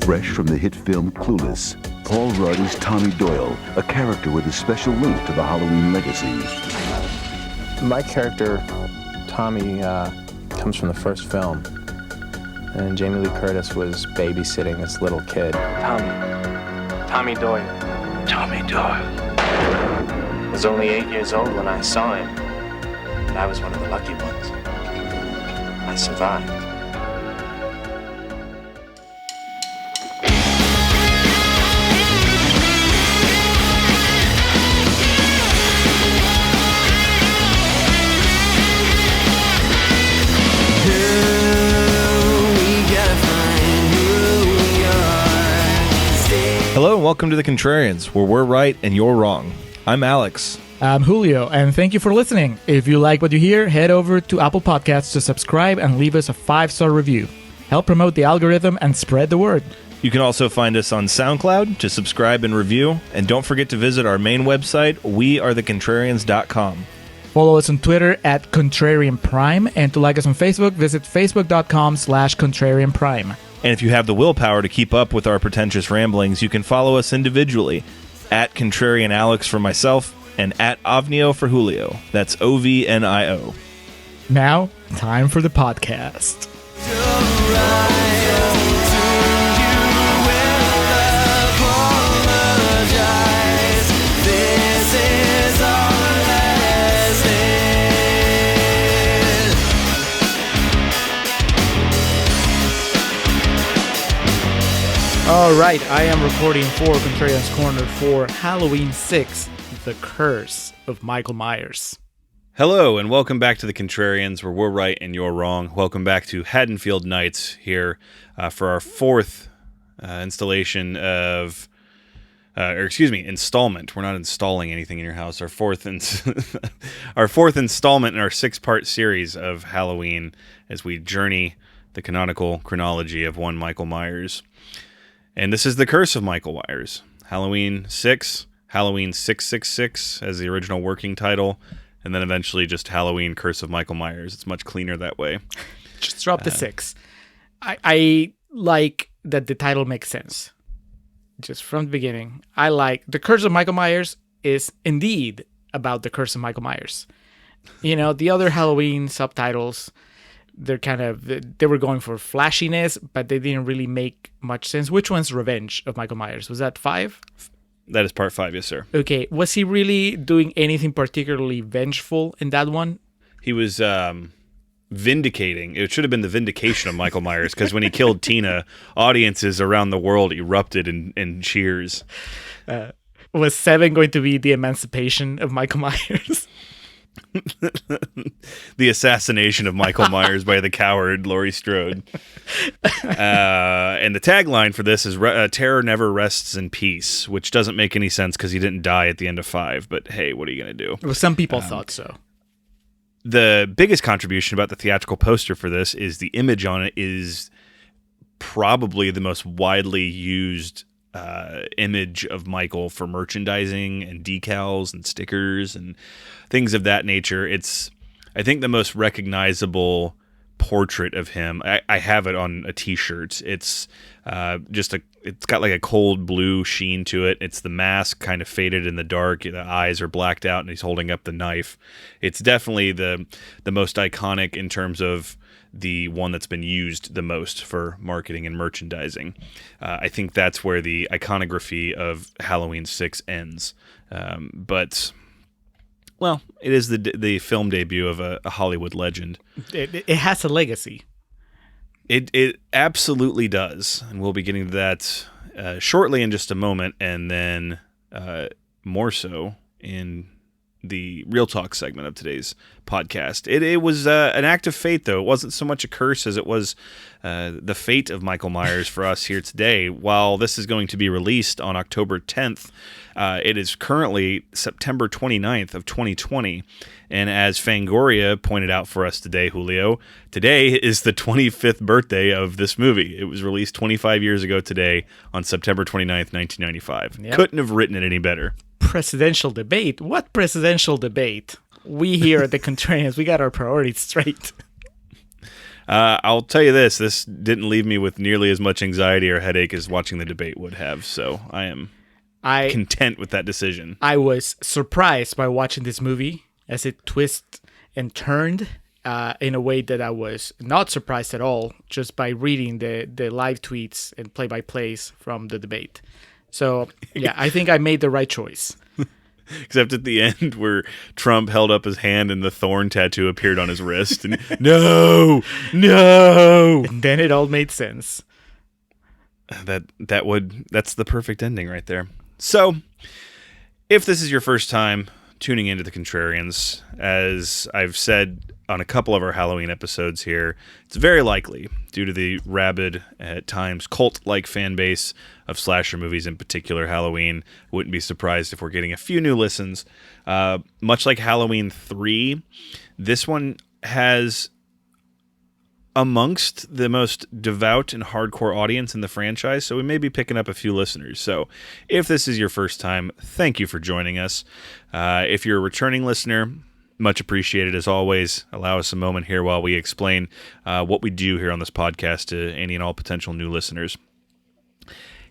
Fresh from the hit film Clueless, Paul Rudd is Tommy Doyle, a character with a special link to the Halloween legacy. My character, Tommy, comes from the first film. And Jamie Lee Curtis was babysitting this little kid. Tommy Doyle. Tommy Doyle. I was only 8 years old when I saw him. And I was one of the lucky ones. I survived. Hello and welcome to the Contrarians, where we're right and you're wrong. I'm Alex. I'm Julio, and thank you for listening. If you like what you hear, head over to Apple Podcasts to subscribe and leave us a 5-star review. Help promote the algorithm and spread the word. You can also find us on SoundCloud to subscribe and review, and don't forget to visit our main website, wearethecontrarians.com. Follow us on Twitter at Contrarian Prime, and to like us on Facebook, visit facebook.com/Contrarian Prime. And if you have the willpower to keep up with our pretentious ramblings, you can follow us individually at Contrarian Alex for myself and at Ovnio for Julio. That's OVNIO. Now, time for the podcast. All right, I am recording for Contrarians Corner for Halloween 6, The Curse of Michael Myers. Hello, and welcome back to the Contrarians, where we're right and you're wrong. Welcome back to Haddonfield Nights here for our fourth installment. We're not installing anything in your house. Our fourth installment in our 6-part series of Halloween as we journey the canonical chronology of one Michael Myers. And this is The Curse of Michael Myers. Halloween 6, Halloween 666 as the original working title, and then eventually just Halloween Curse of Michael Myers. It's much cleaner that way. Just drop the 6. I like that the title makes sense. Just from the beginning. I like The Curse of Michael Myers is indeed about the Curse of Michael Myers. You know, the other Halloween subtitles, they were going for flashiness, but they didn't really make much sense. Which one's Revenge of Michael Myers? Was that 5? That is part 5, yes, sir. Okay. Was he really doing anything particularly vengeful in that one? He was vindicating. It should have been the vindication of Michael Myers, because when he killed Tina, audiences around the world erupted in cheers. Was 7 going to be the emancipation of Michael Myers? The assassination of Michael Myers by the coward Laurie Strode. And the tagline for this is terror never rests in peace, which doesn't make any sense because he didn't die at the end of 5, but hey, what are you going to do? Well, some people thought so. The biggest contribution about the theatrical poster for this is the image on it is probably the most widely used image of Michael for merchandising and decals and stickers and things of that nature. It's, I think, the most recognizable portrait of him. I have it on a t-shirt. It's it's got like a cold blue sheen to it. It's the mask kind of faded in the dark. The eyes are blacked out and he's holding up the knife. It's definitely the most iconic in terms of the one that's been used the most for marketing and merchandising. I think that's where the iconography of Halloween 6 ends. But, well, it is the film debut of a Hollywood legend. It has a legacy. It absolutely does. And we'll be getting to that shortly in just a moment, and then more so in the Real Talk segment of today's podcast. It was an act of fate, though. It wasn't so much a curse as it was the fate of Michael Myers for us here today. While this is going to be released on October 10th, it is currently September 29th of 2020. And as Fangoria pointed out for us today, Julio, today is the 25th birthday of this movie. It was released 25 years ago today on September 29th, 1995. Yep. Couldn't have written it any better. Presidential debate? What presidential debate? We here at the Contrarians, we got our priorities straight. I'll tell you this didn't leave me with nearly as much anxiety or headache as watching the debate would have, so I am content with that decision. I was surprised by watching this movie as it twists and turned in a way that I was not surprised at all just by reading the live tweets and play-by-plays from the debate. So, yeah, I think I made the right choice. Except at the end where Trump held up his hand and the thorn tattoo appeared on his wrist. And no! And then it all made sense. That's the perfect ending right there. So, if this is your first time tuning into the Contrarians, as I've said on a couple of our Halloween episodes here, it's very likely, due to the rabid, at times cult-like fan base of slasher movies, in particular Halloween, wouldn't be surprised if we're getting a few new listens. Much like Halloween 3, this one has amongst the most devout and hardcore audience in the franchise, so we may be picking up a few listeners. So if this is your first time, thank you for joining us. If you're a returning listener, much appreciated as always. Allow us a moment here while we explain what we do here on this podcast to any and all potential new listeners.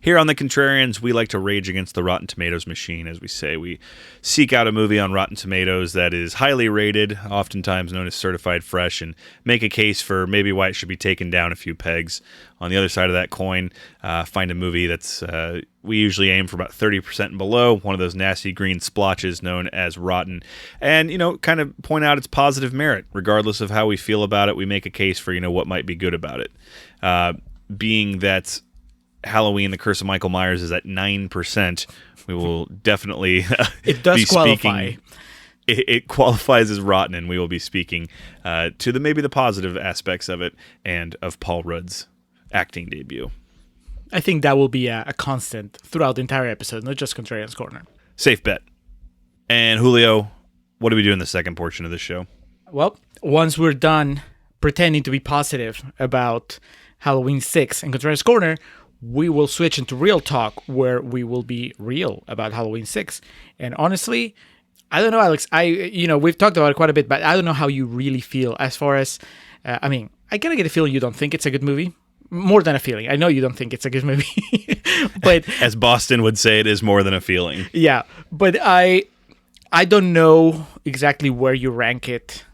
Here on The Contrarians, we like to rage against the Rotten Tomatoes machine, as we say. We seek out a movie on Rotten Tomatoes that is highly rated, oftentimes known as certified fresh, and make a case for maybe why it should be taken down a few pegs. On the other side of that coin, find a movie that's, we usually aim for about 30% and below, one of those nasty green splotches known as rotten, and, kind of point out its positive merit. Regardless of how we feel about it, we make a case for, what might be good about it. Being that Halloween, The Curse of Michael Myers is at 9%. We will definitely it does qualify. It qualifies as rotten, and we will be speaking to maybe the positive aspects of it and of Paul Rudd's acting debut. I think that will be a constant throughout the entire episode, not just Contrarians Corner. Safe bet. And Julio, what do we do in the second portion of this show? Well, once we're done pretending to be positive about Halloween 6 and Contrarians Corner, we will switch into real talk where we will be real about Halloween 6. And honestly, I don't know, Alex, we've talked about it quite a bit, but I don't know how you really feel as far as, I kind of get a feeling you don't think it's a good movie. More than a feeling. I know you don't think it's a good movie. But as Boston would say, it is more than a feeling. Yeah, but I don't know exactly where you rank it.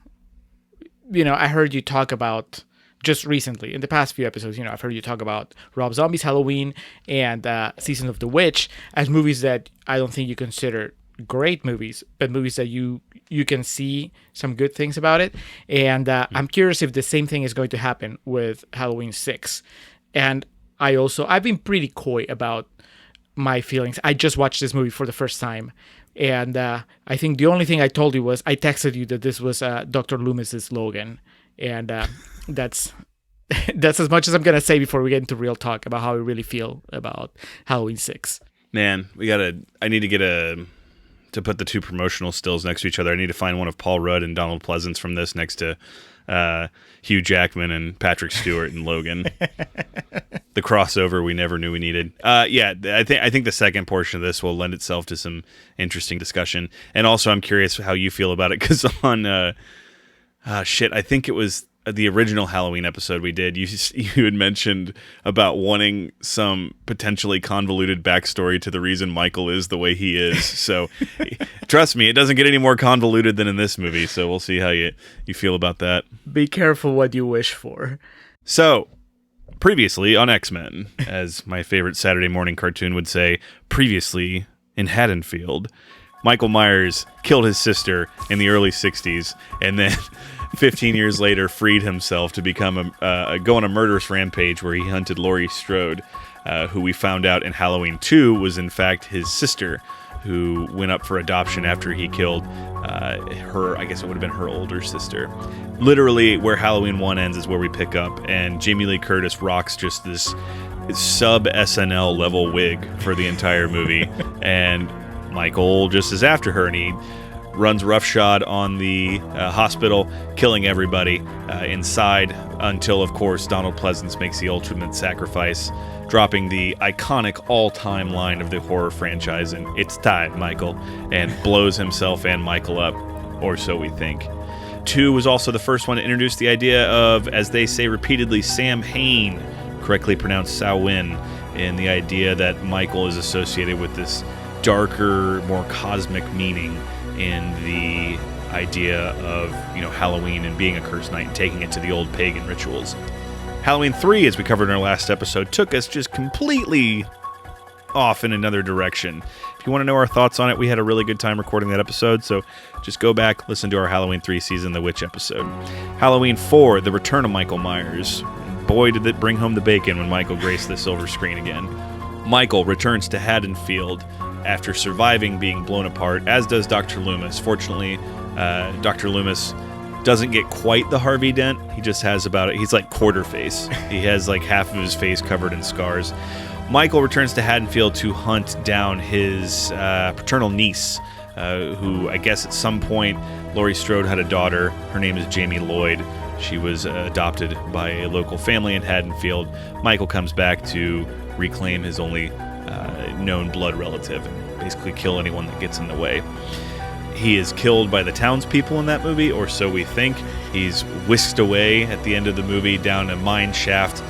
I heard you talk about just recently, in the past few episodes, I've heard you talk about Rob Zombie's Halloween and Season of the Witch as movies that I don't think you consider great movies, but movies that you can see some good things about it. And I'm curious if the same thing is going to happen with Halloween 6. And I've been pretty coy about my feelings. I just watched this movie for the first time. And I think the only thing I told you was I texted you that this was Dr. Loomis's slogan. And that's as much as I'm going to say before we get into real talk about how I really feel about Halloween 6. Man, I need to put the two promotional stills next to each other. I need to find one of Paul Rudd and Donald Pleasance from this next to Hugh Jackman and Patrick Stewart and Logan. The crossover we never knew we needed. I think the second portion of this will lend itself to some interesting discussion. And also I'm curious how you feel about it, because on I think it was the original Halloween episode we did, you had mentioned about wanting some potentially convoluted backstory to the reason Michael is the way he is. So trust me, it doesn't get any more convoluted than in this movie. So we'll see how you feel about that. Be careful what you wish for. So previously on X-Men, as my favorite Saturday morning cartoon would say, previously in Haddonfield, Michael Myers killed his sister in the early 60s and then 15 years later freed himself to become go on a murderous rampage where he hunted Laurie Strode, who we found out in Halloween 2 was in fact his sister, who went up for adoption after he killed her, I guess it would have been her older sister. Literally where Halloween 1 ends is where we pick up, and Jamie Lee Curtis rocks just this sub-SNL level wig for the entire movie, and Michael just is after her, and he runs roughshod on the hospital, killing everybody inside until, of course, Donald Pleasance makes the ultimate sacrifice, dropping the iconic all-time line of the horror franchise, and "It's time, Michael," and blows himself and Michael up, or so we think. 2 was also the first one to introduce the idea of, as they say repeatedly, Sam Hain, correctly pronounced Samhain, and the idea that Michael is associated with this darker, more cosmic meaning in the idea of, Halloween and being a cursed night and taking it to the old pagan rituals. Halloween 3, as we covered in our last episode, took us just completely off in another direction. If you want to know our thoughts on it, we had a really good time recording that episode, so just go back, listen to our Halloween 3 Season the Witch episode. Halloween 4, The Return of Michael Myers. Boy, did it bring home the bacon when Michael graced the silver screen again. Michael returns to Haddonfield after surviving being blown apart, as does Dr. Loomis. Fortunately, Dr. Loomis doesn't get quite the Harvey Dent. He just has he's like quarter face. He has like half of his face covered in scars. Michael returns to Haddonfield to hunt down his paternal niece, who I guess at some point Laurie Strode had a daughter. Her name is Jamie Lloyd. She was adopted by a local family in Haddonfield. Michael comes back to reclaim his only known blood relative and basically kill anyone that gets in the way. He is killed by the townspeople in that movie, or so we think. He's whisked away at the end of the movie down a mine shaft,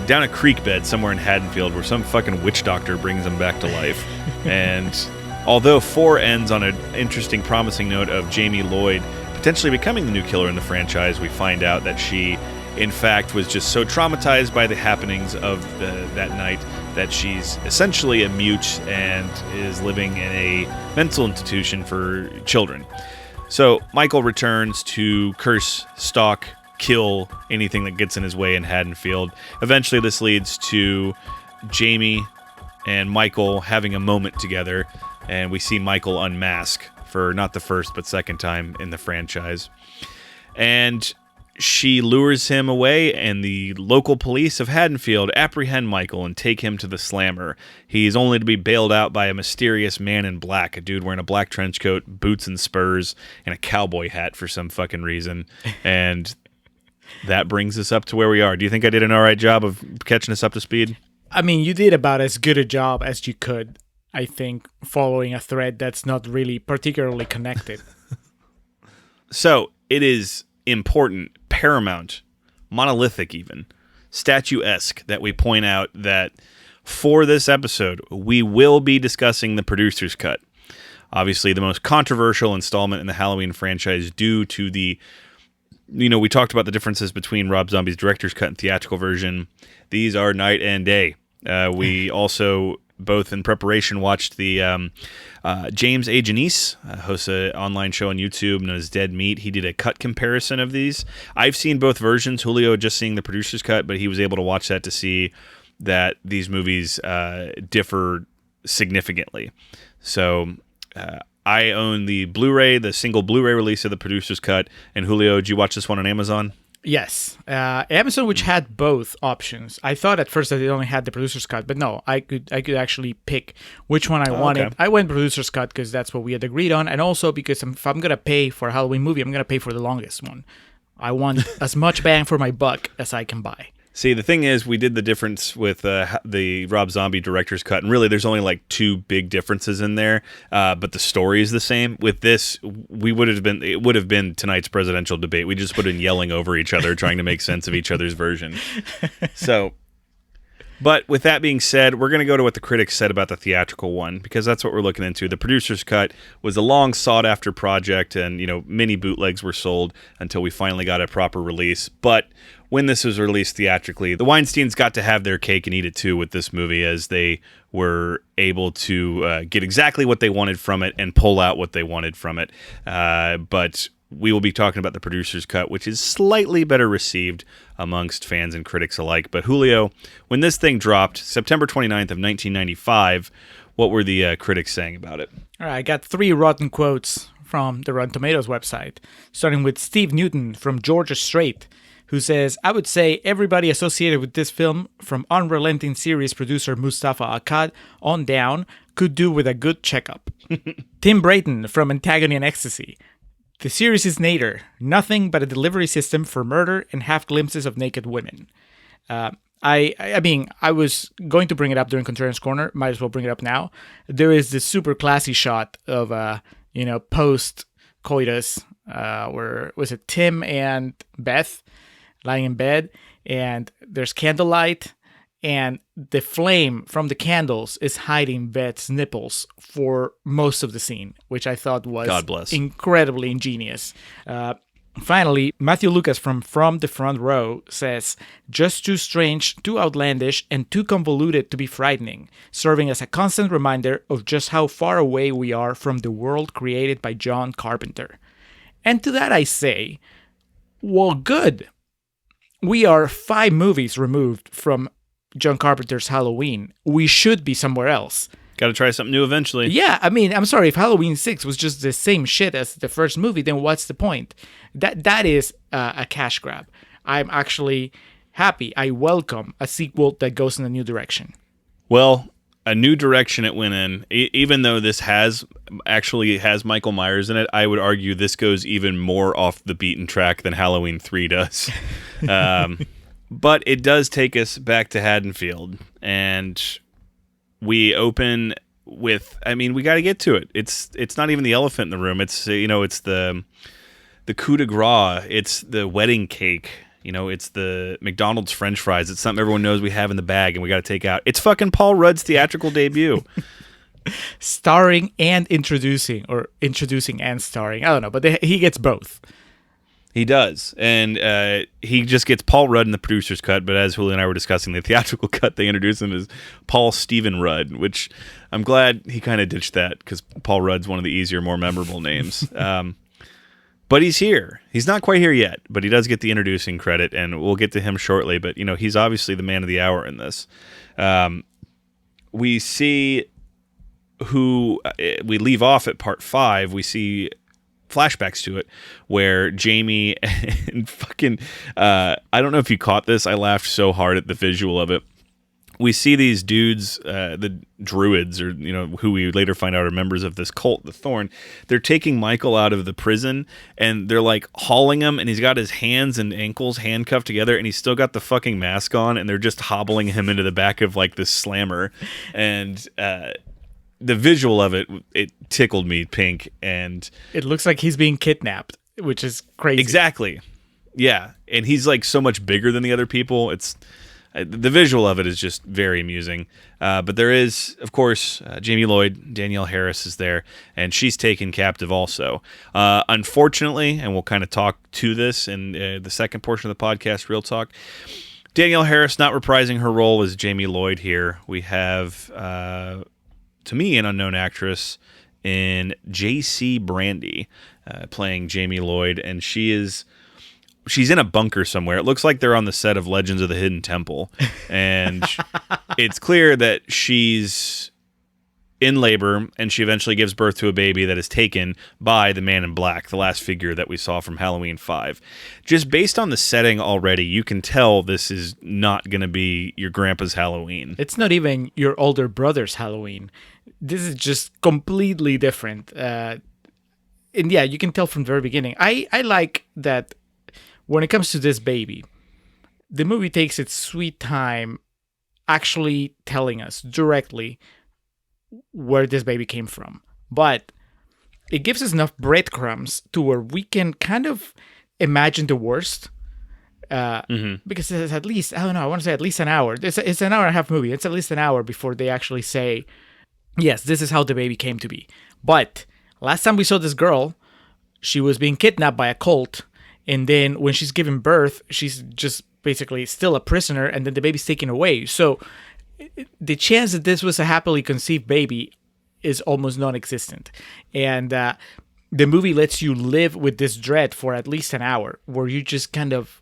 down a creek bed somewhere in Haddonfield where some fucking witch doctor brings him back to life. And although 4 ends on an interesting, promising note of Jamie Lloyd potentially becoming the new killer in the franchise, we find out that she, in fact, was just so traumatized by the happenings of that night that she's essentially a mute and is living in a mental institution for children. So Michael returns to curse, stalk, kill anything that gets in his way in Haddonfield. Eventually this leads to Jamie and Michael having a moment together, and we see Michael unmask for not the first but second time in the franchise. And she lures him away, and the local police of Haddonfield apprehend Michael and take him to the Slammer. He's only to be bailed out by a mysterious man in black, a dude wearing a black trench coat, boots and spurs, and a cowboy hat for some fucking reason. And that brings us up to where we are. Do you think I did an all right job of catching us up to speed? I mean, you did about as good a job as you could, I think, following a thread that's not really particularly connected. So, it is important, paramount, monolithic even, statuesque that we point out that for this episode, we will be discussing the producer's cut. Obviously, the most controversial installment in the Halloween franchise due to the, we talked about the differences between Rob Zombie's director's cut and theatrical version. These are night and day. We also, both in preparation, watched the James A. Janice, hosts an online show on YouTube known as Dead Meat. He did a cut comparison of these. I've seen both versions. Julio just seeing the producer's cut, but he was able to watch that to see that these movies differ significantly. So I own the Blu-ray, the single Blu-ray release of the producer's cut. And Julio, did you watch this one on Amazon? Yes. Amazon, which had both options. I thought at first that it only had the producer's cut, but no, I could actually pick which one I wanted. Okay. I went producer's cut because that's what we had agreed on, and also because if I'm going to pay for a Halloween movie, I'm going to pay for the longest one. I want as much bang for my buck as I can buy. See, the thing is, we did the difference with the Rob Zombie director's cut, and really there's only like 2 big differences in there, but the story is the same. With this, it would have been tonight's presidential debate. We just would have been yelling over each other, trying to make sense of each other's version. So, but with that being said, we're going to go to what the critics said about the theatrical one, because that's what we're looking into. The producer's cut was a long sought-after project, and many bootlegs were sold until we finally got a proper release. But when this was released theatrically, the Weinsteins got to have their cake and eat it too with this movie, as they were able to get exactly what they wanted from it and pull out what they wanted from it. But we will be talking about the producer's cut, which is slightly better received amongst fans and critics alike. But Julio, when this thing dropped, September 29th of 1995, what were the critics saying about it? All right, I got 3 rotten quotes from the Rotten Tomatoes website, starting with Steve Newton from Georgia Strait, who says, "I would say everybody associated with this film, from unrelenting series producer Mustafa Akkad on down, could do with a good checkup." Tim Brayton from Antagony and Ecstasy. "The series is nadir, nothing but a delivery system for murder and half glimpses of naked women." I mean, I was going to bring it up during Contrarians Corner, might as well bring it up now. There is this super classy shot of, post-coitus where was it Tim and Beth lying in bed, and there's candlelight, and the flame from the candles is hiding Beth's nipples for most of the scene, which I thought was God bless. incredibly ingenious. Finally, Matthew Lucas from the Front Row says, just too strange, too outlandish, and too convoluted to be frightening, serving as a constant reminder of just how far away we are from the world created by John Carpenter. And to that I say, well, good. We are 5 movies removed from John Carpenter's Halloween. We should be somewhere else. Got to try something new eventually. Yeah, I mean, I'm sorry, if Halloween 6 was just the same shit as the first movie, then what's the point? That is a cash grab. I'm actually happy. I welcome a sequel that goes in a new direction. Well, a new direction it went in. Even though this has Michael Myers in it, I would argue this goes even more off the beaten track than Halloween 3 does. But it does take us back to Haddonfield, and we open with, I mean, we got to get to it. It's not even the elephant in the room. It's it's the coup de grace. It's the wedding cake. It's the McDonald's French fries. It's something everyone knows we have in the bag, and we got to take out. It's fucking Paul Rudd's theatrical debut. Starring and introducing, or introducing and starring. I don't know, but he gets both. He does, and he just gets Paul Rudd in the producer's cut, but as Julio and I were discussing the theatrical cut, they introduce him as Paul Stephen Rudd, which I'm glad he kind of ditched that, because Paul Rudd's one of the easier, more memorable names. But he's here. He's not quite here yet, but he does get the introducing credit, and we'll get to him shortly, but he's obviously the man of the hour in this. We see who we leave off at part 5. We see flashbacks to it where Jamie and fucking I don't know if you caught this, I laughed so hard at the visual of it. We see these dudes, the druids, or who we later find out are members of this cult, the Thorn. They're taking Michael out of the prison, and they're like hauling him, and he's got his hands and ankles handcuffed together, and he's still got the fucking mask on, and they're just hobbling him into the back of like this slammer, and the visual of it tickled me pink, and it looks like he's being kidnapped, which is crazy. Exactly. Yeah, and he's like so much bigger than the other people. It's the visual of it is just very amusing. But there is, of course, Jamie Lloyd, Danielle Harris is there, and she's taken captive also. Unfortunately, and we'll kind of talk to this in the second portion of the podcast, Real Talk, Danielle Harris not reprising her role as Jamie Lloyd here. We have, to me, an unknown actress in J.C. Brandy playing Jamie Lloyd, and she's in a bunker somewhere. It looks like they're on the set of Legends of the Hidden Temple, and it's clear that she's in labor, and she eventually gives birth to a baby that is taken by the Man in Black, the last figure that we saw from Halloween 5. Just based on the setting already, you can tell this is not going to be your grandpa's Halloween. It's not even your older brother's Halloween. This is just completely different. And yeah, you can tell from the very beginning. I like that when it comes to this baby, the movie takes its sweet time actually telling us directly where this baby came from. But it gives us enough breadcrumbs to where we can kind of imagine the worst. Because it's at least, I don't know, I want to say at least an hour. It's an hour and a half movie. It's at least an hour before they actually say, yes, this is how the baby came to be. But last time we saw this girl, she was being kidnapped by a cult. And then when she's giving birth, she's just basically still a prisoner, and then the baby's taken away. So the chance that this was a happily conceived baby is almost non-existent. And the movie lets you live with this dread for at least an hour, where you just kind of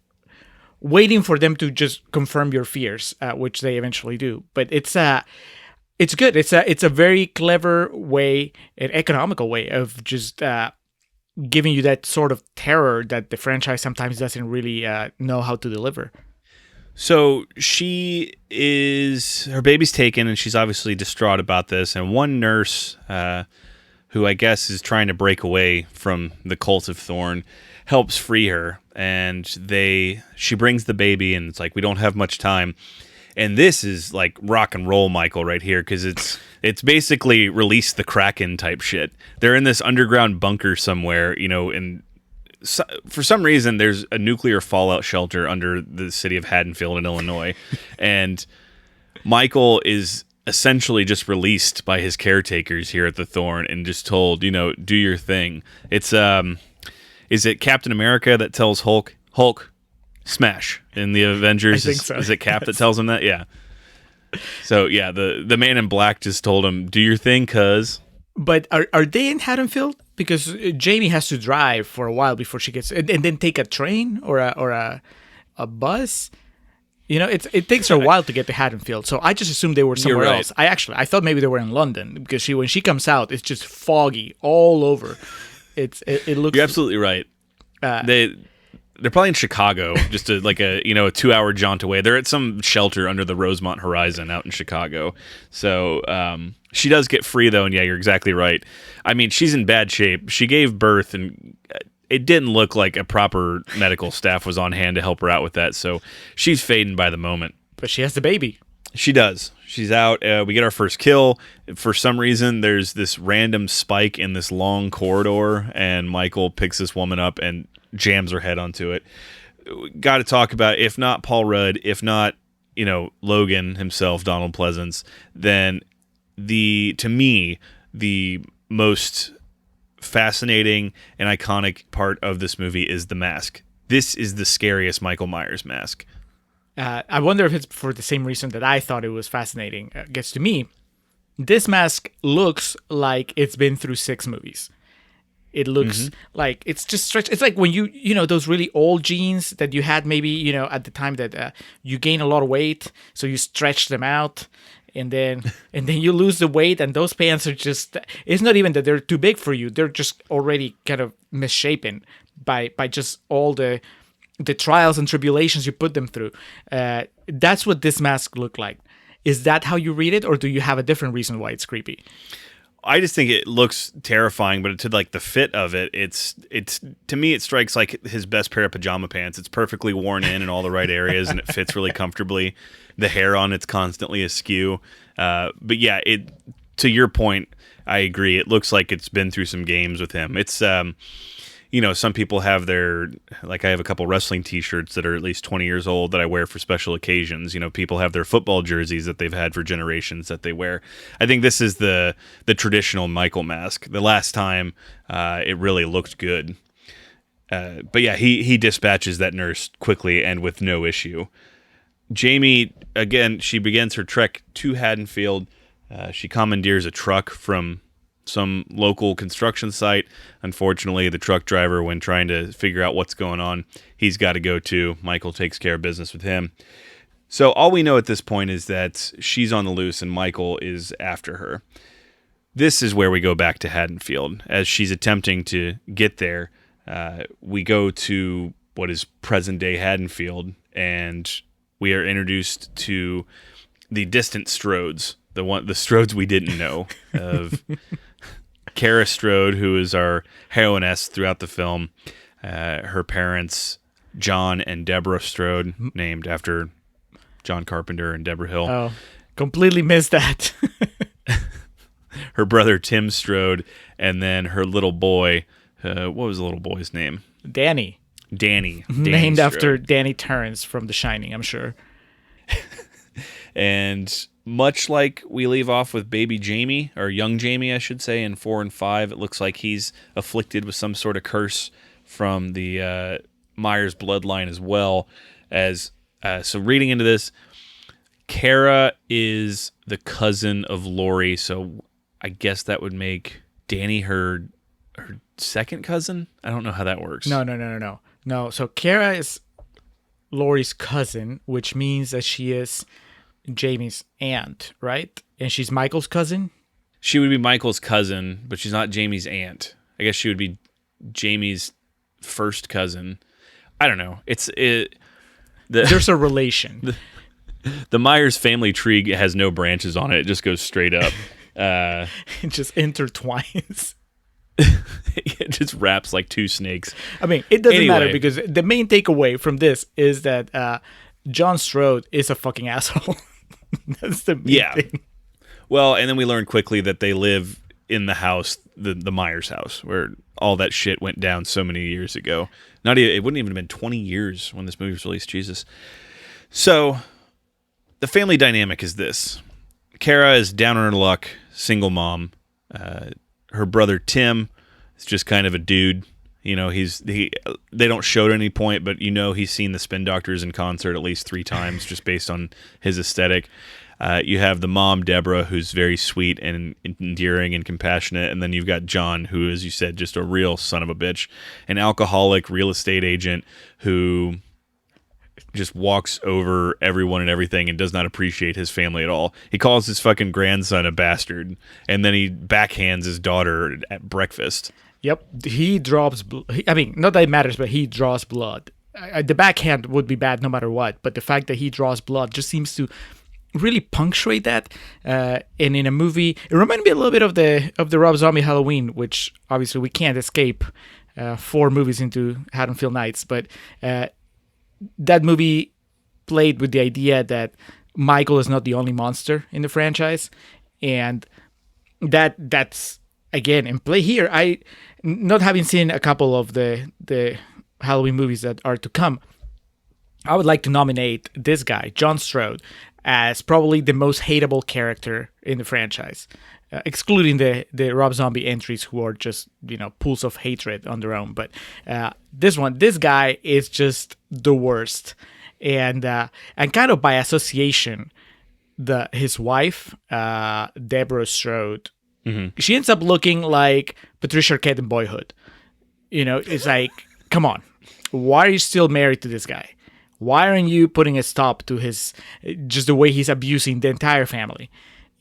waiting for them to just confirm your fears, which they eventually do. But it's good. It's a very clever way, an economical way of just giving you that sort of terror that the franchise sometimes doesn't really know how to deliver. So her baby's taken, and she's obviously distraught about this. And one nurse, who I guess is trying to break away from the cult of Thorn, helps free her. And she brings the baby, and it's like, we don't have much time. And this is like rock and roll, Michael, right here, because it's basically Release the Kraken type shit. They're in this underground bunker somewhere, and for some reason, there's a nuclear fallout shelter under the city of Haddonfield in Illinois, and Michael is essentially just released by his caretakers here at the Thorn and just told, do your thing. It's is it Captain America that tells Hulk, smash in the Avengers? I think so. Is it Cap that tells him that? Yeah. So yeah, the man in black just told him, do your thing, cuz. But are they in Haddonfield? Because Jamie has to drive for a while before she gets, and then take a train or a bus. It takes her a while to get to Haddonfield. So I just assumed they were somewhere right. else. I thought maybe they were in London because when she comes out, it's just foggy all over. It looks. You're absolutely right. They're probably in Chicago, just a 2-hour jaunt away. They're at some shelter under the Rosemont Horizon out in Chicago. So she does get free, though, and yeah, you're exactly right. I mean, she's in bad shape. She gave birth, and it didn't look like a proper medical staff was on hand to help her out with that, so she's fading by the moment. But she has the baby. She does. She's out. We get our first kill. For some reason, there's this random spike in this long corridor, and Michael picks this woman up and jams her head onto it. Got to talk about, if not Paul Rudd, if not Logan himself, Donald Pleasance, then to me the most fascinating and iconic part of this movie is the mask. This is the scariest Michael Myers mask. I wonder if it's for the same reason that I thought it was fascinating. Gets to me, this mask looks like it's been through 6 movies. It looks like it's just stretched. It's like when those really old jeans that you had maybe, at the time that you gain a lot of weight, so you stretch them out and then you lose the weight, and those pants are just, it's not even that they're too big for you. They're just already kind of misshapen by just all the trials and tribulations you put them through. That's what this mask looked like. Is that how you read it, or do you have a different reason why it's creepy? I just think it looks terrifying, but to the fit of it, it's to me it strikes like his best pair of pajama pants. It's perfectly worn in all the right areas, and it fits really comfortably. The hair on it's constantly askew, but yeah, to your point, I agree. It looks like it's been through some games with him. It's some people have I have a couple wrestling t-shirts that are at least 20 years old that I wear for special occasions. People have their football jerseys that they've had for generations that they wear. I think this is the traditional Michael mask. The last time it really looked good. But yeah, he dispatches that nurse quickly and with no issue. Jamie, again, she begins her trek to Haddonfield. She commandeers a truck from some local construction site. Unfortunately, the truck driver, when trying to figure out what's going on, he's got to go too. Michael takes care of business with him. So all we know at this point is that she's on the loose and Michael is after her. This is where we go back to Haddonfield. As she's attempting to get there, we go to what is present-day Haddonfield, and we are introduced to the distant Strodes, the Strodes we didn't know of. Kara Strode, who is our heroiness throughout the film. Her parents, John and Deborah Strode, named after John Carpenter and Deborah Hill. Oh, completely missed that. Her brother, Tim Strode, and then her little boy. What was the little boy's name? Danny. Danny Named Strode. after Danny Torrance from The Shining, I'm sure. And much like we leave off with baby Jamie, or young Jamie, I should say, in 4 and 5, it looks like he's afflicted with some sort of curse from the Myers bloodline as well. So reading into this, Kara is the cousin of Lori, so I guess that would make Danny her second cousin? I don't know how that works. No, so Kara is Lori's cousin, which means that she is Jamie's aunt, right? And she's Michael's cousin? She would be Michael's cousin, but she's not Jamie's aunt. I guess she would be Jamie's first cousin. I don't know. There's a relation. The Myers family tree has no branches on it. It just goes straight up. It just intertwines. It just wraps like 2 snakes. I mean, it doesn't matter because the main takeaway from this is that John Strode is a fucking asshole. That's the main thing. Well, and then we learn quickly that they live in the house, the Myers house, where all that shit went down so many years ago. Not even, it wouldn't even have been 20 years when this movie was released. Jesus. So the family dynamic is this: Kara is down on her luck, single mom. Her brother Tim is just kind of a dude. You know, they don't show at any point, but you know he's seen the Spin Doctors in concert at least 3 times just based on his aesthetic. You have the mom, Deborah, who's very sweet and endearing and compassionate. And then you've got John, who, as you said, just a real son of a bitch. An alcoholic real estate agent who just walks over everyone and everything and does not appreciate his family at all. He calls his fucking grandson a bastard, and then he backhands his daughter at breakfast. Yep, he drops. I mean, not that it matters, but he draws blood. The backhand would be bad no matter what, but the fact that he draws blood just seems to really punctuate that. And in a movie, it reminded me a little bit of the Rob Zombie Halloween, which obviously we can't escape 4 movies into Haddonfield Nights, but that movie played with the idea that Michael is not the only monster in the franchise, and that's again in play here. I, not having seen a couple of the Halloween movies that are to come, I would like to nominate this guy, John Strode, as probably the most hateable character in the franchise, excluding the Rob Zombie entries, who are just, you know, pools of hatred on their own. But this guy is just the worst, and kind of by association, his wife, Deborah Strode, she ends up looking like Patricia Arquette in Boyhood. You know, it's like, come on, why are you still married to this guy? Why aren't you putting a stop to just the way he's abusing the entire family?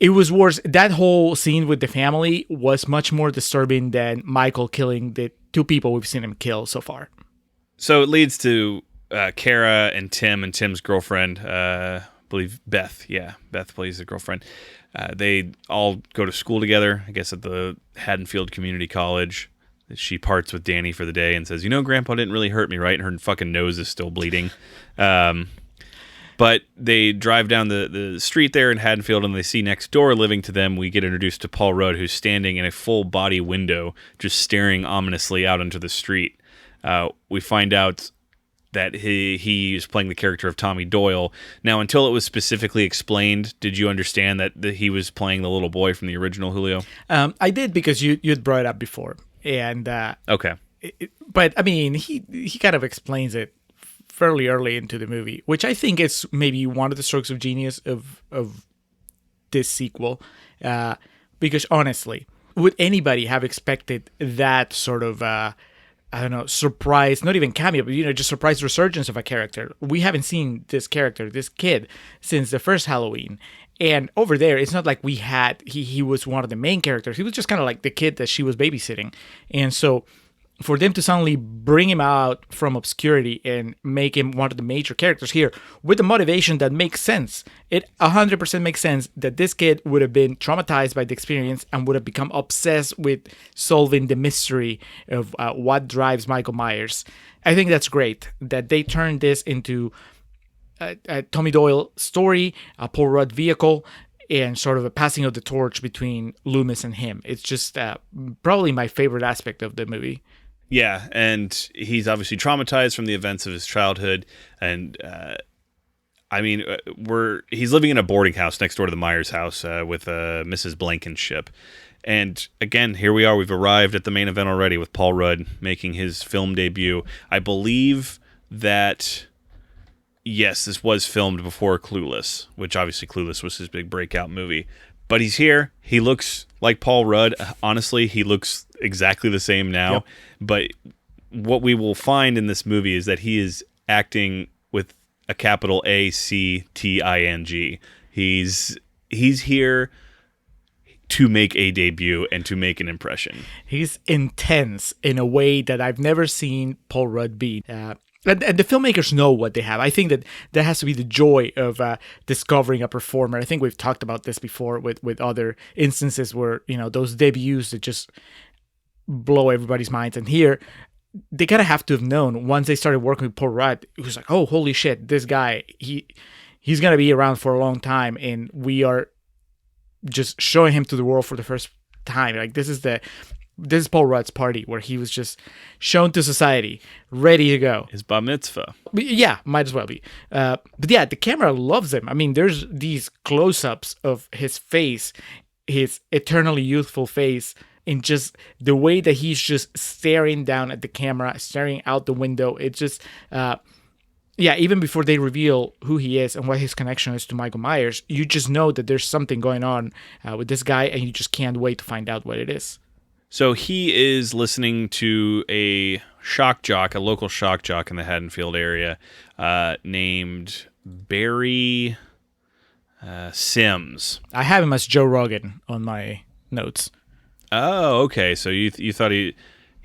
It was worse. That whole scene with the family was much more disturbing than Michael killing the 2 people we've seen him kill so far. So it leads to Kara and Tim's girlfriend, I believe Beth. Yeah, Beth plays the girlfriend. They all go to school together, I guess at the Haddonfield Community College. She parts with Danny for the day and says, you know, Grandpa didn't really hurt me, right? And her fucking nose is still bleeding. But they drive down the street there in Haddonfield, and they see next door, living to them, we get introduced to Paul Rudd, who's standing in a full body window, just staring ominously out into the street. We find out that he is playing the character of Tommy Doyle. Now, until it was specifically explained, did you understand that he was playing the little boy from the original, Julio? I did, because you'd brought it up before. And okay. But I mean, he kind of explains it fairly early into the movie, which I think is maybe one of the strokes of genius of this sequel. Because honestly, would anybody have expected that sort of I don't know, surprise, not even cameo, but, you know, just surprise resurgence of a character? We haven't seen this character, this kid, since the first Halloween. And over there, it's not like he was one of the main characters. He was just kind of like the kid that she was babysitting. And so for them to suddenly bring him out from obscurity and make him one of the major characters here with the motivation that makes sense, it 100% makes sense that this kid would have been traumatized by the experience and would have become obsessed with solving the mystery of what drives Michael Myers. I think that's great that they turned this into a Tommy Doyle story, a Paul Rudd vehicle, and sort of a passing of the torch between Loomis and him. It's just probably my favorite aspect of the movie. Yeah, and he's obviously traumatized from the events of his childhood, and I mean, he's living in a boarding house next door to the Myers house with Mrs. Blankenship. And again, here we are. We've arrived at the main event already with Paul Rudd making his film debut. I believe that, yes, this was filmed before Clueless, which obviously Clueless was his big breakout movie. But he's here. He looks like Paul Rudd. Honestly, he looks exactly the same now. Yep. But what we will find in this movie is that he is acting with a capital ACTING. He's here to make a debut and to make an impression. He's intense in a way that I've never seen Paul Rudd be. And the filmmakers know what they have. I think that has to be the joy of discovering a performer. I think we've talked about this before with other instances where, you know, those debuts that just blow everybody's minds. And here, they kind of have to have known once they started working with Paul Rudd, it was like, oh, holy shit, this guy, he's going to be around for a long time. And we are just showing him to the world for the first time. Like this is Paul Rudd's party where he was just shown to society, ready to go. His bar mitzvah. Yeah, might as well be. But yeah, the camera loves him. I mean, there's these close-ups of his face, his eternally youthful face, and just the way that he's just staring down at the camera, staring out the window. It just, even before they reveal who he is and what his connection is to Michael Myers, you just know that there's something going on with this guy, and you just can't wait to find out what it is. So he is listening to a local shock jock in the Haddonfield area named Barry Sims. I have him as Joe Rogan on my notes. Oh, okay. So you thought he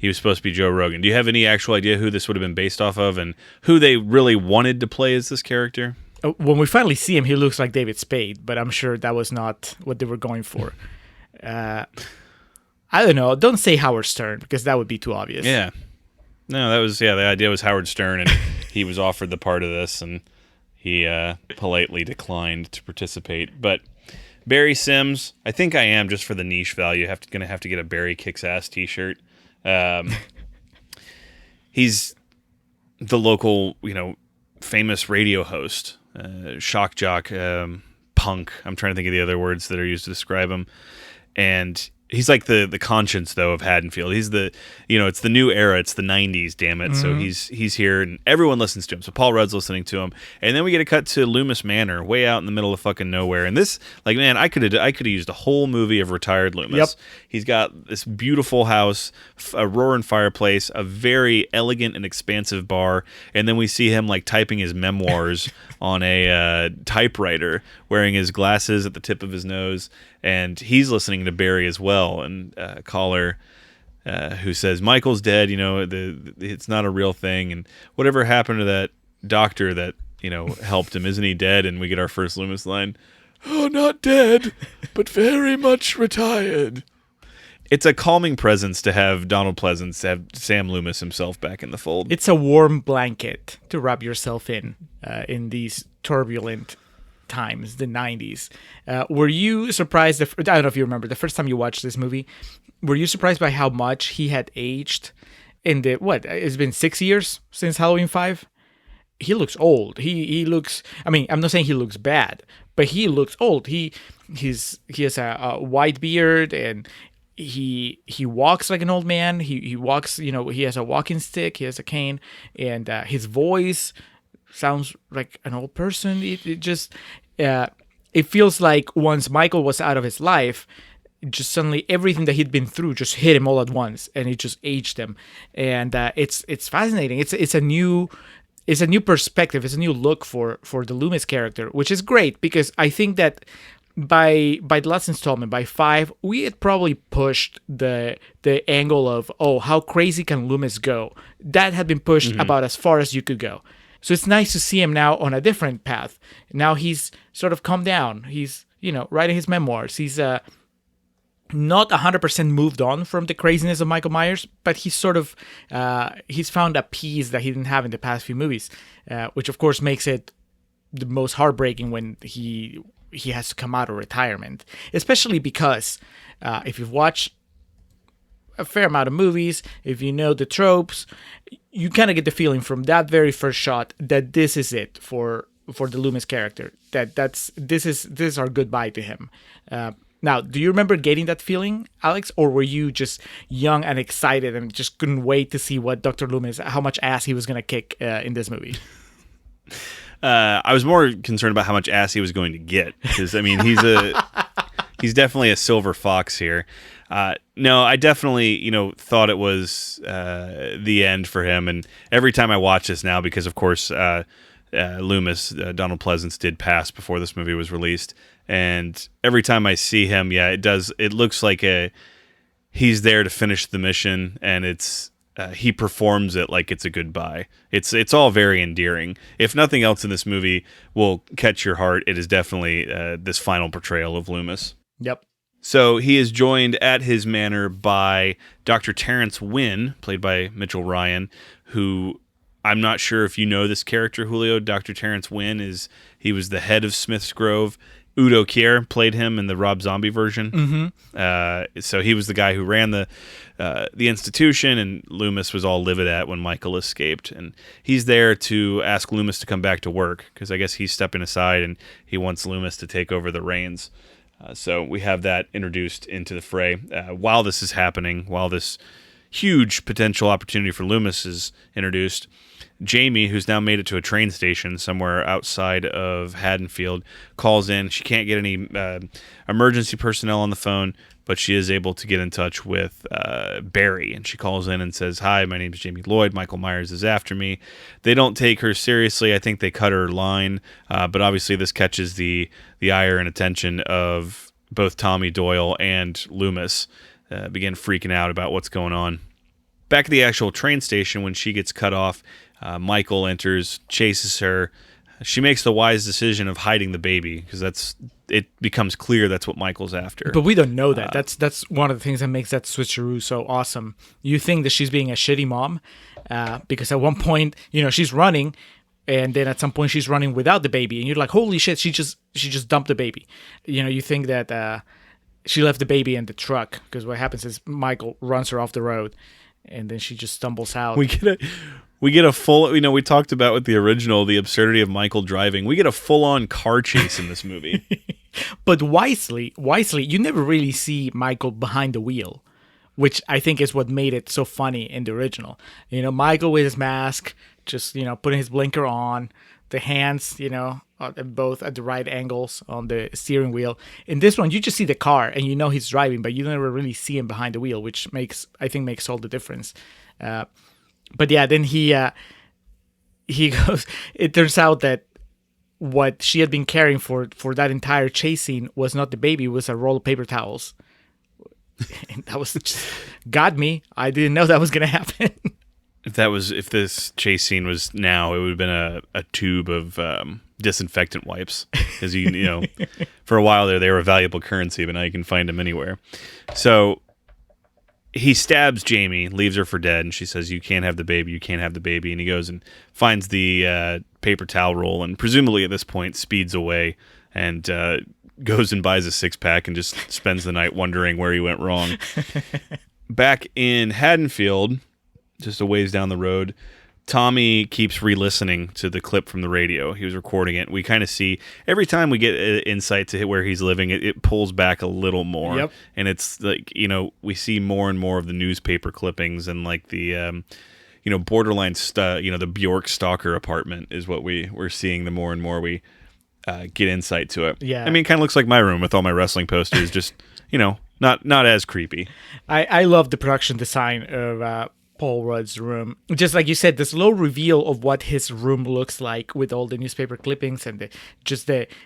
was supposed to be Joe Rogan. Do you have any actual idea who this would have been based off of and who they really wanted to play as this character? When we finally see him, he looks like David Spade, but I'm sure that was not what they were going for. I don't know. Don't say Howard Stern because that would be too obvious. Yeah. No, the idea was Howard Stern, and he was offered the part of this, and he politely declined to participate. But Barry Sims, I think I am, just for the niche value, going to have to get a Barry Kicks Ass t-shirt. He's the local, famous radio host, shock jock, punk. I'm trying to think of the other words that are used to describe him. And he's like the conscience, though, of Haddonfield. He's it's the new era. It's the 90s, damn it. Mm-hmm. So he's here, and everyone listens to him. So Paul Rudd's listening to him. And then we get a cut to Loomis Manor, way out in the middle of fucking nowhere. And this, like, man, I could have used a whole movie of retired Loomis. Yep. He's got this beautiful house, a roaring fireplace, a very elegant and expansive bar. And then we see him, like, typing his memoirs on a typewriter, wearing his glasses at the tip of his nose. And he's listening to Barry as well, and a caller who says, Michael's dead, it's not a real thing, and whatever happened to that doctor that, helped him, isn't he dead? And we get our first Loomis line, oh, not dead, but very much retired. It's a calming presence to have Donald Pleasance, to have Sam Loomis himself back in the fold. It's a warm blanket to wrap yourself in these turbulent times, the 90s. Were you surprised? I don't know if you remember the first time you watched this movie. Were you surprised by how much he had aged in it's been 6 years since Halloween 5? He looks old. He looks, I mean, I'm not saying he looks bad, but he looks old. He has a white beard, and he walks like an old man. He walks, he has a walking stick, he has a cane, and his voice sounds like an old person. It feels like once Michael was out of his life, just suddenly everything that he'd been through just hit him all at once, and it just aged him. And it's fascinating. It's a new perspective. It's a new look for the Loomis character, which is great because I think that by the last installment, by 5, we had probably pushed the angle of, oh, how crazy can Loomis go? That had been pushed about as far as you could go. So it's nice to see him now on a different path. Now he's sort of calmed down. He's, writing his memoirs. He's not 100% moved on from the craziness of Michael Myers, but he's sort of, he's found a peace that he didn't have in the past few movies, which of course makes it the most heartbreaking when he has to come out of retirement, especially because if you've watched a fair amount of movies, if you know the tropes, you kind of get the feeling from that very first shot that this is it for the Loomis character. This is our goodbye to him. Now, do you remember getting that feeling, Alex, or were you just young and excited and just couldn't wait to see what Dr. Loomis, how much ass he was going to kick in this movie? I was more concerned about how much ass he was going to get, because I mean he's definitely a silver fox here. No, I definitely, thought it was the end for him. And every time I watch this now, because of course Loomis, Donald Pleasance, did pass before this movie was released, and every time I see him, it looks like he's there to finish the mission, and he performs it like it's a goodbye. It's all very endearing. If nothing else in this movie will catch your heart, it is definitely this final portrayal of Loomis. Yep. So he is joined at his manor by Dr. Terrence Wynn, played by Mitchell Ryan, who I'm not sure if you know this character, Julio. Dr. Terrence Wynn he was the head of Smith's Grove. Udo Kier played him in the Rob Zombie version. So he was the guy who ran the institution, and Loomis was all livid at when Michael escaped. And he's there to ask Loomis to come back to work, because I guess he's stepping aside and he wants Loomis to take over the reins. So we have that introduced into the fray. While this is happening, while this huge potential opportunity for Loomis is introduced, Jamie, who's now made it to a train station somewhere outside of Haddonfield, calls in. She can't get any emergency personnel on the phone, but she is able to get in touch with Barry. And she calls in and says, "Hi, my name is Jamie Lloyd. Michael Myers is after me." They don't take her seriously. I think they cut her line. But obviously this catches the ire and attention of both Tommy Doyle and Loomis. Begin freaking out about what's going on. Back at the actual train station, when she gets cut off, Michael enters, chases her. She makes the wise decision of hiding the baby, because it becomes clear that's what Michael's after. But we don't know that. That's one of the things that makes that switcheroo so awesome. You think that she's being a shitty mom, because at one point, she's running, and then at some point she's running without the baby, and you're like, holy shit, she just dumped the baby. You think that she left the baby in the truck, because what happens is Michael runs her off the road, and then she just stumbles out. We get a full, we talked about with the original, the absurdity of Michael driving. We get a full-on car chase in this movie. But wisely, you never really see Michael behind the wheel, which I think is what made it so funny in the original. Michael with his mask, just, putting his blinker on, the hands, both at the right angles on the steering wheel. In this one, you just see the car and he's driving, but you never really see him behind the wheel, which I think makes all the difference. But yeah, then he goes. It turns out that what she had been carrying for that entire chase scene was not the baby; it was a roll of paper towels. And that was just got me. I didn't know that was gonna happen. If this chase scene was now, it would have been a tube of disinfectant wipes, because for a while there they were a valuable currency, but now you can find them anywhere. So he stabs Jamie, leaves her for dead, and she says, "You can't have the baby, you can't have the baby." And he goes and finds the paper towel roll, and presumably at this point speeds away and goes and buys a six-pack and just spends the night wondering where he went wrong. Back in Haddonfield, just a ways down the road, Tommy keeps re-listening to the clip from the radio. He was recording it. We kind of see, every time we get insight to where he's living, it pulls back a little more. Yep. And it's like, we see more and more of the newspaper clippings, and like the, borderline, the Bjork stalker apartment is what we're seeing the more and more we get insight to it. Yeah. I mean, it kind of looks like my room with all my wrestling posters, just, not as creepy. I love the production design of Paul Rudd's room. Just like you said, the slow reveal of what his room looks like with all the newspaper clippings and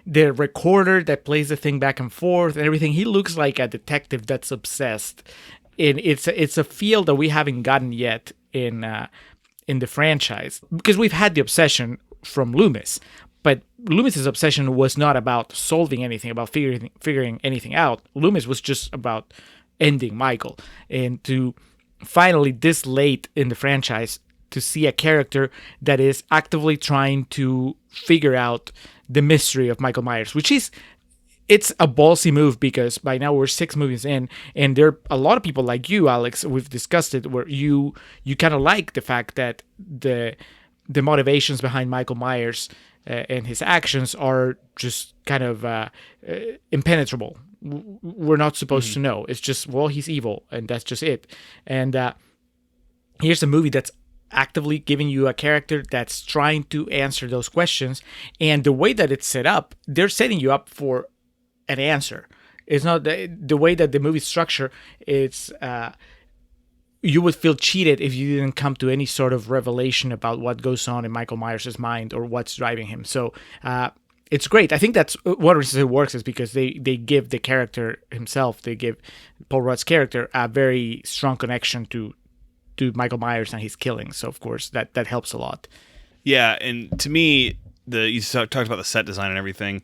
the recorder that plays the thing back and forth and everything. He looks like a detective that's obsessed. And it's a feel that we haven't gotten yet in the franchise, because we've had the obsession from Loomis. But Loomis's obsession was not about solving anything, about figuring anything out. Loomis was just about ending Michael. And to finally, this late in the franchise, to see a character that is actively trying to figure out the mystery of Michael Myers, it's a ballsy move, because by now we're 6 movies in, and there are a lot of people like you, Alex, we've discussed it, where you kind of like the fact that the motivations behind Michael Myers and his actions are just kind of impenetrable. We're not supposed to know. It's just, he's evil, and that's just it. And here's a movie that's actively giving you a character that's trying to answer those questions. And the way that it's set up, they're setting you up for an answer. It's not the way that the movie's structured. It's you would feel cheated if you didn't come to any sort of revelation about what goes on in Michael Myers' mind or what's driving him. So it's great. I think that's one reason it works, is because they give the character himself, they give Paul Rudd's character a very strong connection to Michael Myers and his killing. So of course that helps a lot. Yeah, and to me, you talked about the set design and everything.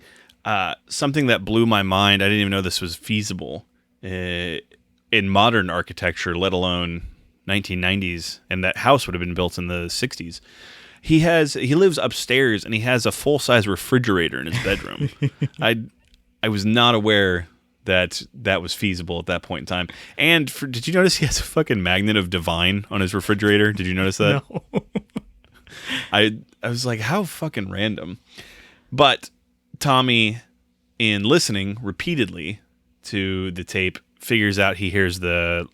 Something that blew my mind, I didn't even know this was feasible in modern architecture, let alone 1990s, and that house would have been built in the 60s. He lives upstairs, and he has a full-size refrigerator in his bedroom. I was not aware that was feasible at that point in time. And did you notice he has a fucking magnet of Divine on his refrigerator? Did you notice that? No. I was like, how fucking random. But Tommy, in listening repeatedly to the tape, figures out, he hears the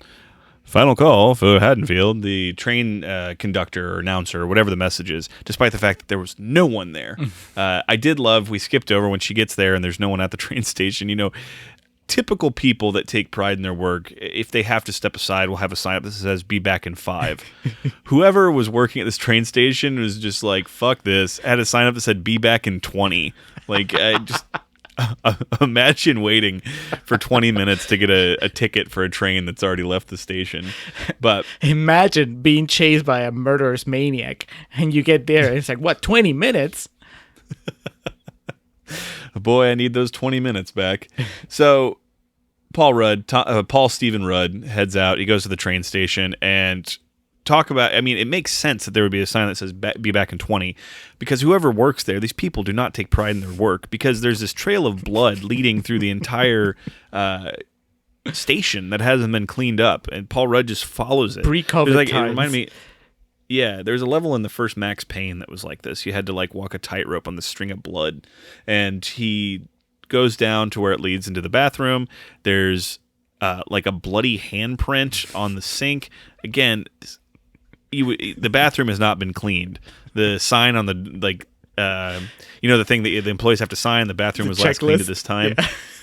final call for Haddonfield, the train conductor or announcer or whatever the message is, despite the fact that there was no one there. I did love, we skipped over when she gets there and there's no one at the train station. You know, typical people that take pride in their work, if they have to step aside, will have a sign up that says, be back in 5. Whoever was working at this train station was just like, fuck this. Had a sign up that said, be back in 20. Like, just imagine waiting for 20 minutes to get a ticket for a train that's already left the station. But imagine being chased by a murderous maniac and you get there and it's like, what, 20 minutes? Boy, I need those 20 minutes back. So Paul Stephen Rudd heads out. He goes to the train station and it makes sense that there would be a sign that says be back in 20, because whoever works there, these people do not take pride in their work, because there's this trail of blood leading through the entire station that hasn't been cleaned up, and Paul Rudd just follows it. Pre-COVID times. It reminded me. Yeah, there's a level in the first Max Payne that was like this. You had to like walk a tightrope on the string of blood, and he goes down to where it leads into the bathroom. There's like a bloody handprint on the sink. Again, the bathroom has not been cleaned. The sign on the the thing that the employees have to sign. The bathroom was last cleaned at this time.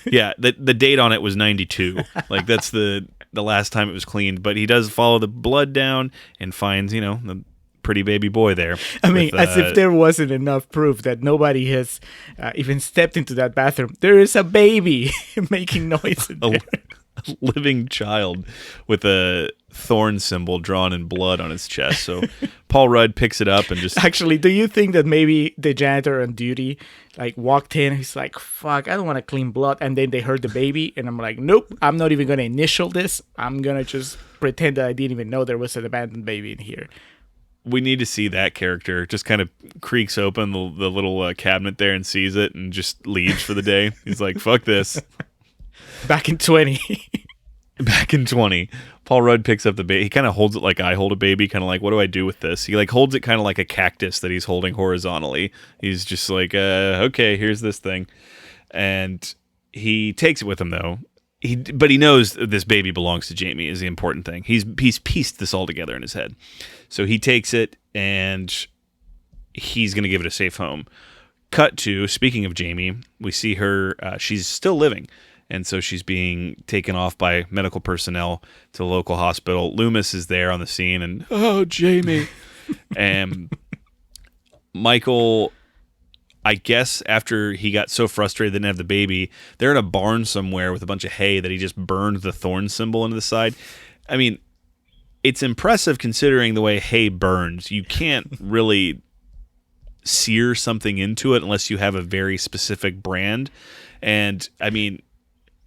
Yeah, the date on it was 92. Like that's the last time it was cleaned. But he does follow the blood down and finds the pretty baby boy there. I mean, as if there wasn't enough proof that nobody has even stepped into that bathroom. There is a baby making noise in there. A living child with a thorn symbol drawn in blood on his chest. So Paul Rudd picks it up and just... Actually, do you think that maybe the janitor on duty walked in and he's like, fuck, I don't want to clean blood, and then they heard the baby and I'm like, nope, I'm not even going to initial this. I'm going to just pretend that I didn't even know there was an abandoned baby in here. We need to see that character just kind of creaks open the little cabinet there and sees it and just leaves for the day. He's like, fuck this. Back in 20. Back in 20. Paul Rudd picks up the baby. He kind of holds it like I hold a baby, kind of like, what do I do with this? He holds it kind of like a cactus that he's holding horizontally. He's just like, okay, here's this thing. And he takes it with him, though. But he knows this baby belongs to Jamie is the important thing. He's pieced this all together in his head. So he takes it, and he's going to give it a safe home. Cut to, speaking of Jamie, we see her, she's still living. And so she's being taken off by medical personnel to the local hospital. Loomis is there on the scene, and, oh, Jamie. And Michael, I guess after he got so frustrated they didn't have the baby, they're in a barn somewhere with a bunch of hay that he just burned the thorn symbol into the side. I mean, it's impressive considering the way hay burns. You can't really sear something into it unless you have a very specific brand. And, I mean...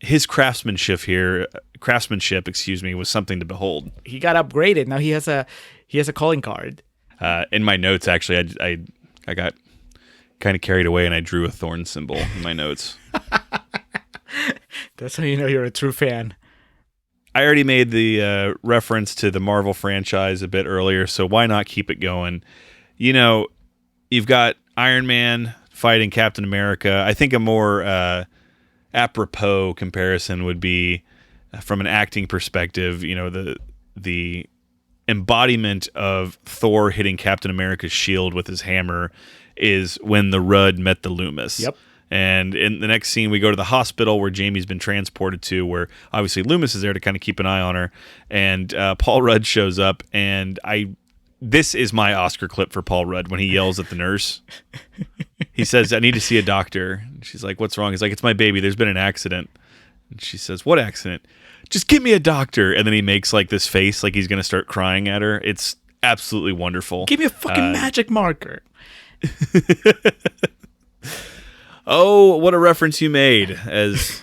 his craftsmanship, was something to behold. He got upgraded. Now he has a calling card. In my notes, actually, I got kind of carried away and I drew a thorn symbol in my notes. That's how you know you're a true fan. I already made the reference to the Marvel franchise a bit earlier, so why not keep it going? You've got Iron Man fighting Captain America. I think a more... apropos comparison would be from an acting perspective, the embodiment of Thor hitting Captain America's shield with his hammer is when the Rudd met the Loomis. Yep. And in the next scene, we go to the hospital where Jamie's been transported to, where obviously Loomis is there to kind of keep an eye on her. And Paul Rudd shows up, and this is my Oscar clip for Paul Rudd when he yells at the nurse. He says, I need to see a doctor. And she's like, what's wrong? He's like, it's my baby. There's been an accident. And she says, what accident? Just give me a doctor. And then he makes this face like he's going to start crying at her. It's absolutely wonderful. Give me a fucking magic marker. Oh, what a reference you made, as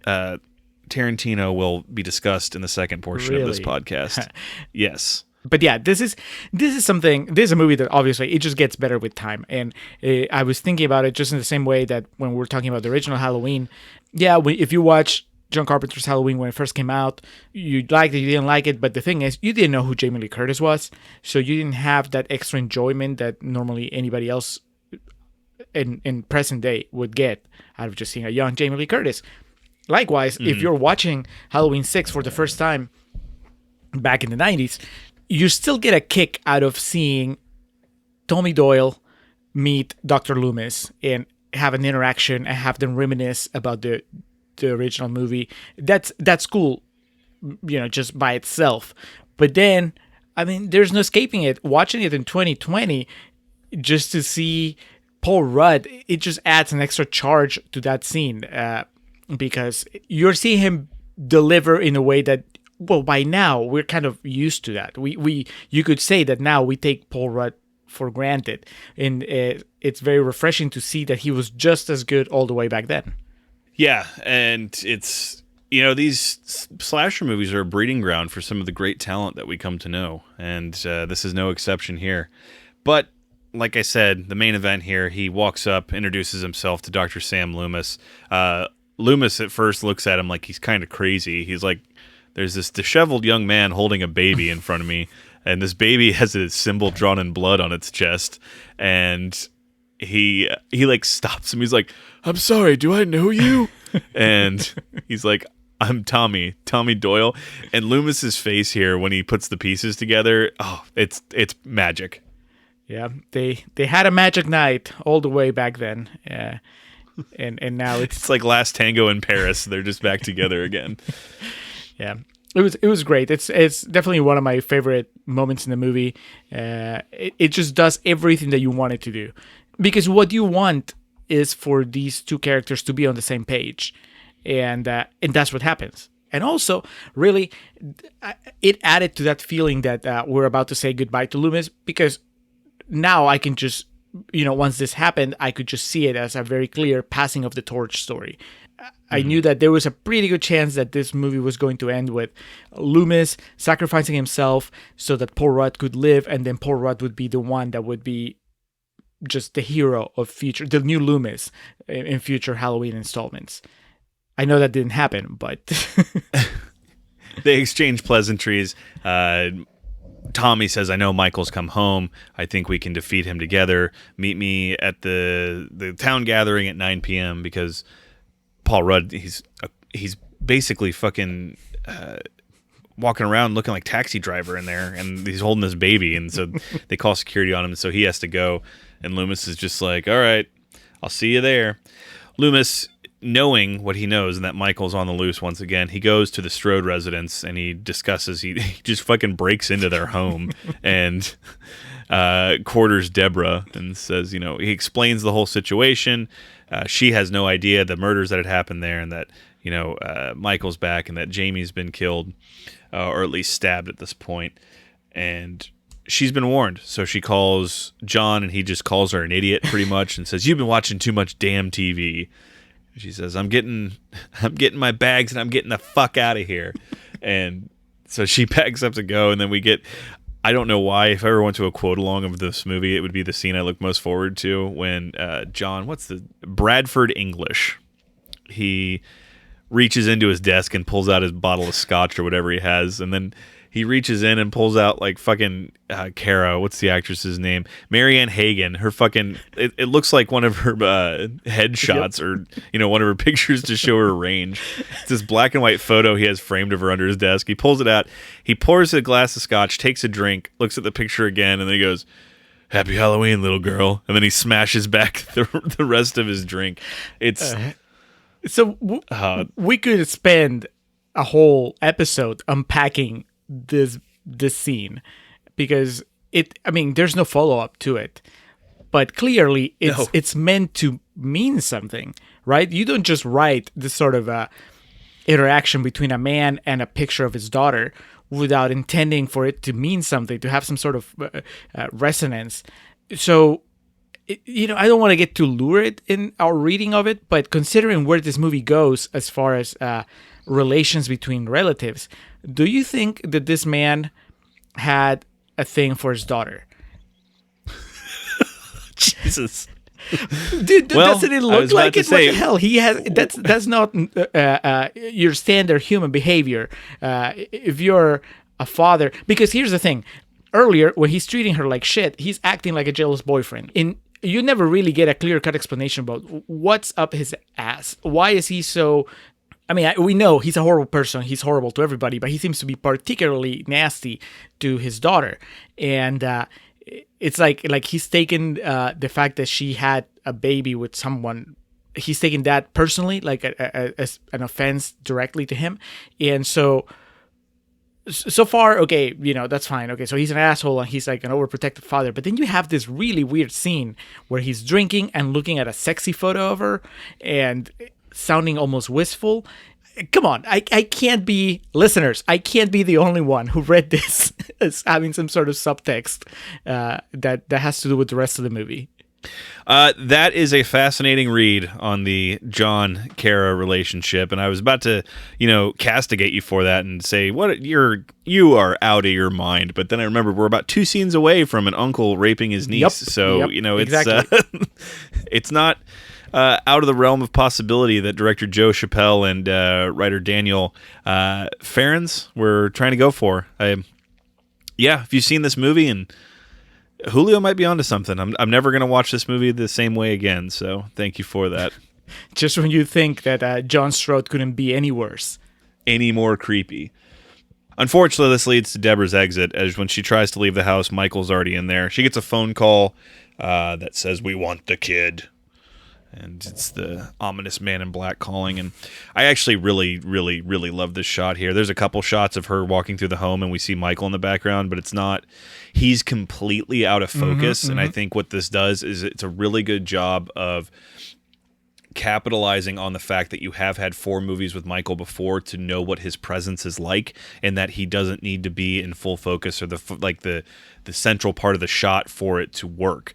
Tarantino will be discussed in the second portion of this podcast. Yes. But yeah, this is something. This is a movie that obviously it just gets better with time. And I was thinking about it just in the same way that when we're talking about the original Halloween. Yeah, if you watch John Carpenter's Halloween when it first came out, you liked it, you didn't like it. But the thing is, you didn't know who Jamie Lee Curtis was, so you didn't have that extra enjoyment that normally anybody else in present day would get out of just seeing a young Jamie Lee Curtis. Likewise, if you're watching Halloween 6 for the first time back in the 90s, you still get a kick out of seeing Tommy Doyle meet Dr. Loomis and have an interaction and have them reminisce about the original movie. That's cool, just by itself. But then, I mean, there's no escaping it. Watching it in 2020, just to see Paul Rudd, it just adds an extra charge to that scene because you're seeing him deliver in a way that, well, by now we're kind of used to that. You could say that now we take Paul Rudd for granted, and it's very refreshing to see that he was just as good all the way back then. Yeah, and it's, these slasher movies are a breeding ground for some of the great talent that we come to know, and this is no exception here. But like I said, the main event here, he walks up, introduces himself to Dr. Sam Loomis. Loomis at first looks at him like he's kind of crazy. He's like, there's this disheveled young man holding a baby in front of me, and this baby has a symbol drawn in blood on its chest, and he like stops him. He's like, I'm sorry, do I know you? And he's like, I'm Tommy Doyle. And Loomis's face here when he puts the pieces together, it's magic. Yeah, they had a magic night all the way back then, and now it's like Last Tango in Paris. They're just back together again. Yeah, it was great. It's definitely one of my favorite moments in the movie. It just does everything that you want it to do, because what you want is for these two characters to be on the same page, and that's what happens. And also, really, it added to that feeling that we're about to say goodbye to Loomis, because now I can just, once this happened, I could just see it as a very clear passing of the torch story. I knew that there was a pretty good chance that this movie was going to end with Loomis sacrificing himself so that Paul Rudd could live, and then Paul Rudd would be the one that would be just the hero of the new Loomis in future Halloween installments. I know that didn't happen, but they exchange pleasantries. Tommy says, I know Michael's come home. I think we can defeat him together. Meet me at the town gathering at 9 p.m. because Paul Rudd, he's basically fucking walking around looking like Taxi Driver in there, and he's holding this baby, and so they call security on him, so he has to go, and Loomis is just like, all right, I'll see you there. Loomis, knowing what he knows and that Michael's on the loose once again, he goes to the Strode residence and he discusses, he just fucking breaks into their home and quarters Deborah and says, he explains the whole situation. She has no idea the murders that had happened there, and that, Michael's back, and that Jamie's been killed, or at least stabbed at this point. And she's been warned. So she calls John, and he just calls her an idiot pretty much and says, you've been watching too much damn TV. She says, I'm getting my bags and I'm getting the fuck out of here. And so she packs up to go, and then we get, I don't know why, if I ever went to a quote along of this movie, it would be the scene I look most forward to when Bradford English, he reaches into his desk and pulls out his bottle of scotch or whatever he has, and then he reaches in and pulls out like fucking Kara, what's the actress's name? Marianne Hagen. Her fucking, it looks like one of her headshots, or one of her pictures to show her range. It's this black and white photo he has framed of her under his desk. He pulls it out. He pours a glass of scotch, takes a drink, looks at the picture again, and then he goes, "Happy Halloween, little girl." And then he smashes back the rest of his drink. It's we could spend a whole episode unpacking this scene, because there's no follow-up to it, but clearly it's meant to mean something, right? You don't just write this sort of interaction between a man and a picture of his daughter without intending for it to mean something, to have some sort of resonance. So I don't want to get too lurid in our reading of it, but considering where this movie goes as far as relations between relatives, do you think that this man had a thing for his daughter. Jesus. Dude, doesn't it I look was like about to it? say- What the hell? He has that's not your standard human behavior. If you're a father, because here's the thing: earlier when he's treating her like shit, he's acting like a jealous boyfriend. You never really get a clear-cut explanation about what's up his ass. Why is he so? I mean, we know he's a horrible person. He's horrible to everybody, but he seems to be particularly nasty to his daughter, and it's like he's taken the fact that she had a baby with someone. He's taken that personally, like as an offense directly to him, and so far, okay, that's fine. Okay, so he's an asshole and he's like an overprotective father. But then you have this really weird scene where he's drinking and looking at a sexy photo of her and sounding almost wistful. Come on, I can't be, listeners, I can't be the only one who read this as having some sort of subtext that has to do with the rest of the movie. That is a fascinating read on the John-Kara relationship, and I was about to, castigate you for that and say, you are out of your mind. But then I remember we're about 2 scenes away from an uncle raping his niece, it's exactly. It's not out of the realm of possibility that director Joe Chappelle and writer Daniel Farrens were trying to go for. If you've seen this movie, and Julio might be onto something. I'm never going to watch this movie the same way again, so thank you for that. Just when you think that John Stroud couldn't be any worse. Any more creepy. Unfortunately, this leads to Deborah's exit, as when she tries to leave the house, Michael's already in there. She gets a phone call that says, "We want the kid." And it's the ominous man in black calling. And I actually really, really, really love this shot here. There's a couple shots of her walking through the home and we see Michael in the background, but it's not, he's completely out of focus. And I think what this does is it's a really good job of capitalizing on the fact that you have had 4 movies with Michael before to know what his presence is like, and that he doesn't need to be in full focus or the central part of the shot for it to work.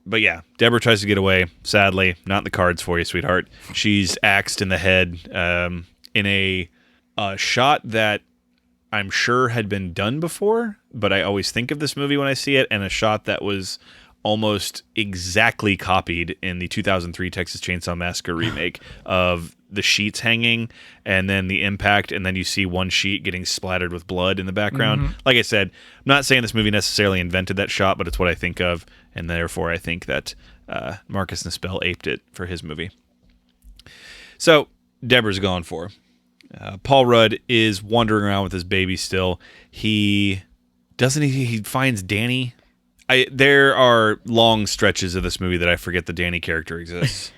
But yeah, Deborah tries to get away. Sadly, not in the cards for you, sweetheart. She's axed in the head in a shot that I'm sure had been done before, but I always think of this movie when I see it, and a shot that was almost exactly copied in the 2003 Texas Chainsaw Massacre remake of the sheets hanging and then the impact, and then you see one sheet getting splattered with blood in the background. Like I said, I'm not saying this movie necessarily invented that shot, but it's what I think of, and therefore I think that Marcus Nispel aped it for his movie. So Deborah's gone for. Paul Rudd is wandering around with his baby still. He finds Danny. There are long stretches of this movie that I forget the Danny character exists.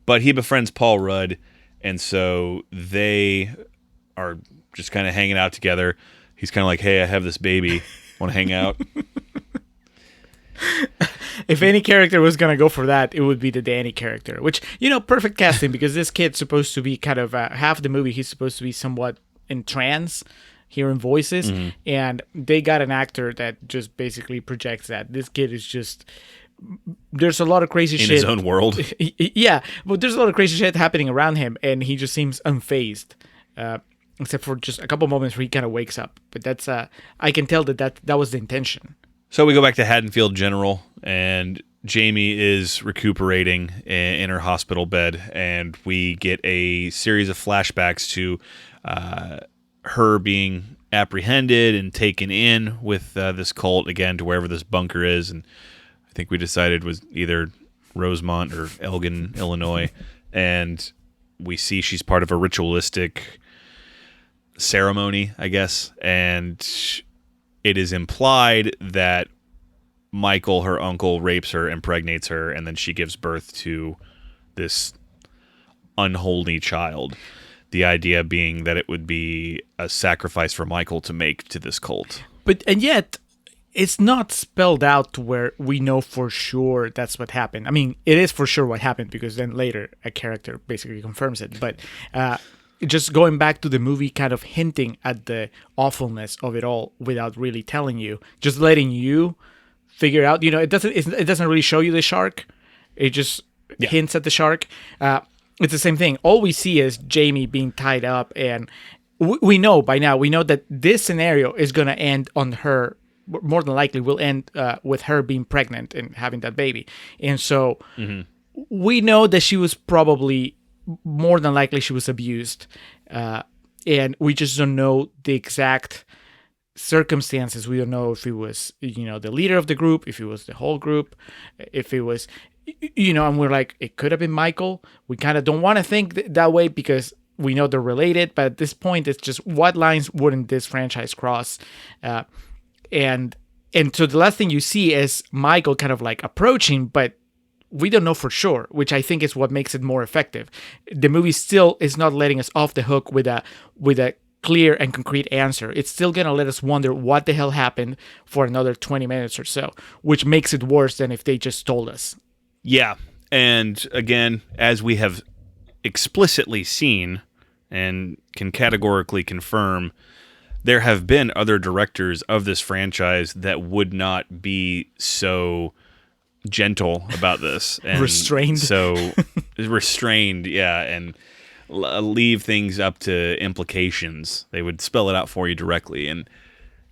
But he befriends Paul Rudd, and so they are just kind of hanging out together. He's kind of like, "Hey, I have this baby. Want to hang out?" If any character was going to go for that, it would be the Danny character, which, perfect casting, because this kid's supposed to be kind of half the movie. He's supposed to be somewhat in trance, hearing voices, and they got an actor that just basically projects that. This kid is just, there's a lot of crazy shit. In his own world. Yeah, but there's a lot of crazy shit happening around him, and he just seems unfazed, except for just a couple moments where he kind of wakes up. But that's, I can tell that was the intention. So we go back to Haddonfield General, and Jamie is recuperating in her hospital bed, and we get a series of flashbacks to her being apprehended and taken in with this cult, again, to wherever this bunker is, and I think we decided was either Rosemont or Elgin, Illinois, and we see she's part of a ritualistic ceremony, I guess, and it is implied that Michael, her uncle, rapes her, impregnates her, and then she gives birth to this unholy child. The idea being that it would be a sacrifice for Michael to make to this cult. And yet, it's not spelled out to where we know for sure that's what happened. I mean, it is for sure what happened, because then later a character basically confirms it. But just going back to the movie, kind of hinting at the awfulness of it all without really telling you, just letting you figure out. It doesn't really show you the shark. It just hints at the shark. It's the same thing. All we see is Jamie being tied up, and we know by now, that this scenario is going to end on her more than likely will end with her being pregnant and having that baby. And so we know that she was probably, more than likely, she was abused. And we just don't know the exact circumstances. We don't know if it was, the leader of the group, if it was the whole group, if it was, and we're like, it could have been Michael. We kind of don't want to think that way because we know they're related. But at this point, it's just, what lines wouldn't this franchise cross? And so the last thing you see is Michael kind of like approaching, but we don't know for sure, which I think is what makes it more effective. The movie still is not letting us off the hook with a clear and concrete answer. It's still going to let us wonder what the hell happened for another 20 minutes or so, which makes it worse than if they just told us. Yeah. And again, as we have explicitly seen and can categorically confirm, there have been other directors of this franchise that would not be so gentle about this. And restrained. So restrained, yeah, and leave things up to implications. They would spell it out for you directly. And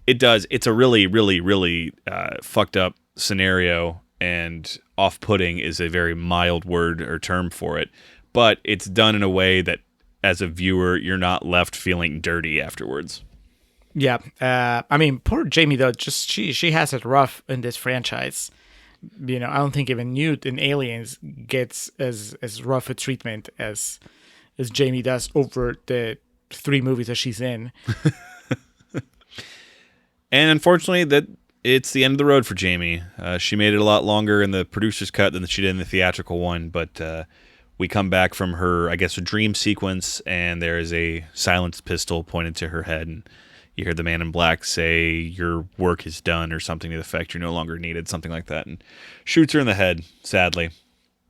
it does. It's a really, really, really fucked up scenario, and off-putting is a very mild word or term for it. But it's done in a way that, as a viewer, you're not left feeling dirty afterwards. Yeah. I mean, poor Jamie, though, just she has it rough in this franchise. I don't think even Newt in Aliens gets as rough a treatment as Jamie does over the 3 movies that she's in. And unfortunately, that it's the end of the road for Jamie. She made it a lot longer in the producer's cut than she did in the theatrical one, but we come back from her, I guess, a dream sequence, and there is a silenced pistol pointed to her head, and you hear the man in black say, "Your work is done," or something to the effect, "You're no longer needed," something like that, and shoots her in the head, sadly.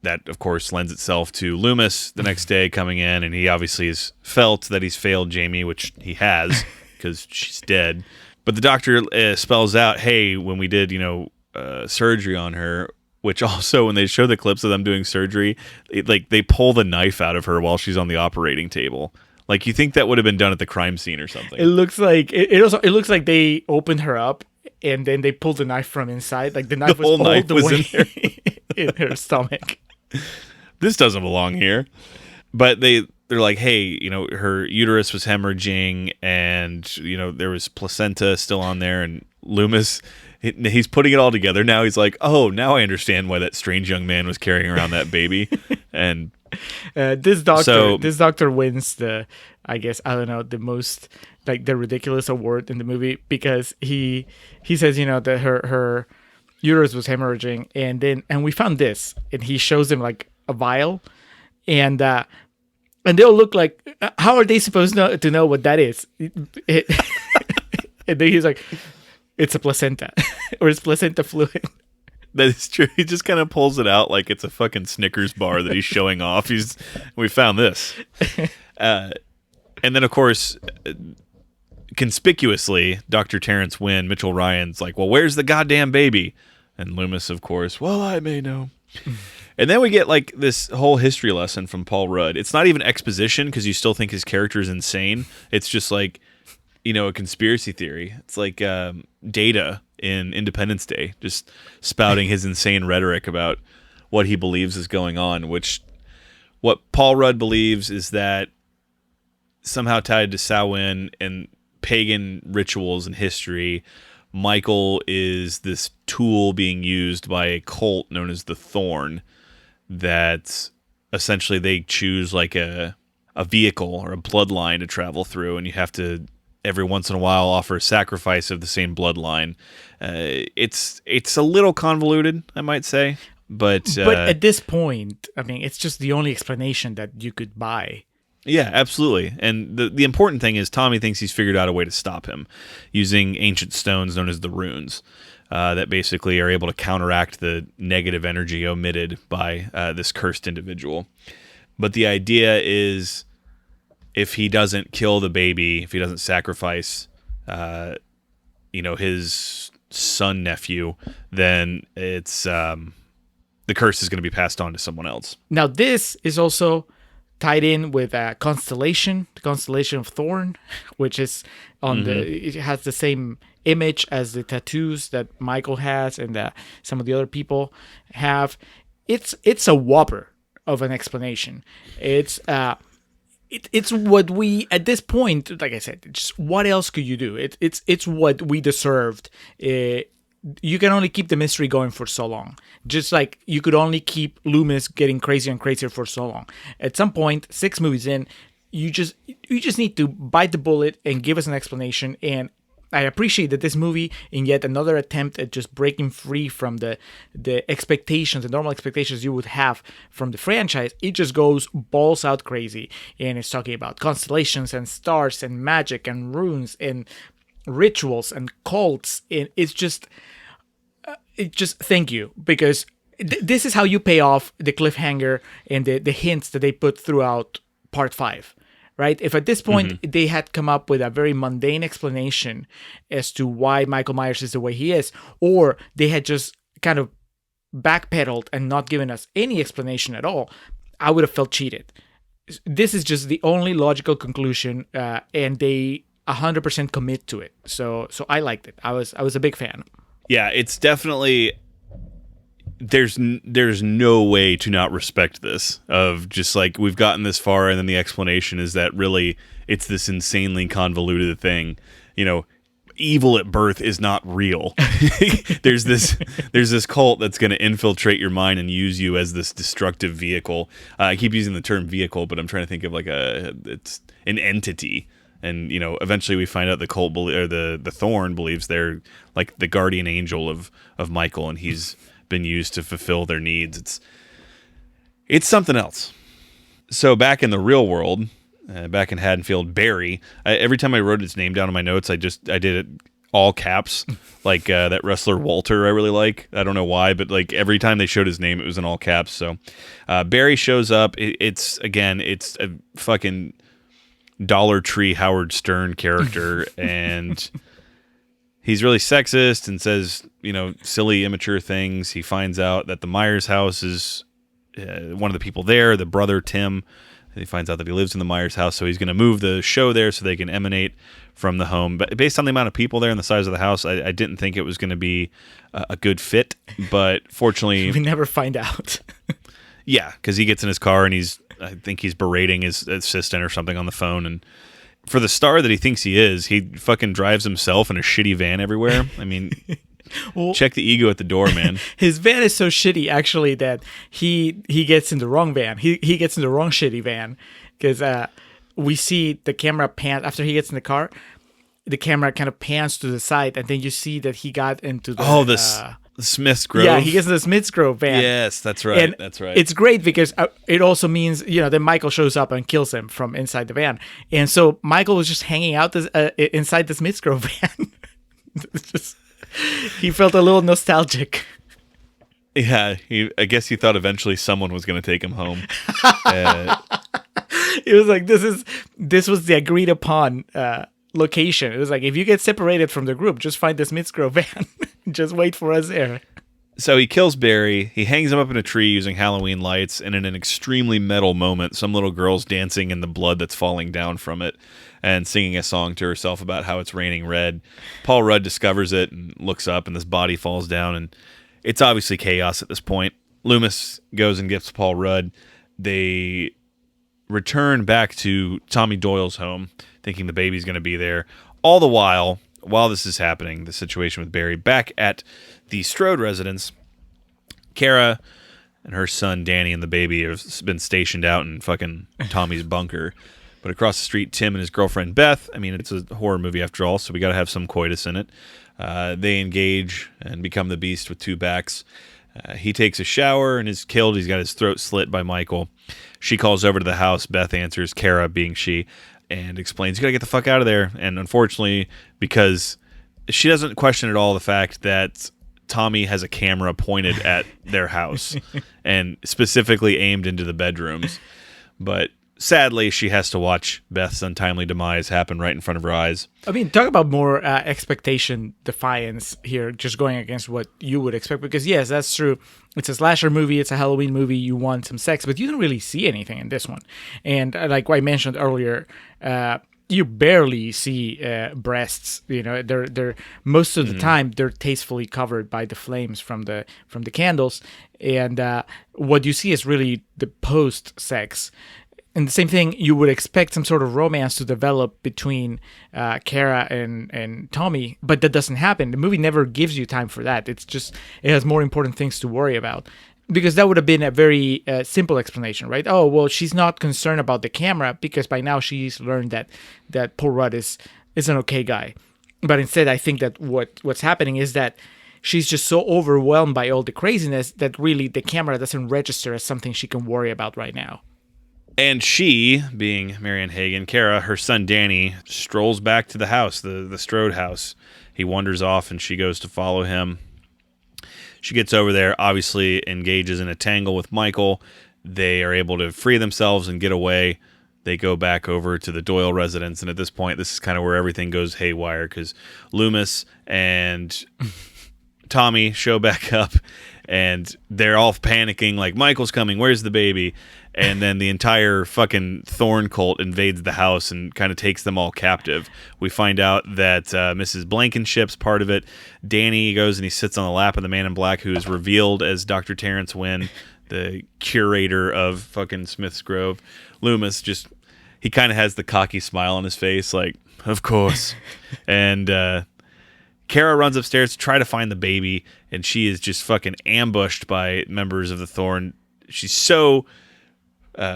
That, of course, lends itself to Loomis the next day coming in, and he obviously has felt that he's failed Jamie, which he has, because she's dead. But the doctor spells out, hey, when we did, surgery on her, which also, when they show the clips of them doing surgery, they pull the knife out of her while she's on the operating table. Like, you think that would have been done at the crime scene or something. It looks like it looks like they opened her up and then they pulled the knife from inside. Like the knife was all the way in her stomach. This doesn't belong here. But they're like, hey, her uterus was hemorrhaging, and there was placenta still on there, and Loomis, he's putting it all together now. He's like, oh, now I understand why that strange young man was carrying around that baby. And this doctor wins the, I guess, I don't know, the most, like, the ridiculous award in the movie, because he says, that her uterus was hemorrhaging, and we found this, and he shows them like a vial, and they'll look like, how are they supposed to know what that is? And then he's like, it's a placenta, or it's placenta fluid. That is true. He just kind of pulls it out like it's a fucking Snickers bar that he's showing off. We found this. And then, of course, conspicuously, Dr. Terrence Wynn, Mitchell Ryan's like, well, where's the goddamn baby? And Loomis, of course, well, I may know. And then we get like this whole history lesson from Paul Rudd. It's not even exposition, because you still think his character is insane. It's just like, a conspiracy theory. It's like Data in Independence Day, just spouting his insane rhetoric about what he believes is going on, what Paul Rudd believes is that somehow tied to Samhain and pagan rituals and history, Michael is this tool being used by a cult known as the Thorn, that essentially they choose like a vehicle or a bloodline to travel through, and you have to every once in a while offer a sacrifice of the same bloodline. It's a little convoluted, I might say, but at this point, I mean, it's just the only explanation that you could buy. Yeah, absolutely. And the important thing is Tommy thinks he's figured out a way to stop him using ancient stones known as the runes that basically are able to counteract the negative energy emitted by this cursed individual. But the idea is, if he doesn't kill the baby, if he doesn't sacrifice, his son nephew, then it's the curse is going to be passed on to someone else. Now, this is also tied in with the constellation of Thorn, which is on it has the same image as the tattoos that Michael has and some of the other people have. It's a whopper of an explanation. It's what we at this point, like I said, just what else could you do? It's what we deserved. You can only keep the mystery going for so long. Just like you could only keep Loomis getting crazier and crazier for so long. At some point, 6 movies in, you just need to bite the bullet and give us an explanation. And I appreciate that this movie, in yet another attempt at just breaking free from the expectations, the normal expectations you would have from the franchise, it just goes balls out crazy. And it's talking about constellations and stars and magic and runes and rituals and cults. And it's just thank you, because this is how you pay off the cliffhanger and the hints that they put throughout part 5. Right? If at this point they had come up with a very mundane explanation as to why Michael Myers is the way he is, or they had just kind of backpedaled and not given us any explanation at all, I would have felt cheated. This is just the only logical conclusion, and they 100% commit to it. So I liked it. I was a big fan. Yeah, it's definitely... There's no way to not respect this, of just like, we've gotten this far and then the explanation is that really it's this insanely convoluted thing. You know, evil at birth is not real. there's this cult that's going to infiltrate your mind and use you as this destructive vehicle. I keep using the term vehicle, but I'm trying to think of like it's an entity. And, you know, eventually we find out the cult or the Thorn believes they're like the guardian angel of Michael, and he's been used to fulfill their needs. It's something else. So back in the real world, back in Haddonfield, Barry, every time I wrote his name down in my notes, I did it all caps, like that wrestler Walter I really like. I don't know why, but like every time they showed his name, it was in all caps. So Barry shows up. It's a fucking Dollar Tree Howard Stern character, and he's really sexist and says, you know, silly, immature things. He finds out that the Myers house is one of the people there, the brother Tim. He finds out that he lives in the Myers house, so he's going to move the show there so they can emanate from the home. But based on the amount of people there and the size of the house, I didn't think it was going to be a good fit. But fortunately, we never find out. Yeah, because he gets in his car and I think he's berating his assistant or something on the phone, and for the star that he thinks he is, he fucking drives himself in a shitty van everywhere. I mean, well, check the ego at the door, man. His van is so shitty, actually, that he gets in the wrong van. He gets in the wrong shitty van, because we see the camera pan after he gets in the car. The camera kind of pans to the side, and then you see that he got into the the Smith's Grove. Yeah, he gets in the Smith's Grove van. Yes, that's right. And that's right. It's great because it also means, you know, that Michael shows up and kills him from inside the van. And so Michael was just hanging out inside the Smith's Grove van. He felt a little nostalgic. Yeah, I guess he thought eventually someone was going to take him home. It was like, this was the agreed upon location. It was like, if you get separated from the group, just find the Smith's Grove van. Just wait for us there. So he kills Barry. He hangs him up in a tree using Halloween lights, and in an extremely metal moment, some little girl's dancing in the blood that's falling down from it and singing a song to herself about how it's raining red. Paul Rudd discovers it and looks up, and this body falls down, and it's obviously chaos at this point. Loomis goes and gets Paul Rudd. They return back to Tommy Doyle's home, thinking the baby's going to be there. All the while this is happening, the situation with Barry, back at the Strode residence, Kara and her son Danny and the baby have been stationed out in fucking Tommy's bunker. But across the street, Tim and his girlfriend Beth, I mean, it's a horror movie after all, so we got to have some coitus in it. They engage and become the beast with two backs. He takes a shower and is killed. He's got his throat slit by Michael. She calls over to the house. Beth answers, Kara being she, and explains, you got to get the fuck out of there. And unfortunately, because she doesn't question at all the fact that Tommy has a camera pointed at their house and specifically aimed into the bedrooms. But sadly, she has to watch Beth's untimely demise happen right in front of her eyes. I mean, talk about more expectation defiance here, just going against what you would expect. Because, yes, that's true. It's a slasher movie. It's a Halloween movie. You want some sex, but you don't really see anything in this one. And like I mentioned earlier, you barely see breasts. They're most of the time they're tastefully covered by the flames from the candles, and what you see is really the post sex. And the same thing, you would expect some sort of romance to develop between Kara and Tommy, but that doesn't happen. The movie never gives you time for that. It has more important things to worry about. Because that would have been a very simple explanation, right? Oh, well, she's not concerned about the camera because by now she's learned that Paul Rudd is an okay guy. But instead, I think that what's happening is that she's just so overwhelmed by all the craziness that really the camera doesn't register as something she can worry about right now. And she, being Marianne Hagen, Kara, her son Danny, strolls back to the house, the Strode house. He wanders off and she goes to follow him. She gets over there, obviously engages in a tangle with Michael. They are able to free themselves and get away. They go back over to the Doyle residence, and at this point, this is kind of where everything goes haywire because Loomis and Tommy show back up, and they're all panicking like, Michael's coming, where's the baby? And then the entire fucking Thorne cult invades the house and kind of takes them all captive. We find out that Mrs. Blankenship's part of it. Danny goes and he sits on the lap of the man in black who is revealed as Dr. Terrence Wynn, the curator of fucking Smith's Grove. Loomis he kind of has the cocky smile on his face like, of course. And Kara runs upstairs to try to find the baby, and she is just fucking ambushed by members of the Thorne. She's so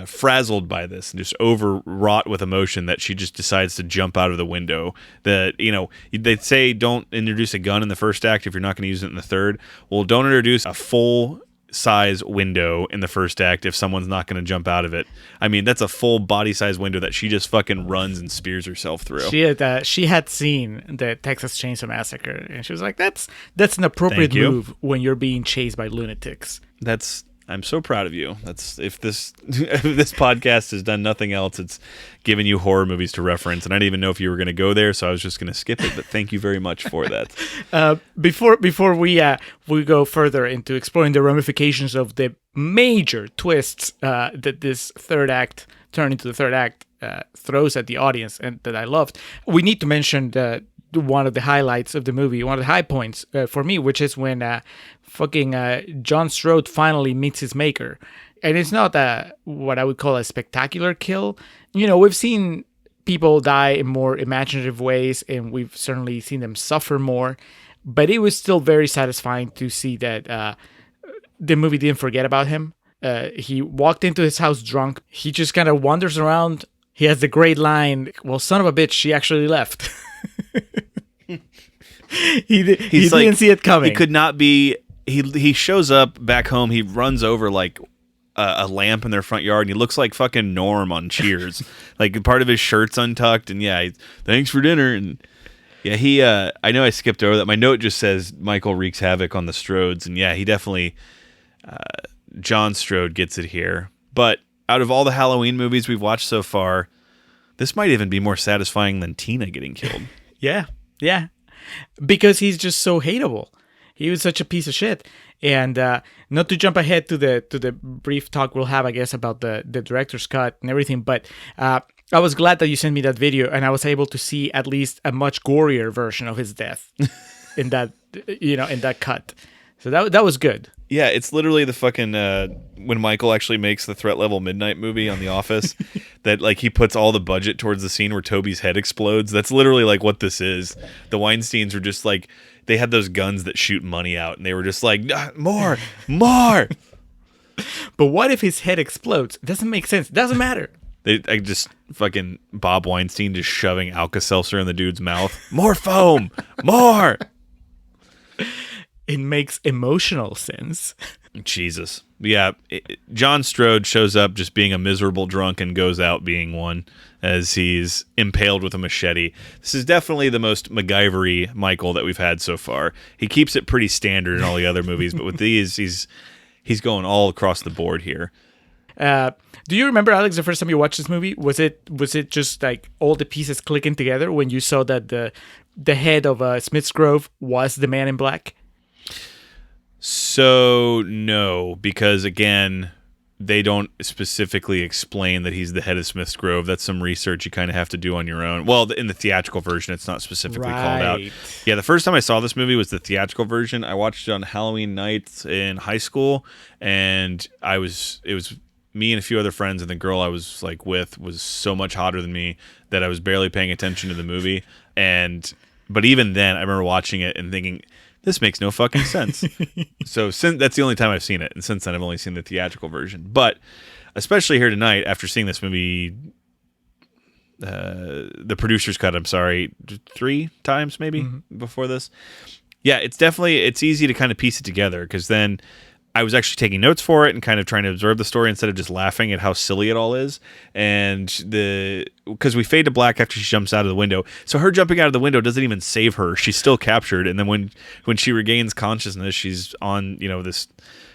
frazzled by this and just overwrought with emotion that she just decides to jump out of the window. They say don't introduce a gun in the first act if you're not going to use it in the third. Well, don't introduce a full size window in the first act if someone's not going to jump out of it. I mean, that's a full body size window that she just fucking runs and spears herself through. She had seen the Texas Chainsaw Massacre, and she was like, that's an appropriate move when you're being chased by lunatics. I'm so proud of you. If this podcast has done nothing else, it's given you horror movies to reference, and I didn't even know if you were going to go there, so I was just going to skip it. But thank you very much for that. Before we go further into exploring the ramifications of the major twists that this third act turned into the third act throws at the audience, and that I loved, we need to mention one of the highlights of the movie, one of the high points for me, which is when John Strode finally meets his maker. And it's not what I would call a spectacular kill. We've seen people die in more imaginative ways, and we've certainly seen them suffer more. But it was still very satisfying to see that the movie didn't forget about him. He walked into his house drunk. He just kind of wanders around. He has the great line, well, son of a bitch, she actually left. He didn't see it coming. He could not be. He shows up back home. He runs over like a lamp in their front yard, and he looks like fucking Norm on Cheers. Like part of his shirt's untucked, and thanks for dinner. And I know I skipped over that. My note just says Michael wreaks havoc on the Strodes, and he definitely John Strode gets it here. But out of all the Halloween movies we've watched so far, this might even be more satisfying than Tina getting killed. Yeah. Because he's just so hateable. He was such a piece of shit. And not to jump ahead to the brief talk we'll have, I guess, about the director's cut and everything, but I was glad that you sent me that video, and I was able to see at least a much gorier version of his death in that cut. So that was good. Yeah, it's literally the fucking when Michael actually makes the Threat Level Midnight movie on The Office, that like he puts all the budget towards the scene where Toby's head explodes. That's literally like what this is. The Weinsteins were just like, they had those guns that shoot money out, and they were just like, more. But what if his head explodes? It doesn't make sense. It doesn't matter. I just fucking Bob Weinstein just shoving Alka-Seltzer in the dude's mouth. More foam, more. It makes emotional sense. Jesus. Yeah, John Strode shows up just being a miserable drunk and goes out being one as he's impaled with a machete. This is definitely the most MacGyver-y Michael that we've had so far. He keeps it pretty standard in all the other movies, but with these, he's going all across the board here. Do you remember, Alex, the first time you watched this movie? Was it just like all the pieces clicking together when you saw that the head of Smith's Grove was the Man in Black? So, no, because again, they don't specifically explain that he's the head of Smith's Grove. That's some research you kind of have to do on your own. Well, in the theatrical version, it's not specifically called out. Yeah, the first time I saw this movie was the theatrical version. I watched it on Halloween night in high school, and it was me and a few other friends, and the girl I was like with was so much hotter than me that I was barely paying attention to the movie. But even then, I remember watching it and thinking, this makes no fucking sense. So that's the only time I've seen it, and since then I've only seen the theatrical version. But especially here tonight, after seeing this movie, the producer's cut, I'm sorry, 3 times maybe before this. Yeah, it's easy to kind of piece it together, because then I was actually taking notes for it and kind of trying to absorb the story instead of just laughing at how silly it all is. And because we fade to black after she jumps out of the window. So her jumping out of the window doesn't even save her. She's still captured. And then when she regains consciousness, she's on, this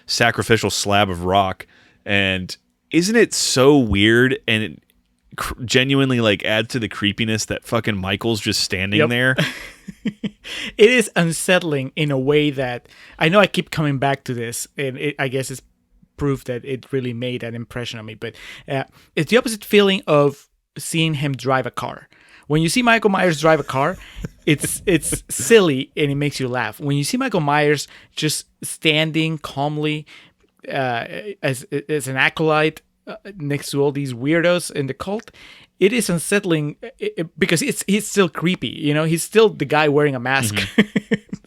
sacrificial slab of rock. And isn't it so weird? And it genuinely adds to the creepiness that fucking Michael's just standing there. It is unsettling in a way that I know I keep coming back to this, and I guess it's proof that it really made an impression on me. But it's the opposite feeling of seeing him drive a car. When you see Michael Myers drive a car, it's silly and it makes you laugh. When you see Michael Myers just standing calmly as an acolyte next to all these weirdos in the cult, it is unsettling because he's still creepy. He's still the guy wearing a mask.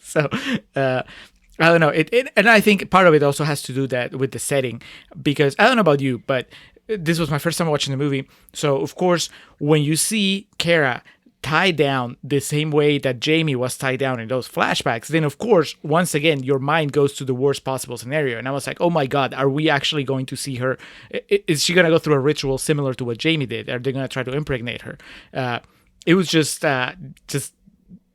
So I don't know. And I think part of it also has to do that with the setting, because I don't know about you, but this was my first time watching the movie. So of course, when you see Kara tied down the same way that Jamie was tied down in those flashbacks, then of course, once again, your mind goes to the worst possible scenario. And I was like, oh my God, are we actually going to see her? Is she going to go through a ritual similar to what Jamie did? Are they going to try to impregnate her? It was just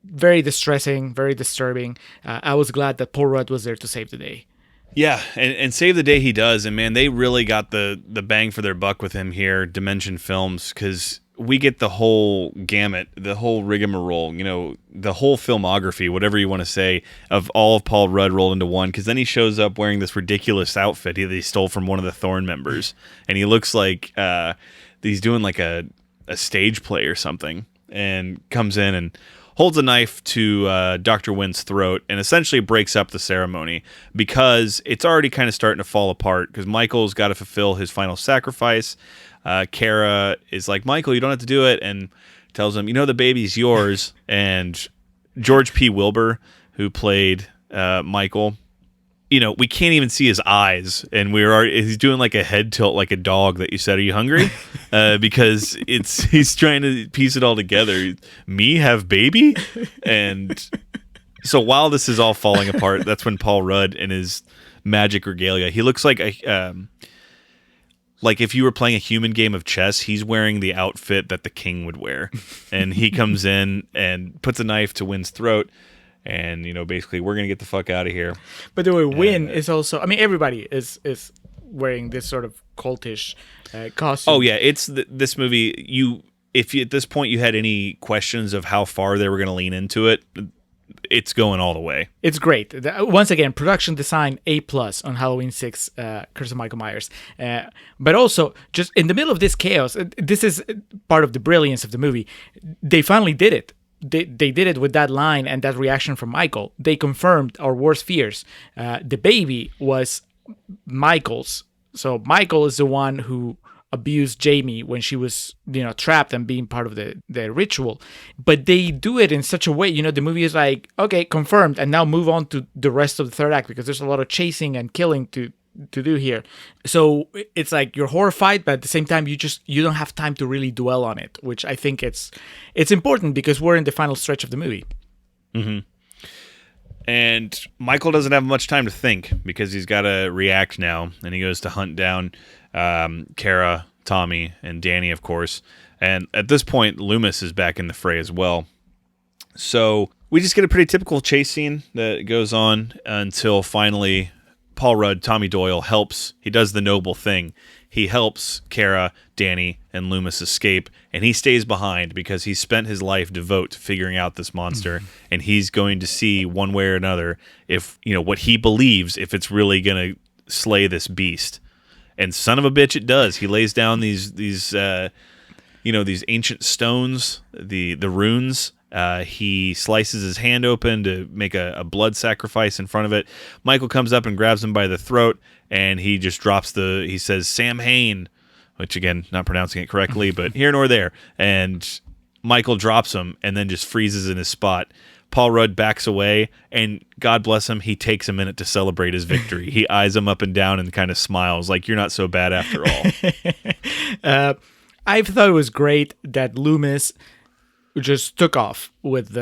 very distressing, very disturbing. I was glad that Paul Rudd was there to save the day. Yeah, and save the day he does. And man, they really got the bang for their buck with him here, Dimension Films, because we get the whole gamut, the whole rigmarole, the whole filmography, whatever you want to say, of all of Paul Rudd rolled into one. Because then he shows up wearing this ridiculous outfit that he stole from one of the Thorn members, and he looks like he's doing like a stage play or something, and comes in and holds a knife to Dr. Wynn's throat and essentially breaks up the ceremony, because it's already kind of starting to fall apart, because Michael's got to fulfill his final sacrifice. Kara is like, Michael, you don't have to do it, and tells him, the baby's yours. And George P. Wilbur, who played Michael, we can't even see his eyes, and he's doing like a head tilt like a dog that you said, are you hungry? Because he's trying to piece it all together. Me have baby? And so while this is all falling apart, that's when Paul Rudd in his magic regalia, he looks like like if you were playing a human game of chess, he's wearing the outfit that the king would wear. And he comes in and puts a knife to Wynn's throat. And, basically, we're going to get the fuck out of here. But the way Wynn is also, everybody is wearing this sort of cultish costume. Oh, yeah. It's this movie. If you, at this point you had any questions of how far they were going to lean into it, it's going all the way. It's great. Once again, production design A+ on Halloween 6, Curse of Michael Myers. But also, just in the middle of this chaos, this is part of the brilliance of the movie. They finally did it. They did it with that line and that reaction from Michael. They confirmed our worst fears. The baby was Michael's. So Michael is the one who abused Jamie when she was, trapped and being part of the ritual. But they do it in such a way, the movie is like, okay, confirmed, and now move on to the rest of the third act, because there's a lot of chasing and killing to do here. So it's like you're horrified, but at the same time you don't have time to really dwell on it, which I think it's important, because we're in the final stretch of the movie. Mm-hmm. And Michael doesn't have much time to think, because he's got to react now, and he goes to hunt down Kara, Tommy, and Danny, of course. And at this point, Loomis is back in the fray as well. So we just get a pretty typical chase scene that goes on until finally Paul Rudd, Tommy Doyle, he does the noble thing. He helps Kara, Danny, and Loomis escape, and he stays behind because he spent his life devote to figuring out this monster, and he's going to see one way or another if, what he believes, if it's really going to slay this beast. And son of a bitch, it does. He lays down these ancient stones, the runes. He slices his hand open to make a blood sacrifice in front of it. Michael comes up and grabs him by the throat, and he just he says, Sam Hain, which again, not pronouncing it correctly, but here nor there. And Michael drops him and then just freezes in his spot. Paul Rudd backs away, and God bless him, he takes a minute to celebrate his victory. He eyes him up and down and kind of smiles like, you're not so bad after all. I thought it was great that Loomis just took off with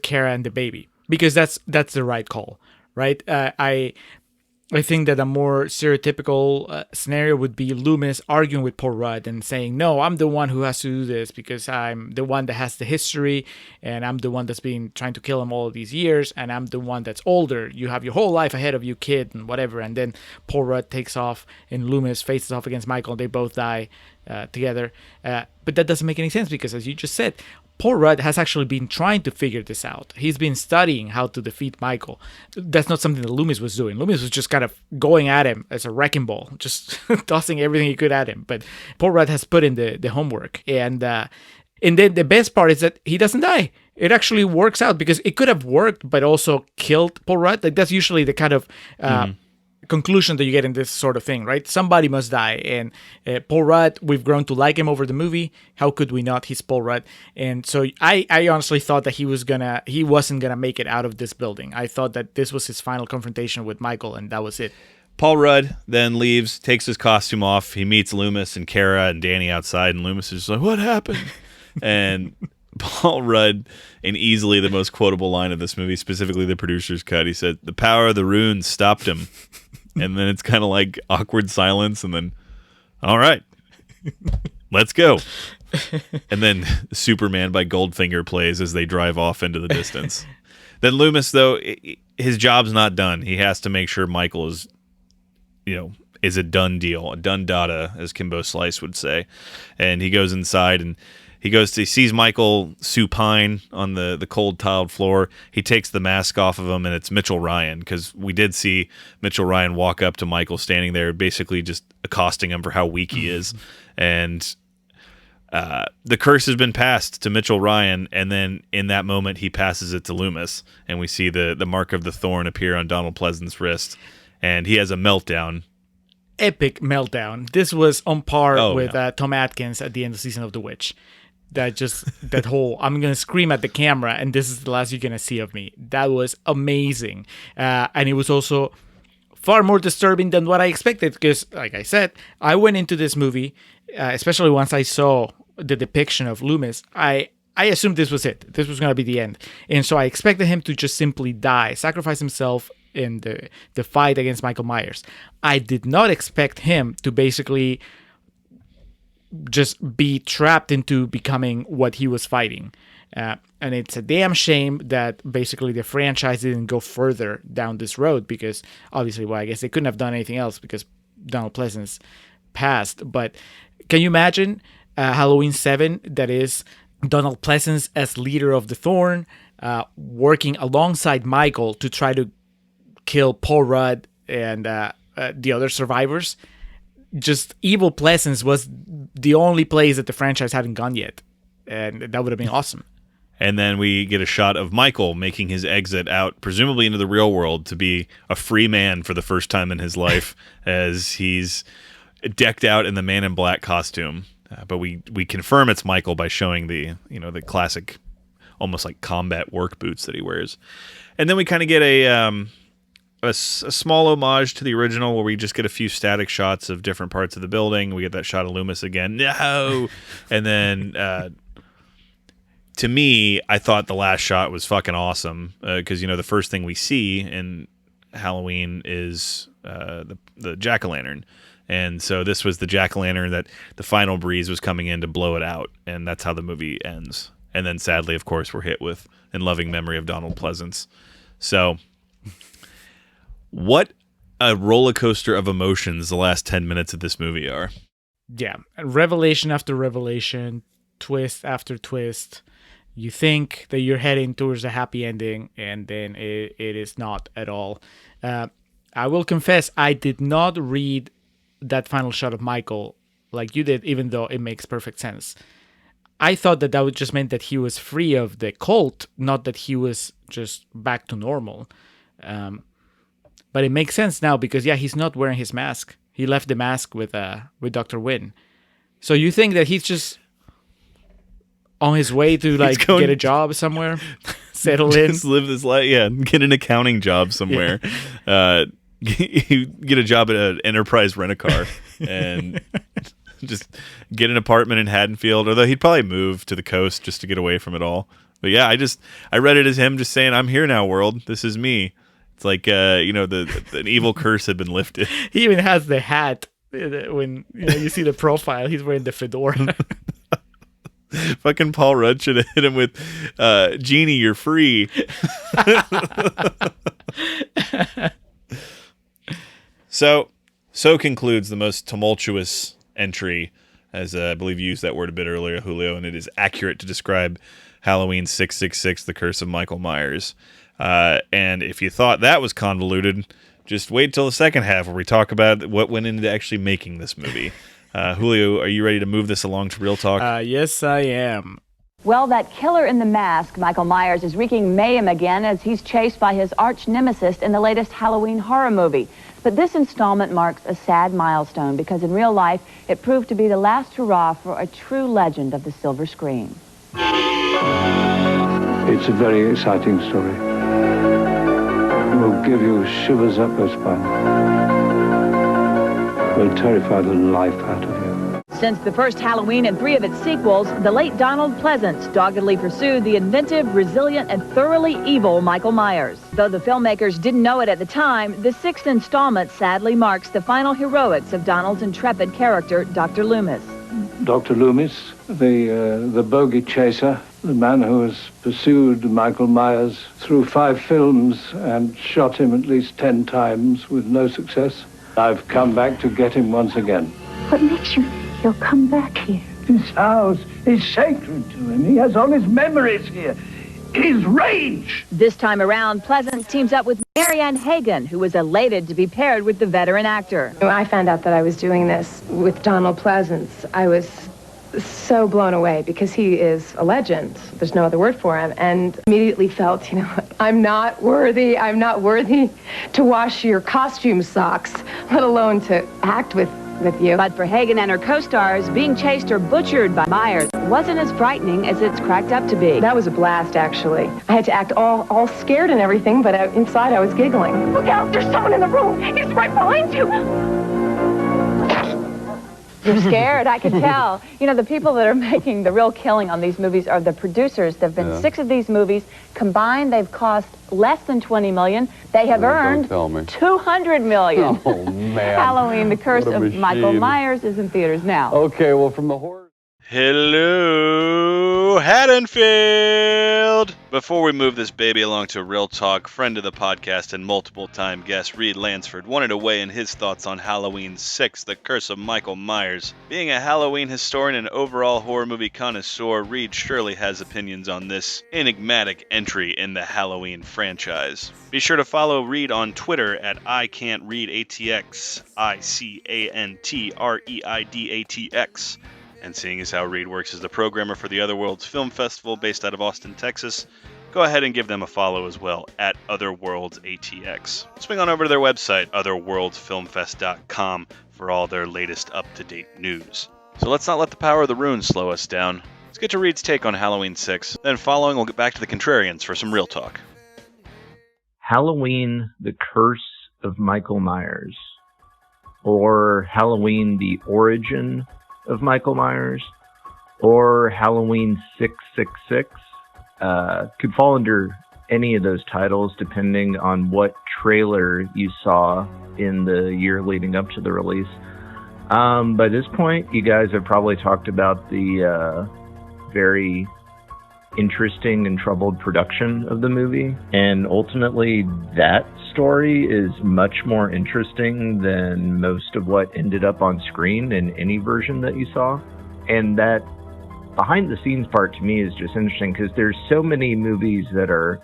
Kara and the baby, because that's the right call, right? I think that a more stereotypical scenario would be Loomis arguing with Paul Rudd and saying, no, I'm the one who has to do this because I'm the one that has the history, and I'm the one that's been trying to kill him all these years, and I'm the one that's older. You have your whole life ahead of you, kid, and whatever. And then Paul Rudd takes off and Loomis faces off against Michael. They both die together. But that doesn't make any sense because, as you just said, Paul Rudd has actually been trying to figure this out. He's been studying how to defeat Michael. That's not something that Loomis was doing. Loomis was just kind of going at him as a wrecking ball, just tossing everything he could at him. But Paul Rudd has put in the homework. And then the best part is that he doesn't die. It actually works out, because it could have worked but also killed Paul Rudd. Like, that's usually the kind of conclusion that you get in this sort of thing, right? Somebody must die. And Paul Rudd, we've grown to like him over the movie. How could we not? He's Paul Rudd. And so I honestly thought that he wasn't gonna make it out of this building. I thought that this was his final confrontation with Michael, and that was it. Paul Rudd then leaves, takes his costume off. He meets Loomis and Kara and Danny outside, and Loomis is just like, what happened? And Paul Rudd, in easily the most quotable line of this movie, specifically the producer's cut, he said, the power of the runes stopped him. And then it's kind of like awkward silence, and then, all right, let's go. And then Superman by Goldfinger plays as they drive off into the distance. Then Loomis, though, his job's not done. He has to make sure Michael is a done deal, a done data, as Kimbo Slice would say. And he goes inside, and he sees Michael supine on the cold tiled floor. He takes the mask off of him, and it's Mitchell Ryan, because we did see Mitchell Ryan walk up to Michael standing there, basically just accosting him for how weak he is. And the curse has been passed to Mitchell Ryan, and then in that moment he passes it to Loomis, and we see the mark of the thorn appear on Donald Pleasant's wrist, and he has a meltdown. Epic meltdown. This was on par with Tom Atkins at the end of Season of the Witch. That whole, I'm going to scream at the camera and this is the last you're going to see of me. That was amazing. And it was also far more disturbing than what I expected, because, like I said, I went into this movie, especially once I saw the depiction of Loomis, I assumed this was it. This was going to be the end. And so I expected him to just simply die, sacrifice himself in the fight against Michael Myers. I did not expect him to basically just be trapped into becoming what he was fighting. And it's a damn shame that basically the franchise didn't go further down this road, because obviously, I guess they couldn't have done anything else because Donald Pleasance passed. But can you imagine Halloween 7, that is Donald Pleasance as leader of the Thorn, working alongside Michael to try to kill Paul Rudd and the other survivors? Just evil Pleasance was the only place that the franchise hadn't gone yet, and that would have been awesome. And then we get a shot of Michael making his exit out, presumably into the real world, to be a free man for the first time in his life, as he's decked out in the Man in Black costume. But we confirm it's Michael by showing the classic, almost like combat work boots that he wears. And then we kind of get a small homage to the original, where we just get a few static shots of different parts of the building. We get that shot of Loomis again. No! And then, to me, I thought the last shot was fucking awesome, because, the first thing we see in Halloween is the jack-o'-lantern. And so this was the jack-o'-lantern that the final breeze was coming in to blow it out, and that's how the movie ends. And then, sadly, of course, we're hit with In Loving Memory of Donald Pleasance. So, what a roller coaster of emotions the last 10 minutes of this movie are. Yeah, revelation after revelation, twist after twist. You think that you're heading towards a happy ending, and then it is not at all. I will confess, I did not read that final shot of Michael like you did, even though it makes perfect sense. I thought that would just meant that he was free of the cult, not that he was just back to normal. But it makes sense now because, he's not wearing his mask. He left the mask with Dr. Wynn. So you think that he's just on his way to get a job somewhere, settle in, just live this life, get an accounting job somewhere, get a job at an Enterprise Rent-A-Car, and just get an apartment in Haddonfield. Although he'd probably move to the coast just to get away from it all. But I read it as him just saying, "I'm here now, world. This is me." It's like an evil curse had been lifted. He even has the hat when you see the profile. He's wearing the fedora. Fucking Paul Rudd should have hit him with, "Genie, you're free." So concludes the most tumultuous entry, as I believe you used that word a bit earlier, Julio, and it is accurate to describe Halloween 666, The Curse of Michael Myers. And if you thought that was convoluted, just wait till the second half where we talk about what went into actually making this movie. Julio, are you ready to move this along to real talk? Yes, I am. Well, that killer in the mask, Michael Myers, is wreaking mayhem again as he's chased by his arch nemesis in the latest Halloween horror movie. But this installment marks a sad milestone because in real life, it proved to be the last hurrah for a true legend of the silver screen. It's a very exciting story. It will give you shivers up your spine. Will terrify the life out of you. Since the first Halloween and 3 of its sequels, the late Donald Pleasance doggedly pursued the inventive, resilient, and thoroughly evil Michael Myers. Though the filmmakers didn't know it at the time, the 6th installment sadly marks the final heroics of Donald's intrepid character, Dr. Loomis. Dr. Loomis, the bogey chaser, the man who has pursued Michael Myers through 5 films and shot him at least 10 times with no success. I've come back to get him once again. What makes you think he'll come back here? This house is sacred to him. He has all his memories here. His rage! This time around, Pleasance teams up with Marianne Hagan, who was elated to be paired with the veteran actor. When I found out that I was doing this with Donald Pleasance, I was so blown away because he is a legend. There's no other word for him. And immediately felt, I'm not worthy to wash your costume socks, let alone to act with you. But for Hagan and her co-stars, being chased or butchered by Myers wasn't as frightening as it's cracked up to be. That was a blast, actually. I had to act all scared and everything, but inside I was giggling. Look out, there's someone in the room. He's right behind you. You're scared, I can tell. The people that are making the real killing on these movies are the producers. There have been 6 of these movies. Combined, they've cost less than $20 million. They have earned $200 million. Oh, man. Halloween, The Curse of Michael Myers is in theaters now. Okay, well, from the horror... Hello, Haddonfield! Before we move this baby along to Real Talk, friend of the podcast and multiple-time guest Reed Lansford wanted to weigh in his thoughts on Halloween 6, The Curse of Michael Myers. Being a Halloween historian and overall horror movie connoisseur, Reed surely has opinions on this enigmatic entry in the Halloween franchise. Be sure to follow Reed on Twitter at ICan'tReadATX, ICANTREIDATX. And seeing as how Reed works as the programmer for the Other Worlds Film Festival based out of Austin, Texas, go ahead and give them a follow as well at OtherWorldsATX. Swing on over to their website, otherworldsfilmfest.com, for all their latest up-to-date news. So let's not let the power of the runes slow us down. Let's get to Reed's take on Halloween 6. Then following, we'll get back to the Contrarians for some real talk. Halloween, The Curse of Michael Myers. Or Halloween, The Origin of Michael Myers, or Halloween 666, could fall under any of those titles depending on what trailer you saw in the year leading up to the release. By this point, you guys have probably talked about the very interesting and troubled production of the movie, and ultimately that story is much more interesting than most of what ended up on screen in any version that you saw. And that behind the scenes part to me is just interesting because there's so many movies that are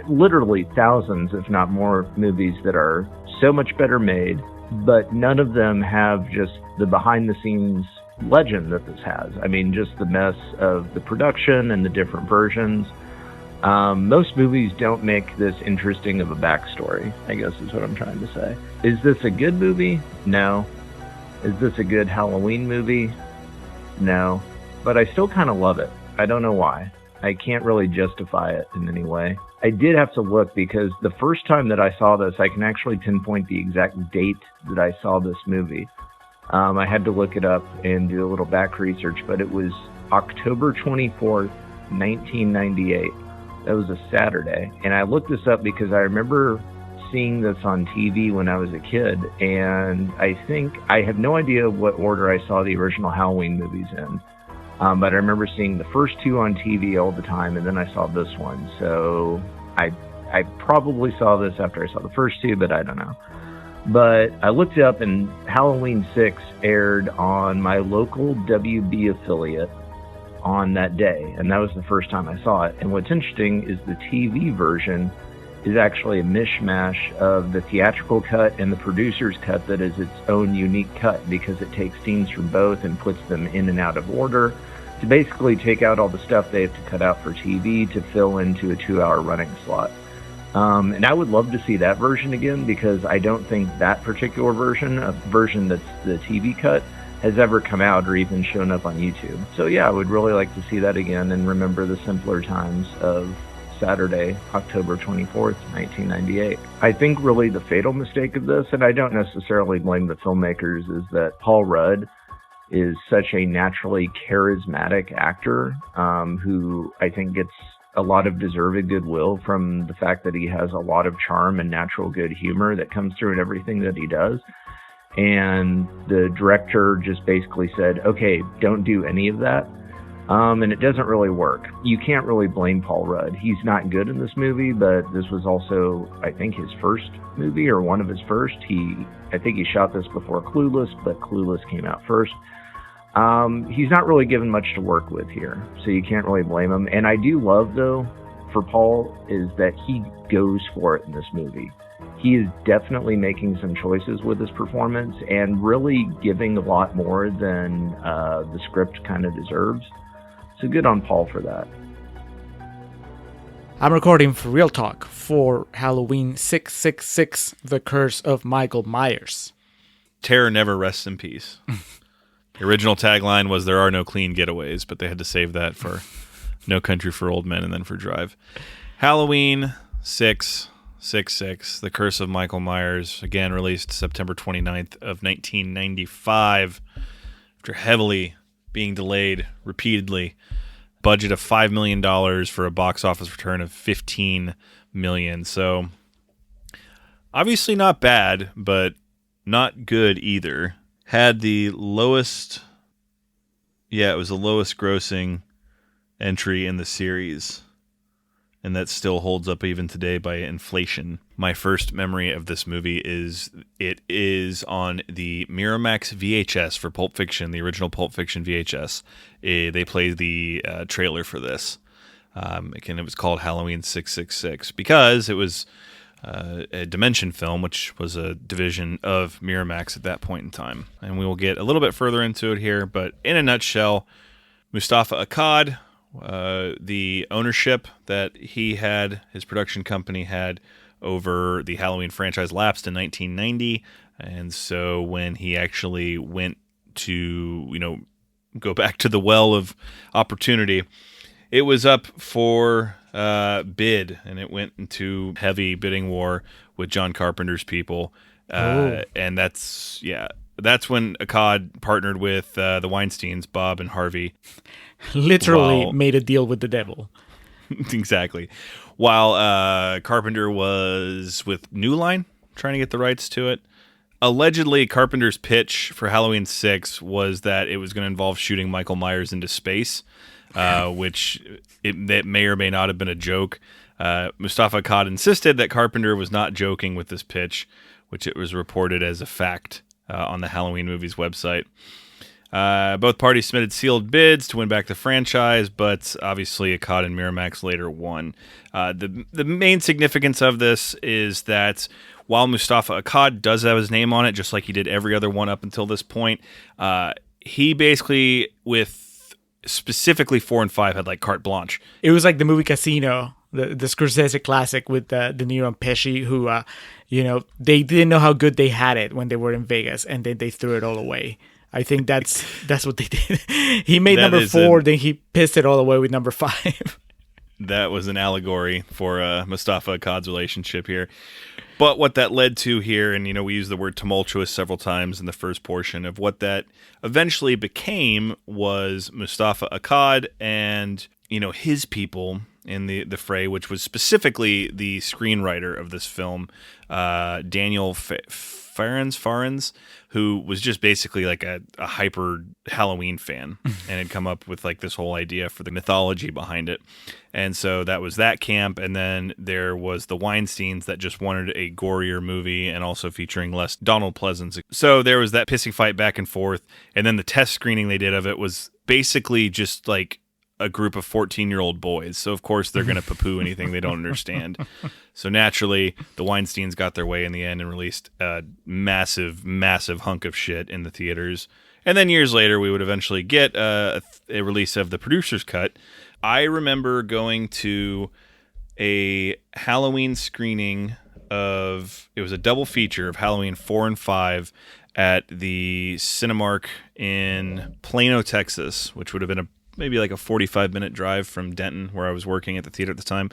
literally thousands, if not more, movies that are so much better made, but none of them have just the behind-the-scenes legend that this has. I mean, just the mess of the production and the different versions. Most movies don't make this interesting of a backstory, I guess is what I'm trying to say. Is this a good movie? No. Is this a good Halloween movie? No. But I still kind of love it. I don't know why. I can't really justify it in any way. I did have to look because the first time that I saw this, I can actually pinpoint the exact date that I saw this movie. I had to look it up and do a little back research, but it was October 24th, 1998. That was a Saturday. And I looked this up because I remember seeing this on TV when I was a kid, and I have no idea what order I saw the original Halloween movies in, but I remember seeing the first two on TV all the time, and then I saw this one. So I probably saw this after I saw the first two, but I don't know. But I looked it up, and Halloween 6 aired on my local WB affiliate on that day, and that was the first time I saw it. And what's interesting is the TV version is actually a mishmash of the theatrical cut and the producer's cut that is its own unique cut, because it takes scenes from both and puts them in and out of order to basically take out all the stuff they have to cut out for TV to fill into a 2-hour running slot. And I would love to see that version again, because I don't think that particular version, a version that's the TV cut, has ever come out or even shown up on YouTube. So yeah, I would really like to see that again and remember the simpler times of Saturday, October 24th, 1998. I think really the fatal mistake of this, and I don't necessarily blame the filmmakers, is that Paul Rudd is such a naturally charismatic actor who I think gets a lot of deserved goodwill from the fact that he has a lot of charm and natural good humor that comes through in everything that he does. And the director just basically said, okay, don't do any of that. And it doesn't really work. You can't really blame Paul Rudd. He's not good in this movie, but this was also, I think, his first movie, or one of his first. I think he shot this before Clueless, but Clueless came out first. He's not really given much to work with here, so you can't really blame him. And I do love, though, for Paul, is that he goes for it in this movie. He is definitely making some choices with his performance and really giving a lot more than the script kind of deserves. So good on Paul for that. I'm recording for Real Talk for Halloween 666, The Curse of Michael Myers. Terror never rests in peace. The original tagline was "There are no clean getaways," but they had to save that for No Country for Old Men and then for Drive. Halloween 666, The Curse of Michael Myers, again released September 29th of 1995, after heavily being delayed repeatedly. Budget of $5 million for a box office return of $15 million. So obviously not bad, but not good either. Had the lowest, it was the lowest grossing entry in the series, and that still holds up even today by inflation. My first memory of this movie is it is on the Miramax VHS for Pulp Fiction, the original Pulp Fiction VHS. They played the trailer for this. Again, it was called Halloween 666 because it was a Dimension film, which was a division of Miramax at that point in time. And we will get a little bit further into it here, but in a nutshell, Mustafa Akkad, the ownership that he had, his production company had over the Halloween franchise, lapsed in 1990. And so when he actually went to, go back to the well of opportunity, it was up for bid, and it went into heavy bidding war with John Carpenter's people. And that's when Akkad partnered with the Weinsteins, Bob and Harvey. Literally made a deal with the devil. Exactly. While Carpenter was with New Line trying to get the rights to it. Allegedly, Carpenter's pitch for Halloween 6 was that it was going to involve shooting Michael Myers into space, which that may or may not have been a joke. Mustafa Akkad insisted that Carpenter was not joking with this pitch, which it was reported as a fact on the Halloween Movies website. Both parties submitted sealed bids to win back the franchise, but obviously Akkad and Miramax later won. The main significance of this is that while Mustafa Akkad does have his name on it, just like he did every other one up until this point, he basically, with specifically 4 and 5, had like carte blanche. It was like the movie Casino, the Scorsese classic with De Niro and Pesci, who, they didn't know how good they had it when they were in Vegas, and then they threw it all away. I think that's what they did. He made number 4, then he pissed it all away with number 5. That was an allegory for Mustafa Akkad's relationship here. But what that led to here, and we use the word tumultuous several times in the first portion of what that eventually became, was Mustafa Akkad and his people in the fray, which was specifically the screenwriter of this film, Daniel Farens, who was just basically like a hyper Halloween fan and had come up with like this whole idea for the mythology behind it. And so that was that camp. And then there was the Weinsteins that just wanted a gorier movie and also featuring less Donald Pleasance. So there was that pissing fight back and forth. And then the test screening they did of it was basically just like a group of 14-year-old boys. So of course they're going to poo-poo anything they don't understand. So naturally, the Weinsteins got their way in the end and released a massive, massive hunk of shit in the theaters. And then years later, we would eventually get a release of the producer's cut. I remember going to a Halloween screening of, it was a double feature of Halloween 4 and 5 at the Cinemark in Plano, Texas, which would have been maybe like a 45-minute drive from Denton, where I was working at the theater at the time.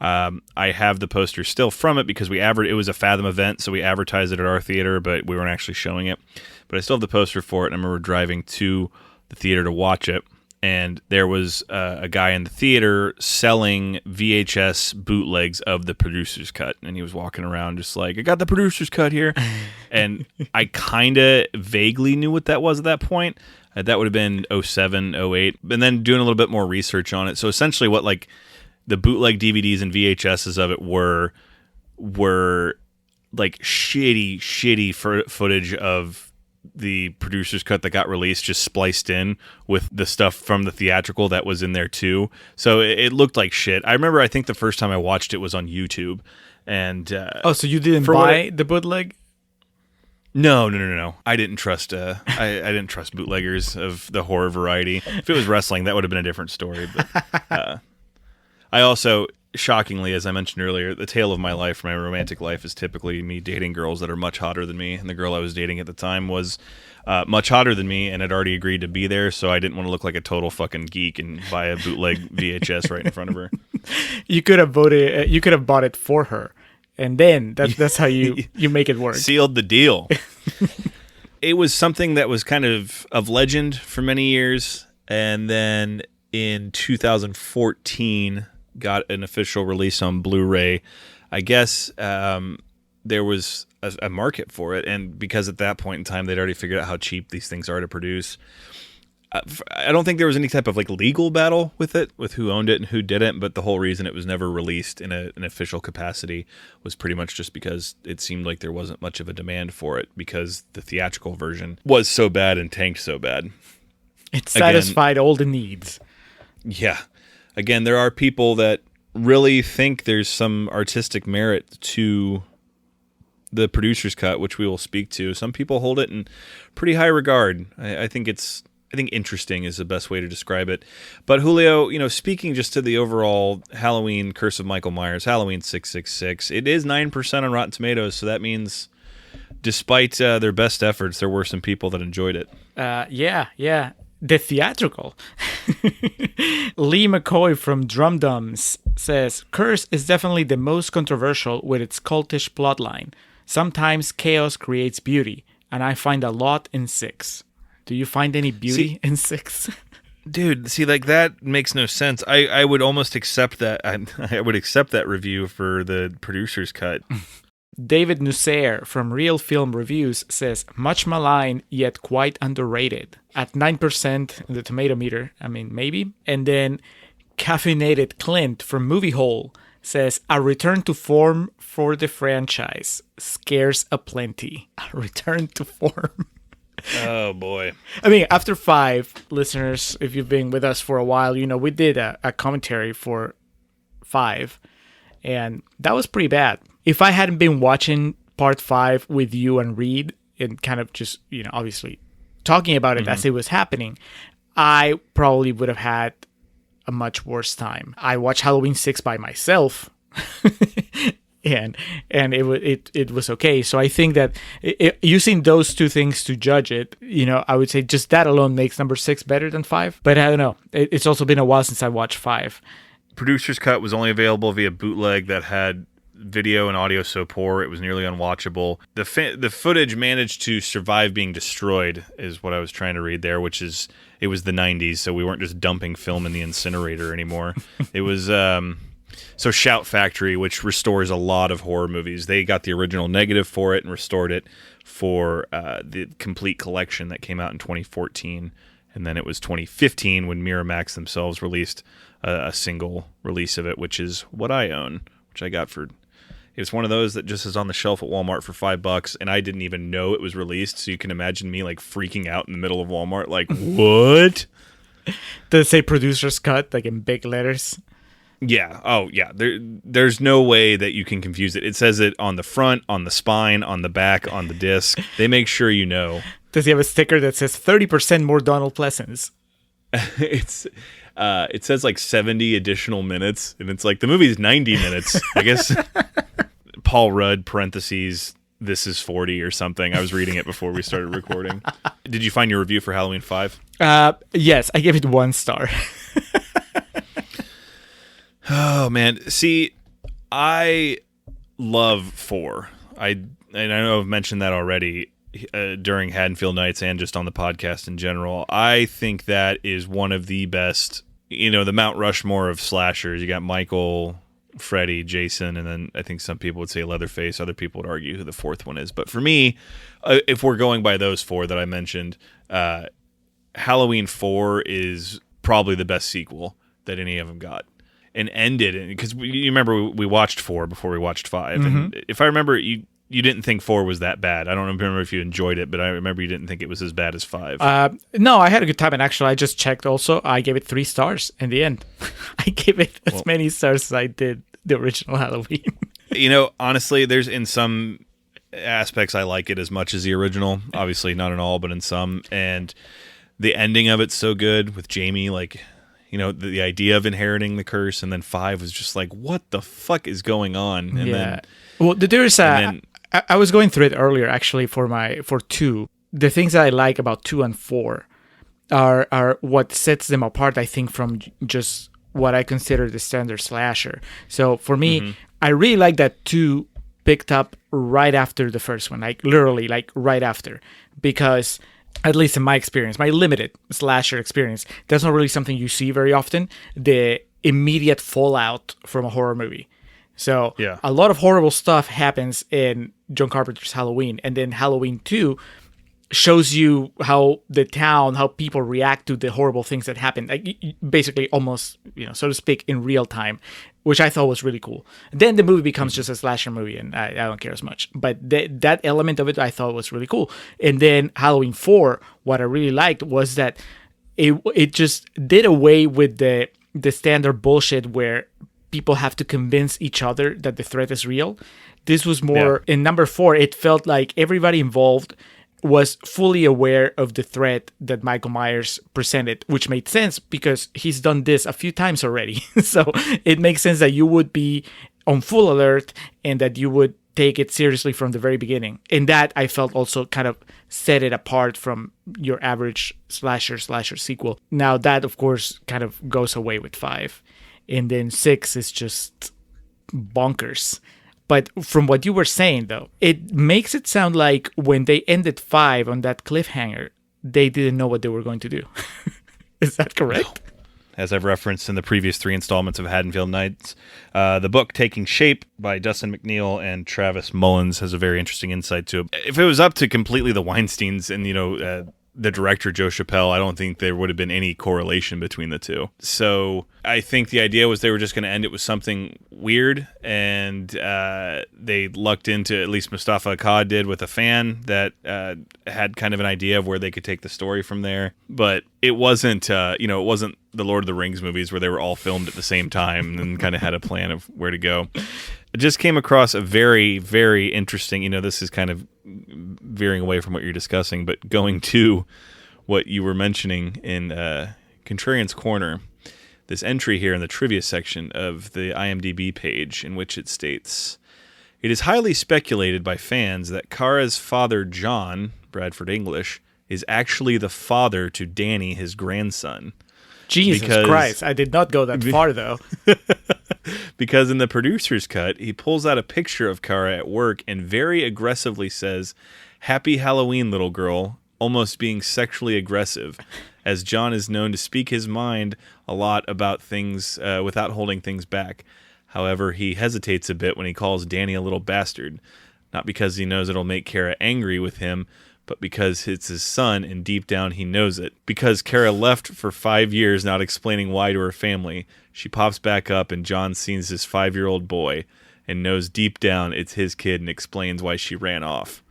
I have the poster still from it because it was a Fathom event, so we advertised it at our theater, but we weren't actually showing it. But I still have the poster for it, and I remember driving to the theater to watch it, and there was a guy in the theater selling VHS bootlegs of the producer's cut, and he was walking around just like, I got the producer's cut here. And I kind of vaguely knew what that was at that point. That would have been 07, 08, and then doing a little bit more research on it. So essentially what like the bootleg DVDs and VHSs of it were like shitty footage of the producer's cut that got released, just spliced in with the stuff from the theatrical that was in there too. So it looked like shit. I think the first time I watched it was on YouTube. And so you didn't buy the bootleg? No. I didn't trust. I didn't trust bootleggers of the horror variety. If it was wrestling, that would have been a different story. But I also, shockingly, as I mentioned earlier, the tale of my life, my romantic life, is typically me dating girls that are much hotter than me. And the girl I was dating at the time was much hotter than me and had already agreed to be there. So I didn't want to look like a total fucking geek and buy a bootleg VHS right in front of her. You could have bought it for her. And then that's how you make it work. Sealed the deal. It was something that was kind of legend for many years. And then in 2014, got an official release on Blu-ray. I guess there was a market for it. And because at that point in time, they'd already figured out how cheap these things are to produce. I don't think there was any type of like legal battle with it, with who owned it and who didn't, but the whole reason it was never released in an official capacity was pretty much just because it seemed like there wasn't much of a demand for it because the theatrical version was so bad and tanked so bad. It satisfied all the needs. Yeah. Again, there are people that really think there's some artistic merit to the producer's cut, which we will speak to. Some people hold it in pretty high regard. I think interesting is the best way to describe it. But Julio, speaking just to the overall Halloween Curse of Michael Myers, Halloween 666, it is 9% on Rotten Tomatoes. So that means despite their best efforts, there were some people that enjoyed it. Yeah. The theatrical. Lee McCoy from Drum Dums says, Curse is definitely the most controversial with its cultish plotline. Sometimes chaos creates beauty, and I find a lot in 6. Do you find any beauty in 6? Dude, like that makes no sense. I would almost accept that. I would accept that review for the producer's cut. David Nusser from Real Film Reviews says, much maligned yet quite underrated. At 9% in the tomato meter. I mean, maybe. And then Caffeinated Clint from Movie Hole says, a return to form for the franchise. Scares aplenty. A return to form. Oh, boy. I mean, after 5, listeners, if you've been with us for a while, we did a commentary for 5, and that was pretty bad. If I hadn't been watching part 5 with you and Reed and kind of just, obviously talking about it as it was happening, I probably would have had a much worse time. I watched Halloween 6 by myself. And it was okay. So I think that using those two things to judge it, I would say just that alone makes number 6 better than 5. But I don't know. It's also been a while since I watched 5. Producer's cut was only available via bootleg that had video and audio so poor it was nearly unwatchable. The footage managed to survive being destroyed is what I was trying to read there, which is it was the 90s, so we weren't just dumping film in the incinerator anymore. It was so Shout Factory, which restores a lot of horror movies, they got the original negative for it and restored it for the complete collection that came out in 2014. And then it was 2015 when Miramax themselves released a single release of it, which is what I own, which I got for... It's one of those that just is on the shelf at Walmart for $5, and I didn't even know it was released, so you can imagine me like freaking out in the middle of Walmart, like, what? Does it say producer's cut, like in big letters? Yeah. Oh, yeah. There's no way that you can confuse it. It says it on the front, on the spine, on the back, on the disc. They make sure you know. Does he have a sticker that says 30% more Donald Pleasence? It says like 70 additional minutes, and it's like the movie's 90 minutes. I guess Paul Rudd, parentheses, this is 40 or something. I was reading it before we started recording. Did you find your review for Halloween 5? Yes, I gave it 1 star. Oh, man. See, I love 4. I know I've mentioned that already during Haddonfield Nights and just on the podcast in general. I think that is one of the best, the Mount Rushmore of slashers. You got Michael, Freddy, Jason, and then I think some people would say Leatherface. Other people would argue who the 4th one is. But for me, if we're going by those 4 that I mentioned, Halloween 4 is probably the best sequel that any of them got. And ended, because you remember we watched 4 before we watched 5. And if I remember, you didn't think 4 was that bad. I don't remember if you enjoyed it, but I remember you didn't think it was as bad as 5. No, I had a good time, and actually I just checked also. I gave it 3 stars in the end. I gave it as many stars as I did the original Halloween. Honestly, there's in some aspects I like it as much as the original. Obviously not in all, but in some. And the ending of it's so good with Jamie, like... the idea of inheriting the curse, and then 5 was just like, what the fuck is going on? And then, well, there's I was going through it earlier actually for 2. The things that I like about 2 and 4 are what sets them apart, I think, from just what I consider the standard slasher. So for me, I really like that 2 picked up right after the first one, like literally like right after, because at least in my experience, my limited slasher experience, that's not really something you see very often, the immediate fallout from a horror movie. So a lot of horrible stuff happens in John Carpenter's Halloween, and then Halloween 2 shows you how the town, how people react to the horrible things that happen, like basically almost, so to speak, in real time, which I thought was really cool. Then the movie becomes just a slasher movie, and I don't care as much. But that element of it I thought was really cool. And then Halloween 4, what I really liked was that it just did away with the standard bullshit where people have to convince each other that the threat is real. This was more, in number 4, it felt like everybody involved was fully aware of the threat that Michael Myers presented, which made sense because he's done this a few times already. So it makes sense that you would be on full alert and that you would take it seriously from the very beginning. And that I felt also kind of set it apart from your average slasher sequel. Now that, of course, kind of goes away with 5. And then 6 is just bonkers. But from what you were saying, though, it makes it sound like when they ended 5 on that cliffhanger, they didn't know what they were going to do. Is that correct? No. As I've referenced in the previous 3 installments of Haddonfield Nights, the book Taking Shape by Dustin McNeil and Travis Mullins has a very interesting insight to it. If it was up to completely the Weinsteins and, the director, Joe Chappelle, I don't think there would have been any correlation between the two. So I think the idea was they were just going to end it with something weird, and they lucked into, at least Mustafa Akkad did, with a fan that had kind of an idea of where they could take the story from there. But it wasn't, it wasn't the Lord of the Rings movies where they were all filmed at the same time and kind of had a plan of where to go. I just came across a very, very interesting, this is kind of veering away from what you're discussing, but going to what you were mentioning in Contrarians Corner, this entry here in the trivia section of the IMDb page, in which it states, "It is highly speculated by fans that Kara's father, John, Bradford English, is actually the father to Danny, his grandson." Jesus Christ, I did not go that far, though. Because in the producer's cut, he pulls out a picture of Kara at work and very aggressively says, "Happy Halloween, little girl," almost being sexually aggressive, as John is known to speak his mind a lot about things without holding things back. However, he hesitates a bit when he calls Danny a little bastard, not because he knows it'll make Kara angry with him, but because it's his son, and deep down he knows it. Because Kara left for 5 years not explaining why to her family, she pops back up and John sees his 5-year-old boy and knows deep down it's his kid and explains why she ran off.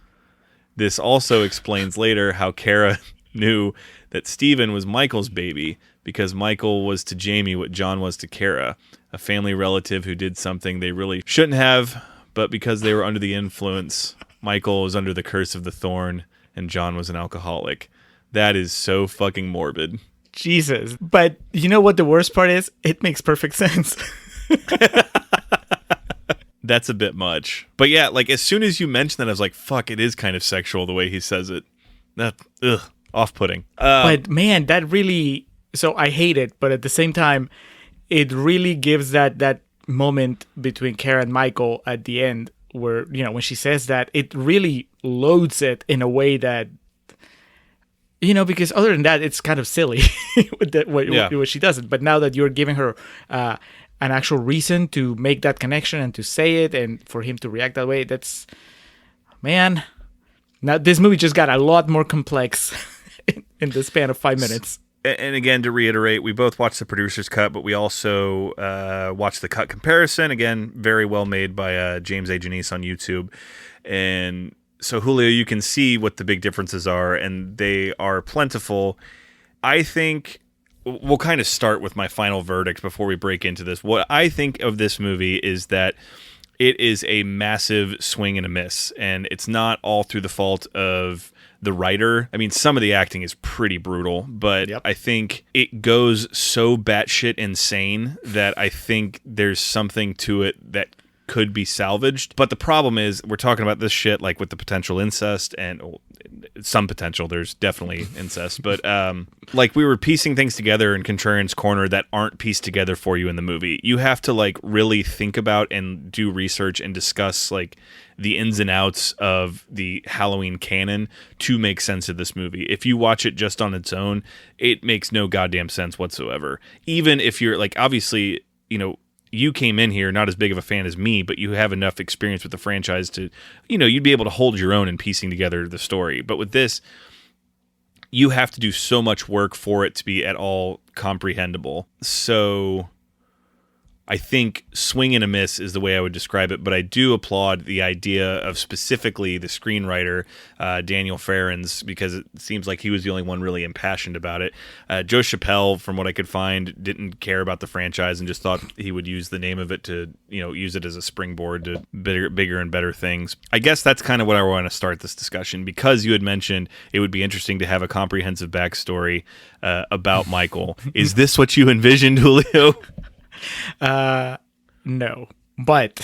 This also explains later how Kara knew that Stephen was Michael's baby, because Michael was to Jamie what John was to Kara, a family relative who did something they really shouldn't have, but because they were under the influence, Michael was under the curse of the thorn, and John was an alcoholic. That is so fucking morbid. Jesus. But you know what the worst part is? It makes perfect sense. That's a bit much. But yeah, like as soon as you mentioned that, I was like, fuck, it is kind of sexual the way he says it. That, off-putting. But man, that really... So I hate it, but at the same time, it really gives that moment between Kara and Michael at the end where, when she says that, it really loads it in a way that, because other than that, it's kind of silly what she does it. But now that you're giving her an actual reason to make that connection and to say it and for him to react that way, that's, man, now this movie just got a lot more complex in the span of 5 minutes. And again, to reiterate, we both watched the producer's cut, but we also watched the cut comparison. Again, very well made by James A. Janice on YouTube. And so, Julio, you can see what the big differences are, and they are plentiful. I think we'll kind of start with my final verdict before we break into this. What I think of this movie is that it is a massive swing and a miss, and it's not all through the fault of the writer. I mean, some of the acting is pretty brutal, but I think it goes so batshit insane that I think there's something to it that could be salvaged. But the problem is, we're talking about this shit like with the potential incest and some potential. There's definitely incest, but like we were piecing things together in Contrarians Corner that aren't pieced together for you in the movie. You have to like really think about and do research and discuss like the ins and outs of the Halloween canon to make sense of this movie. If you watch it just on its own, it makes no goddamn sense whatsoever. Even if you're like, obviously, you came in here not as big of a fan as me, but you have enough experience with the franchise to, you'd be able to hold your own in piecing together the story. But with this, you have to do so much work for it to be at all comprehensible. So I think swing and a miss is the way I would describe it, but I do applaud the idea of specifically the screenwriter, Daniel Farrens, because it seems like he was the only one really impassioned about it. Joe Chappelle, from what I could find, didn't care about the franchise and just thought he would use the name of it to, use it as a springboard to bigger and better things. I guess that's kind of what I want to start this discussion, because you had mentioned it would be interesting to have a comprehensive backstory about Michael. Is this what you envisioned, Julio? No, but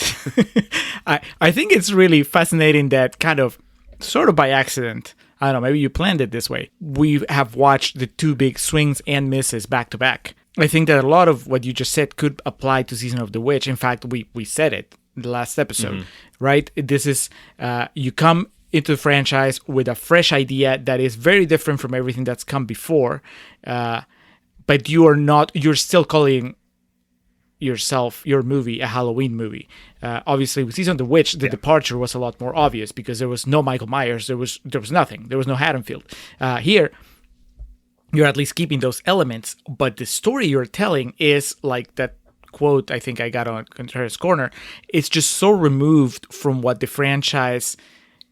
I think it's really fascinating that kind of sort of by accident, I don't know, maybe you planned it this way, we have watched the two big swings and misses back to back. I think that a lot of what you just said could apply to Season of the Witch. In fact, we said it in the last episode, right? This is, you come into the franchise with a fresh idea that is very different from everything that's come before, but you're still calling your movie a Halloween movie. Obviously, with Season of the Witch, the departure was a lot more obvious because there was no Michael Myers, there was nothing, there was no Haddonfield. Here, you're at least keeping those elements, but the story you're telling is like that quote I think I got on Contrarians Corner. It's just so removed from what the franchise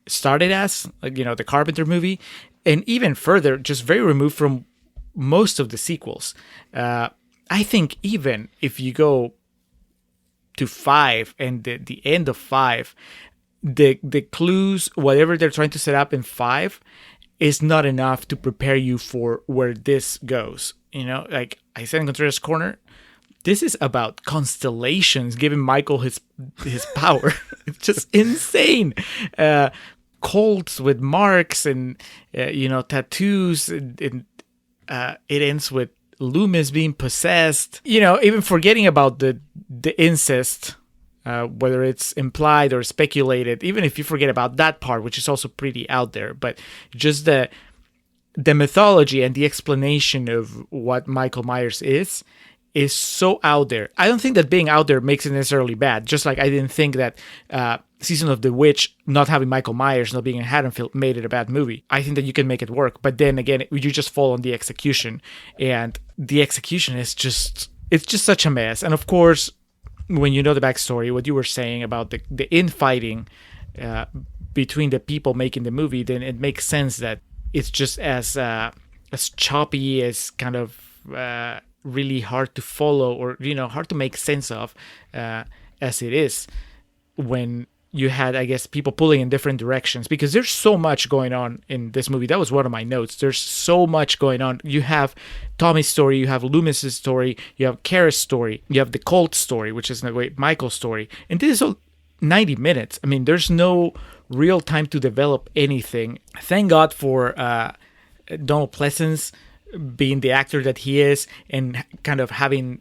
started as, like, the Carpenter movie, and even further, just very removed from most of the sequels. I think even if you go to 5 and the end of 5, the clues, whatever they're trying to set up in 5, is not enough to prepare you for where this goes. Like I said in Contrarians Corner, this is about constellations giving Michael his power. It's just insane. Colts with marks and tattoos, and it ends with Loomis being possessed. Even forgetting about the incest, whether it's implied or speculated, even if you forget about that part, which is also pretty out there, but just the mythology and the explanation of what Michael Myers is so out there. I don't think that being out there makes it necessarily bad. Just like I didn't think that Season of the Witch, not having Michael Myers, not being in Haddonfield, made it a bad movie. I think that you can make it work. But then again, you just fall on the execution. And the execution is just such a mess. And of course, when you know the backstory, what you were saying about the infighting between the people making the movie, then it makes sense that it's just as choppy, as kind of really hard to follow, or hard to make sense of as it is when you had, I guess, people pulling in different directions, because there's so much going on in this movie. That was one of my notes. There's so much going on. You have Tommy's story, you have Loomis's story, you have Kara's story, you have the Colt story, which is in a way Michael's story, and this is all 90 minutes. I mean, there's no real time to develop anything. Thank God for Donald Pleasence being the actor that he is, and kind of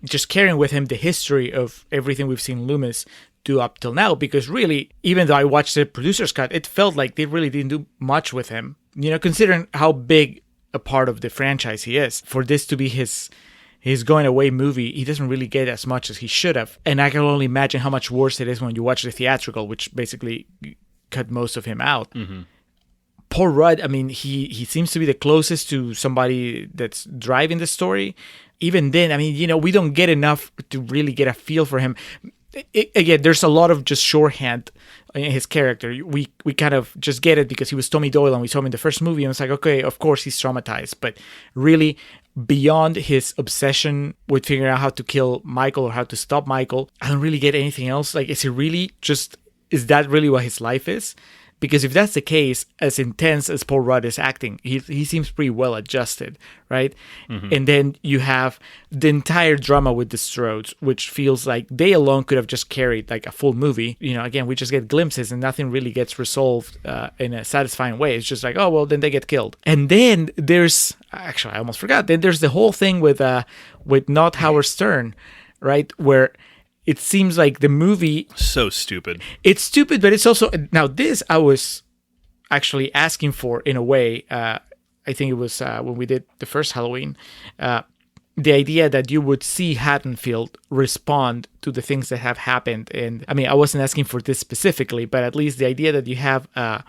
just carrying with him the history of everything we've seen Loomis do up till now, because really, even though I watched the producer's cut, it felt like they really didn't do much with him, considering how big a part of the franchise he is. For this to be his going away movie, he doesn't really get as much as he should have, and I can only imagine how much worse it is when you watch the theatrical, which basically cut most of him out. Mm-hmm. Paul Rudd, I mean, he seems to be the closest to somebody that's driving the story. Even then, I mean, we don't get enough to really get a feel for him. Again, there's a lot of just shorthand in his character. We kind of just get it because he was Tommy Doyle and we saw him in the first movie, and it's like, okay, of course he's traumatized. But really, beyond his obsession with figuring out how to kill Michael or how to stop Michael, I don't really get anything else. Like, is that really what his life is? Because if that's the case, as intense as Paul Rudd is acting, he seems pretty well adjusted, right? Mm-hmm. And then you have the entire drama with the Strodes, which feels like they alone could have just carried like a full movie. Again, we just get glimpses and nothing really gets resolved in a satisfying way. It's just like, oh, well, then they get killed. And then there's, actually, I almost forgot, then there's the whole thing with not Howard Stern, right? Where it seems like the movie... So stupid. It's stupid, but it's also... Now, this I was actually asking for, in a way. I think it was when we did the first Halloween. The idea that you would see Haddonfield respond to the things that have happened. And, I mean, I wasn't asking for this specifically, but at least the idea that you have a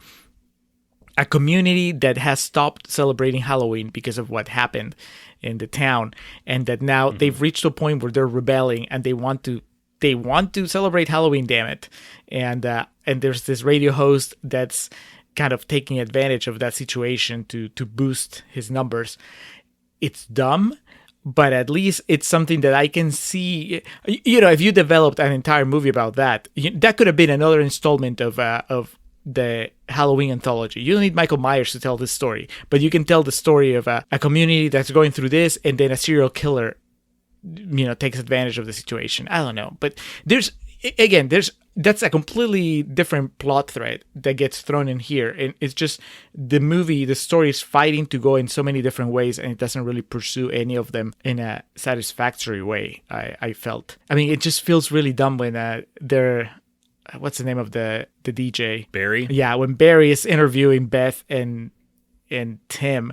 community that has stopped celebrating Halloween because of what happened in the town. And that now they've reached a point where they're rebelling and they want to celebrate Halloween, damn it. And there's this radio host that's kind of taking advantage of that situation to boost his numbers. It's dumb, but at least it's something that I can see. If you developed an entire movie about that, that could have been another installment of the Halloween anthology. You don't need Michael Myers to tell this story, but you can tell the story of a community that's going through this, and then a serial killer takes advantage of the situation. I don't know, but that's a completely different plot thread that gets thrown in here, and it's just the story is fighting to go in so many different ways, and it doesn't really pursue any of them in a satisfactory way. I felt. I mean, it just feels really dumb when they're. What's the name of the DJ? Barry? Yeah, when Barry is interviewing Beth and Tim,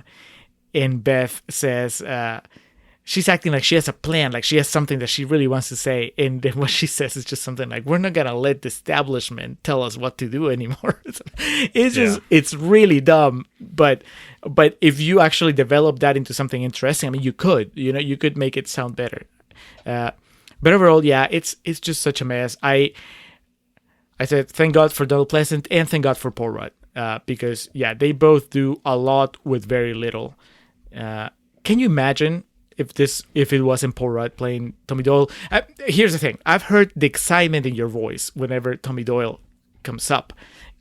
and Beth says, she's acting like she has a plan, like she has something that she really wants to say, and then what she says is just something like, "We're not gonna let the establishment tell us what to do anymore." It's just, it's really dumb. But if you actually develop that into something interesting, I mean, you could make it sound better. But overall, yeah, it's just such a mess. I said thank God for Donald Pleasant and thank God for Paul Rudd, because yeah, they both do a lot with very little. Can you imagine if it wasn't Paul Rudd playing Tommy Doyle? Here's the thing: I've heard the excitement in your voice whenever Tommy Doyle comes up,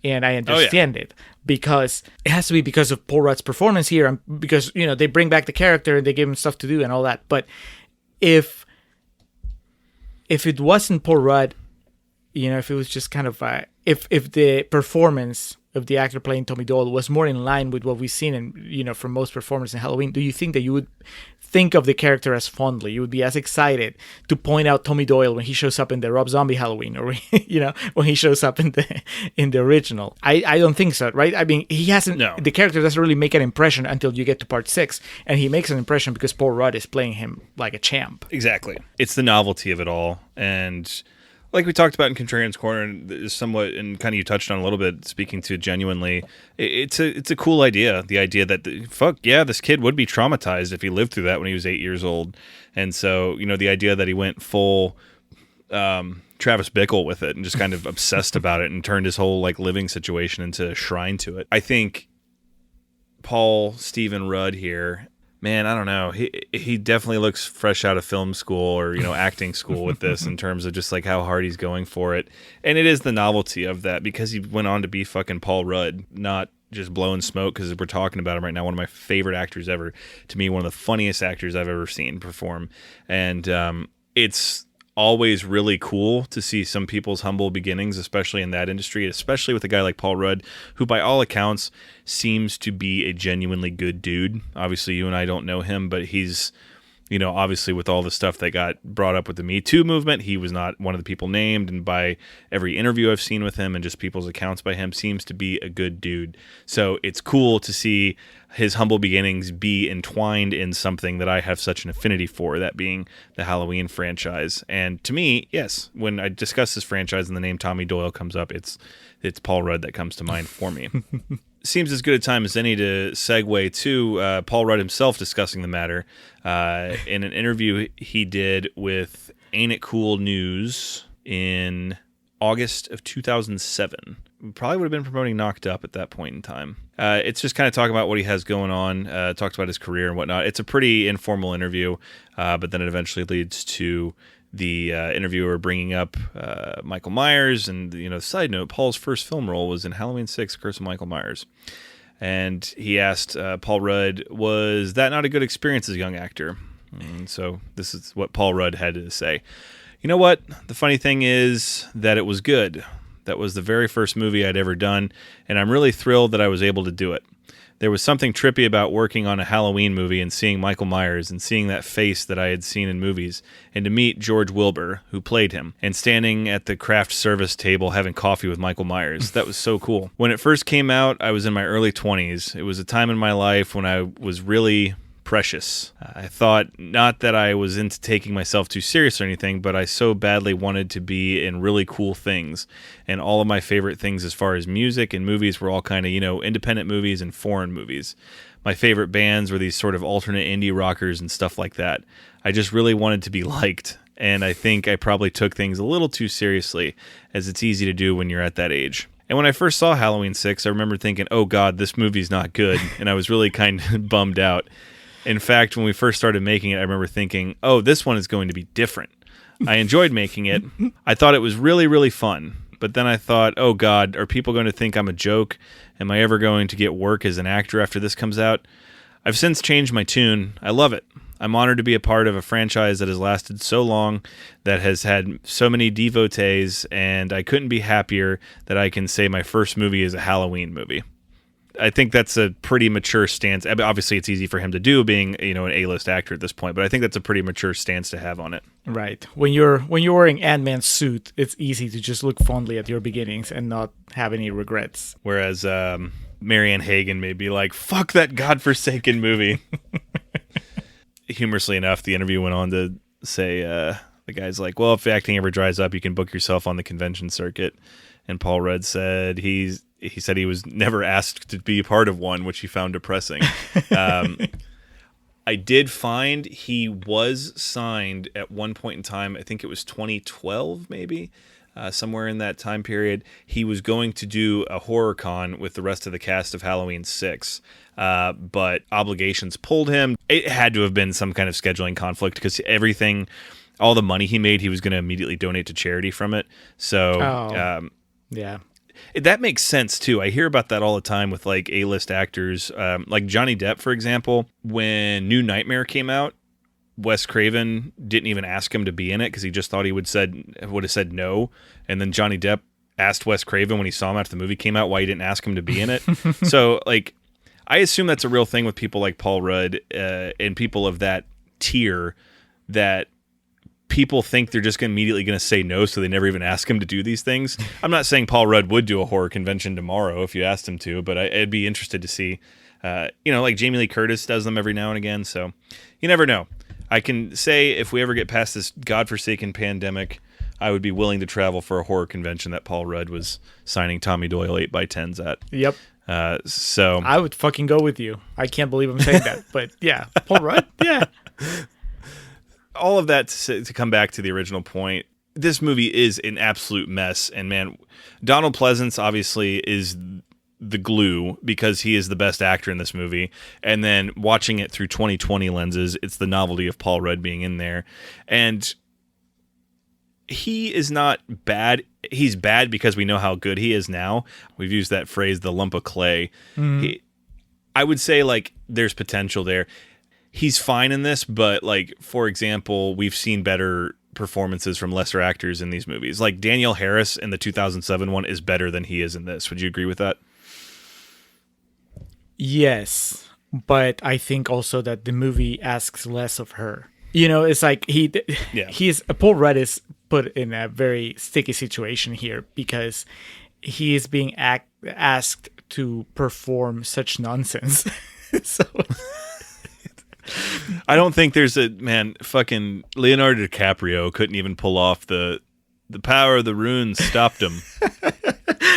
and I understand it because it has to be because of Paul Rudd's performance here, and because they bring back the character and they give him stuff to do and all that. But if it wasn't Paul Rudd, if it was just kind of if the performance of the actor playing Tommy Doyle was more in line with what we've seen and from most performers in Halloween, do you think that you would think of the character as fondly? You would be as excited to point out Tommy Doyle when he shows up in the Rob Zombie Halloween, or when he shows up in the original? I don't think so, right? I mean, he hasn't. No. The character doesn't really make an impression until you get to part 6, and he makes an impression because Paul Rudd is playing him like a champ. Exactly. It's the novelty of it all, and like we talked about in Contrarians Corner, and somewhat, and kind of you touched on a little bit, speaking to genuinely, it's a cool idea. The idea that this kid would be traumatized if he lived through that when he was 8 years old, and so the idea that he went full Travis Bickle with it and just kind of obsessed about it and turned his whole living situation into a shrine to it. I think Paul Stephen Rudd here. Man, I don't know. He definitely looks fresh out of film school or acting school with this in terms of just how hard he's going for it. And it is the novelty of that because he went on to be fucking Paul Rudd, not just blowing smoke because we're talking about him right now. One of my favorite actors ever. To me, one of the funniest actors I've ever seen perform. And it's always really cool to see some people's humble beginnings, especially in that industry, especially with a guy like Paul Rudd, who by all accounts seems to be a genuinely good dude. Obviously, you and I don't know him, but he's, obviously with all the stuff that got brought up with the Me Too movement, he was not one of the people named, and by every interview I've seen with him and just people's accounts by him, seems to be a good dude. So it's cool to see his humble beginnings be entwined in something that I have such an affinity for, that being the Halloween franchise. And to me, yes, when I discuss this franchise and the name Tommy Doyle comes up, it's Paul Rudd that comes to mind for me. Seems as good a time as any to segue to Paul Rudd himself discussing the matter in an interview he did with Ain't It Cool News in August of 2007. Probably would have been promoting Knocked Up at that point in time. It's just kind of talking about what he has going on, talks about his career and whatnot. It's a pretty informal interview, but then it eventually leads to the interviewer bringing up Michael Myers. And, side note, Paul's first film role was in Halloween 6, Curse of Michael Myers. And he asked Paul Rudd, was that not a good experience as a young actor? And so this is what Paul Rudd had to say. You know what? The funny thing is that it was good. That was the very first movie I'd ever done, and I'm really thrilled that I was able to do it. There was something trippy about working on a Halloween movie and seeing Michael Myers and seeing that face that I had seen in movies, and to meet George Wilbur, who played him, and standing at the craft service table having coffee with Michael Myers. That was so cool. When it first came out, I was in my early 20s. It was a time in my life when I was really precious. I thought not that I was into taking myself too serious or anything, but I so badly wanted to be in really cool things. And all of my favorite things as far as music and movies were all kind of, independent movies and foreign movies. My favorite bands were these sort of alternate indie rockers and stuff like that. I just really wanted to be liked. And I think I probably took things a little too seriously, as it's easy to do when you're at that age. And when I first saw Halloween 6, I remember thinking, oh God, this movie's not good. And I was really kind of bummed out. In fact, when we first started making it, I remember thinking, oh, this one is going to be different. I enjoyed making it. I thought it was really, really fun. But then I thought, oh, God, are people going to think I'm a joke? Am I ever going to get work as an actor after this comes out? I've since changed my tune. I love it. I'm honored to be a part of a franchise that has lasted so long, that has had so many devotees, and I couldn't be happier that I can say my first movie is a Halloween movie. I think that's a pretty mature stance. Obviously, it's easy for him to do, being an A-list actor at this point, but I think that's a pretty mature stance to have on it. Right. When you're wearing Ant-Man's suit, it's easy to just look fondly at your beginnings and not have any regrets. Whereas Marianne Hagen may be like, "Fuck that godforsaken movie." humorously enough, the interview went on to say, the guy's like, well, if acting ever dries up, you can book yourself on the convention circuit. And Paul Rudd said he said he was never asked to be a part of one, which he found depressing. I did find he was signed at one point in time. I think it was 2012, maybe. Somewhere in that time period, he was going to do a horror con with the rest of the cast of Halloween 6, but obligations pulled him. It had to have been some kind of scheduling conflict because all the money he made, he was going to immediately donate to charity from it. So, yeah. That makes sense too. I hear about that all the time with like A-list actors, like Johnny Depp, for example. When New Nightmare came out, Wes Craven didn't even ask him to be in it because he just thought he would have said no. And then Johnny Depp asked Wes Craven when he saw him after the movie came out why he didn't ask him to be in it. So, like, I assume that's a real thing with people like Paul Rudd and people of that tier, that people think they're just immediately going to say no, so they never even ask him to do these things. I'm not saying Paul Rudd would do a horror convention tomorrow if you asked him to, but I'd be interested to see. Like Jamie Lee Curtis does them every now and again, so you never know. I can say if we ever get past this godforsaken pandemic, I would be willing to travel for a horror convention that Paul Rudd was signing Tommy Doyle 8x10s at. Yep. So I would fucking go with you. I can't believe I'm saying that, but yeah, Paul Rudd, yeah. All of that to come back to the original point, this movie is an absolute mess. And man, Donald Pleasance obviously is the glue because he is the best actor in this movie. And then watching it through 2020 lenses, it's the novelty of Paul Rudd being in there. And he is not bad. He's bad because we know how good he is now. We've used that phrase, the lump of clay. Mm-hmm. I would say, like, there's potential there. He's fine in this, but, like, for example, we've seen better performances from lesser actors in these movies. Like, Danielle Harris in the 2007 one is better than he is in this. Would you agree with that? Yes, but I think also that the movie asks less of her. You know, it's like Paul Rudd is put in a very sticky situation here because he is being asked to perform such nonsense. So I don't think there's fucking Leonardo DiCaprio couldn't even pull off the power of the runes stopped him.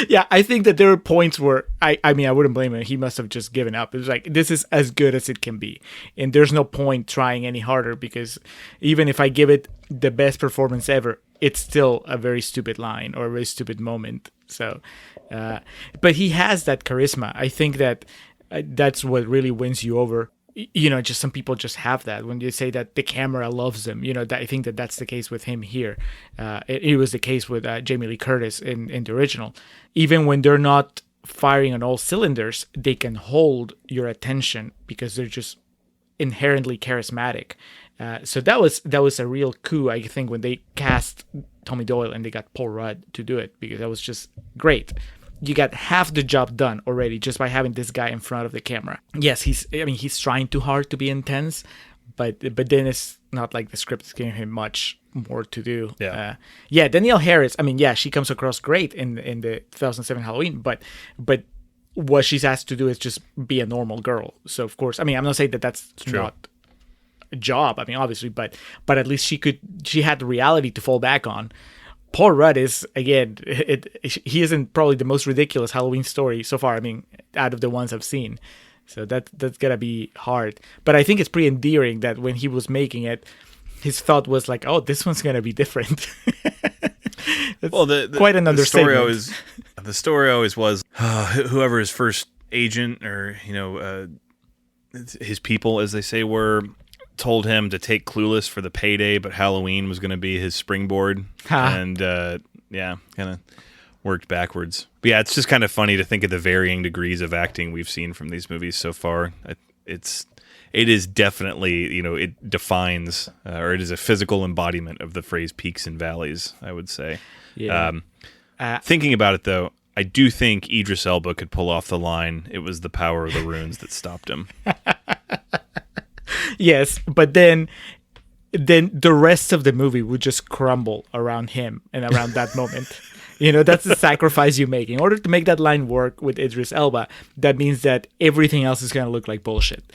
Yeah, I think that there were points where I wouldn't blame him. He must have just given up. It was like, this is as good as it can be. And there's no point trying any harder because even if I give it the best performance ever, it's still a very stupid line or a very stupid moment. So, but he has that charisma. I think that that's what really wins you over. You know, just some people just have that. When you say that the camera loves them, you know, I think that that's the case with him here. It was the case with Jamie Lee Curtis in the original. Even when they're not firing on all cylinders, they can hold your attention because they're just inherently charismatic. So that was a real coup, I think, when they cast Tommy Doyle and they got Paul Rudd to do it, because that was just great. You got half the job done already just by having this guy in front of the camera. Yes, he's trying too hard to be intense, but then it's not like the script is giving him much more to do. Yeah. Danielle Harris, she comes across great in the 2007 Halloween, but what she's asked to do is just be a normal girl. So of course, I'm not saying that that's true. Not a job. Obviously, but at least she had the reality to fall back on. Paul Rudd is, again, he isn't probably the most ridiculous Halloween story so far, out of the ones I've seen. So that's got to be hard. But I think it's pretty endearing that when he was making it, his thought was like, oh, this one's going to be different. Well, quite an understatement. The story always was whoever his first agent or, his people, as they say, were, told him to take Clueless for the payday, but Halloween was going to be his springboard. And kind of worked backwards. But yeah, it's just kind of funny to think of the varying degrees of acting we've seen from these movies so far. It is definitely, it defines, or it is a physical embodiment of the phrase peaks and valleys, I would say. Yeah. Thinking about it, though, I do think Idris Elba could pull off the line, "It was the power of the runes that stopped him." Yes, but then the rest of the movie would just crumble around him and around that moment. That's the sacrifice you make. In order to make that line work with Idris Elba, that means that everything else is going to look like bullshit.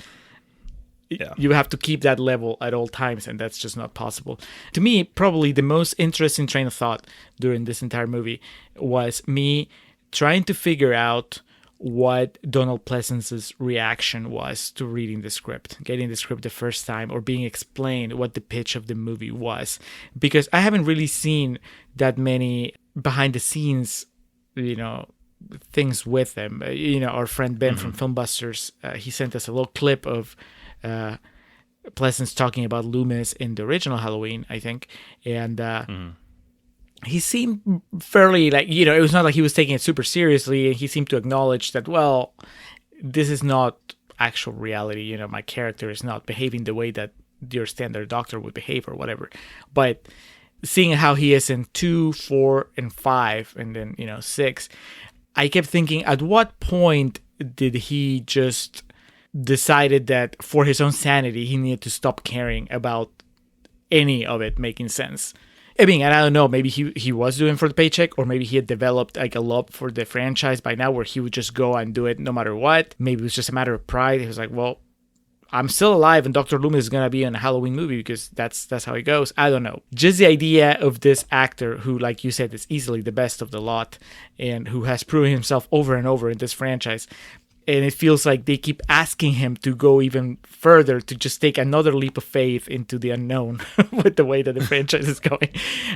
Yeah. You have to keep that level at all times, and that's just not possible. To me, probably the most interesting train of thought during this entire movie was me trying to figure out what Donald Pleasance's reaction was to reading the script, getting the script the first time, or being explained what the pitch of the movie was. Because I haven't really seen that many behind the scenes, things with them. Our friend Ben from Filmbusters, he sent us a little clip of Pleasance talking about Loomis in the original Halloween, I think. And he seemed fairly it was not like he was taking it super seriously. And he seemed to acknowledge that, well, this is not actual reality. My character is not behaving the way that your standard doctor would behave or whatever. But seeing how he is in 2, 4, and 5, and then, 6, I kept thinking, at what point did he just decided that for his own sanity, he needed to stop caring about any of it making sense? I mean, and I don't know, maybe he was doing it for the paycheck, or maybe he had developed a love for the franchise by now where he would just go and do it no matter what. Maybe it was just a matter of pride. He was like, well, I'm still alive and Dr. Loomis is going to be in a Halloween movie because that's how it goes. I don't know. Just the idea of this actor who, like you said, is easily the best of the lot and who has proven himself over and over in this franchise. And it feels like they keep asking him to go even further, to just take another leap of faith into the unknown with the way that the franchise is going.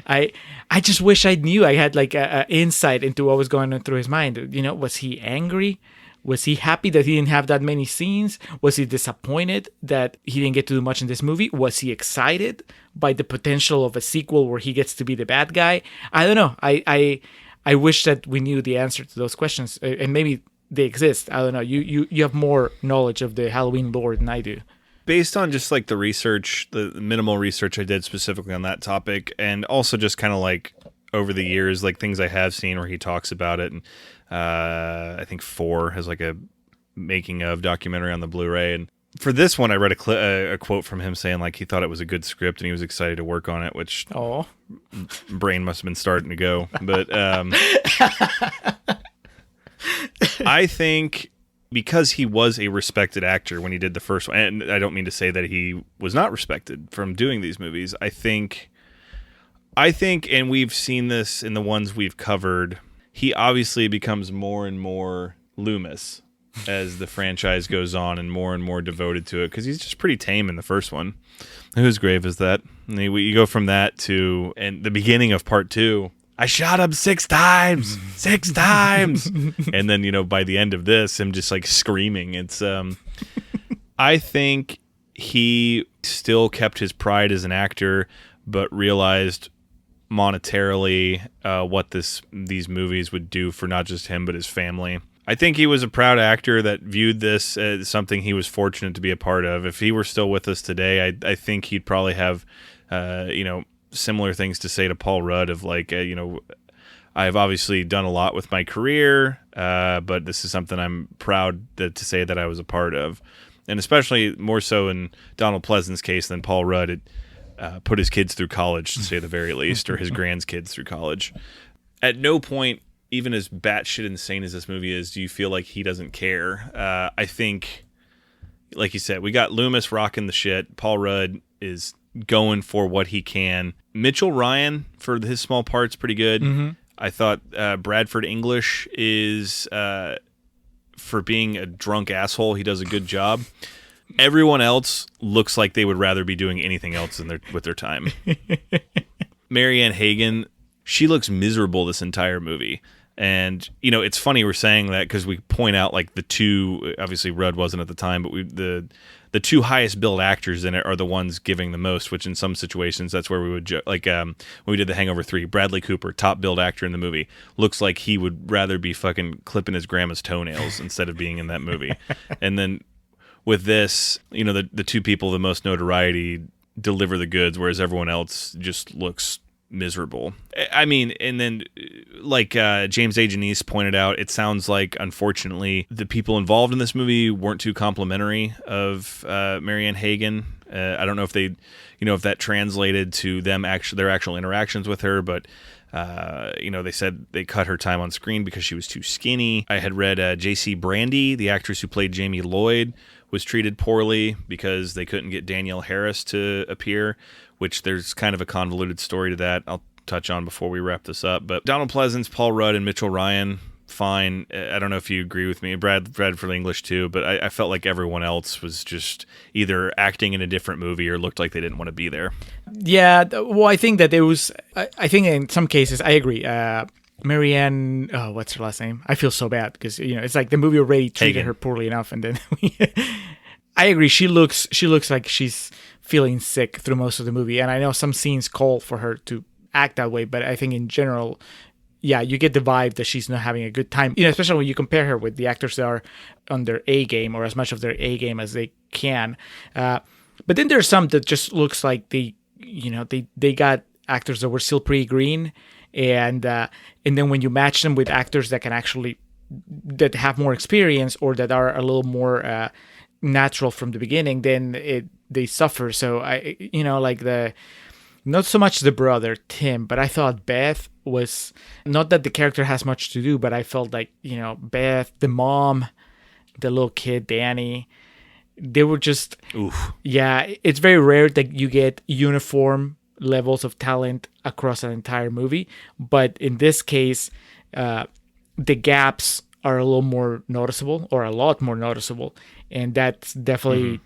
I just wish I knew. I had a insight into what was going on through his mind. Was he angry? Was he happy that he didn't have that many scenes? Was he disappointed that he didn't get to do much in this movie? Was he excited by the potential of a sequel where he gets to be the bad guy? I don't know. I wish that we knew the answer to those questions, and maybe they exist. I don't know. You have more knowledge of the Halloween lore than I do. Based on just the research, the minimal research I did specifically on that topic, and also just kind of over the years, things I have seen where he talks about it, and I think 4 has a making of documentary on the Blu-ray. And for this one, I read a quote from him saying he thought it was a good script and he was excited to work on it, which brain must have been starting to go. But I think because he was a respected actor when he did the first one, and I don't mean to say that he was not respected from doing these movies. I think, and we've seen this in the ones we've covered, he obviously becomes more and more Loomis as the franchise goes on and more devoted to it, because he's just pretty tame in the first one. Whose grave is that? And you go from that to, and the beginning of part 2, I shot him 6 times, 6 times. And then, by the end of this, him just screaming. It's, I think he still kept his pride as an actor, but realized monetarily what these movies would do for not just him, but his family. I think he was a proud actor that viewed this as something he was fortunate to be a part of. If he were still with us today, I think he'd probably have, similar things to say to Paul Rudd of I've obviously done a lot with my career, but this is something I'm proud to say that I was a part of. And especially more so in Donald Pleasance's case than Paul Rudd, it put his kids through college, to say the very least, or his grandkids through college. At no point, even as batshit insane as this movie is, do you feel like he doesn't care. I think, like you said, we got Loomis rocking the shit. Paul Rudd is going for what he can. Mitchell Ryan, for his small parts, pretty good. Mm-hmm. I thought Bradford English is, for being a drunk asshole, he does a good job. Everyone else looks like they would rather be doing anything else with their time. Marianne Hagen, she looks miserable this entire movie. And, it's funny we're saying that because we point out the two, obviously Rudd wasn't at the time, but the two highest billed actors in it are the ones giving the most, which in some situations that's where we would when we did The Hangover 3, Bradley Cooper, top billed actor in the movie, looks like he would rather be fucking clipping his grandma's toenails instead of being in that movie. And then with this, the two people the most notoriety deliver the goods, whereas everyone else just looks miserable. I mean, and then James A. Janice pointed out, it sounds like, unfortunately, the people involved in this movie weren't too complimentary of Marianne Hagen. I don't know if they, if that translated to them their actual interactions with her, but they said they cut her time on screen because she was too skinny. I had read J.C. Brandy, the actress who played Jamie Lloyd, was treated poorly because they couldn't get Danielle Harris to appear, which there's kind of a convoluted story to that I'll touch on before we wrap this up. But Donald Pleasance, Paul Rudd, and Mitchell Ryan, fine. I don't know if you agree with me. Brad for the English too, but I felt like everyone else was just either acting in a different movie or looked like they didn't want to be there. Yeah, well, I think that it was. I think in some cases, I agree. Marianne, what's her last name? I feel so bad because it's like the movie already treated her poorly enough, and then I agree. She looks like she's feeling sick through most of the movie, and I know some scenes call for her to act that way, but I think in general, yeah, you get the vibe that she's not having a good time. Especially when you compare her with the actors that are on their A game or as much of their A game as they can. But then there's some that just looks like they got actors that were still pretty green, and then when you match them with actors that that have more experience or that are a little more natural from the beginning, then they suffer. So not so much the brother Tim, but I thought Beth was, not that the character has much to do, but I felt like Beth, the mom, the little kid Danny, they were just oof. Yeah, it's very rare that you get uniform levels of talent across an entire movie, but in this case the gaps are a little more noticeable, or a lot more noticeable, and that's definitely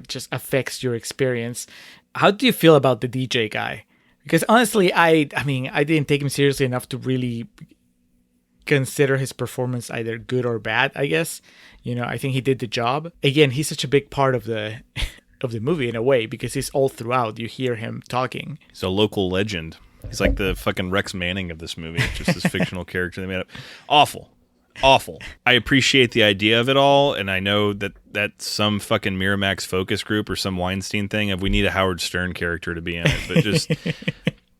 just affects your experience. How do you feel about the DJ guy? Because honestly, I didn't take him seriously enough to really consider his performance either good or bad, I guess. I think he did the job. Again, he's such a big part of the movie in a way, because he's all throughout. You hear him talking. He's a local legend. He's like the fucking Rex Manning of this movie. It's just this fictional character they made up. Awful. I appreciate the idea of it all, and I know that that's some fucking Miramax focus group or some Weinstein thing of we need a Howard Stern character to be in it. But just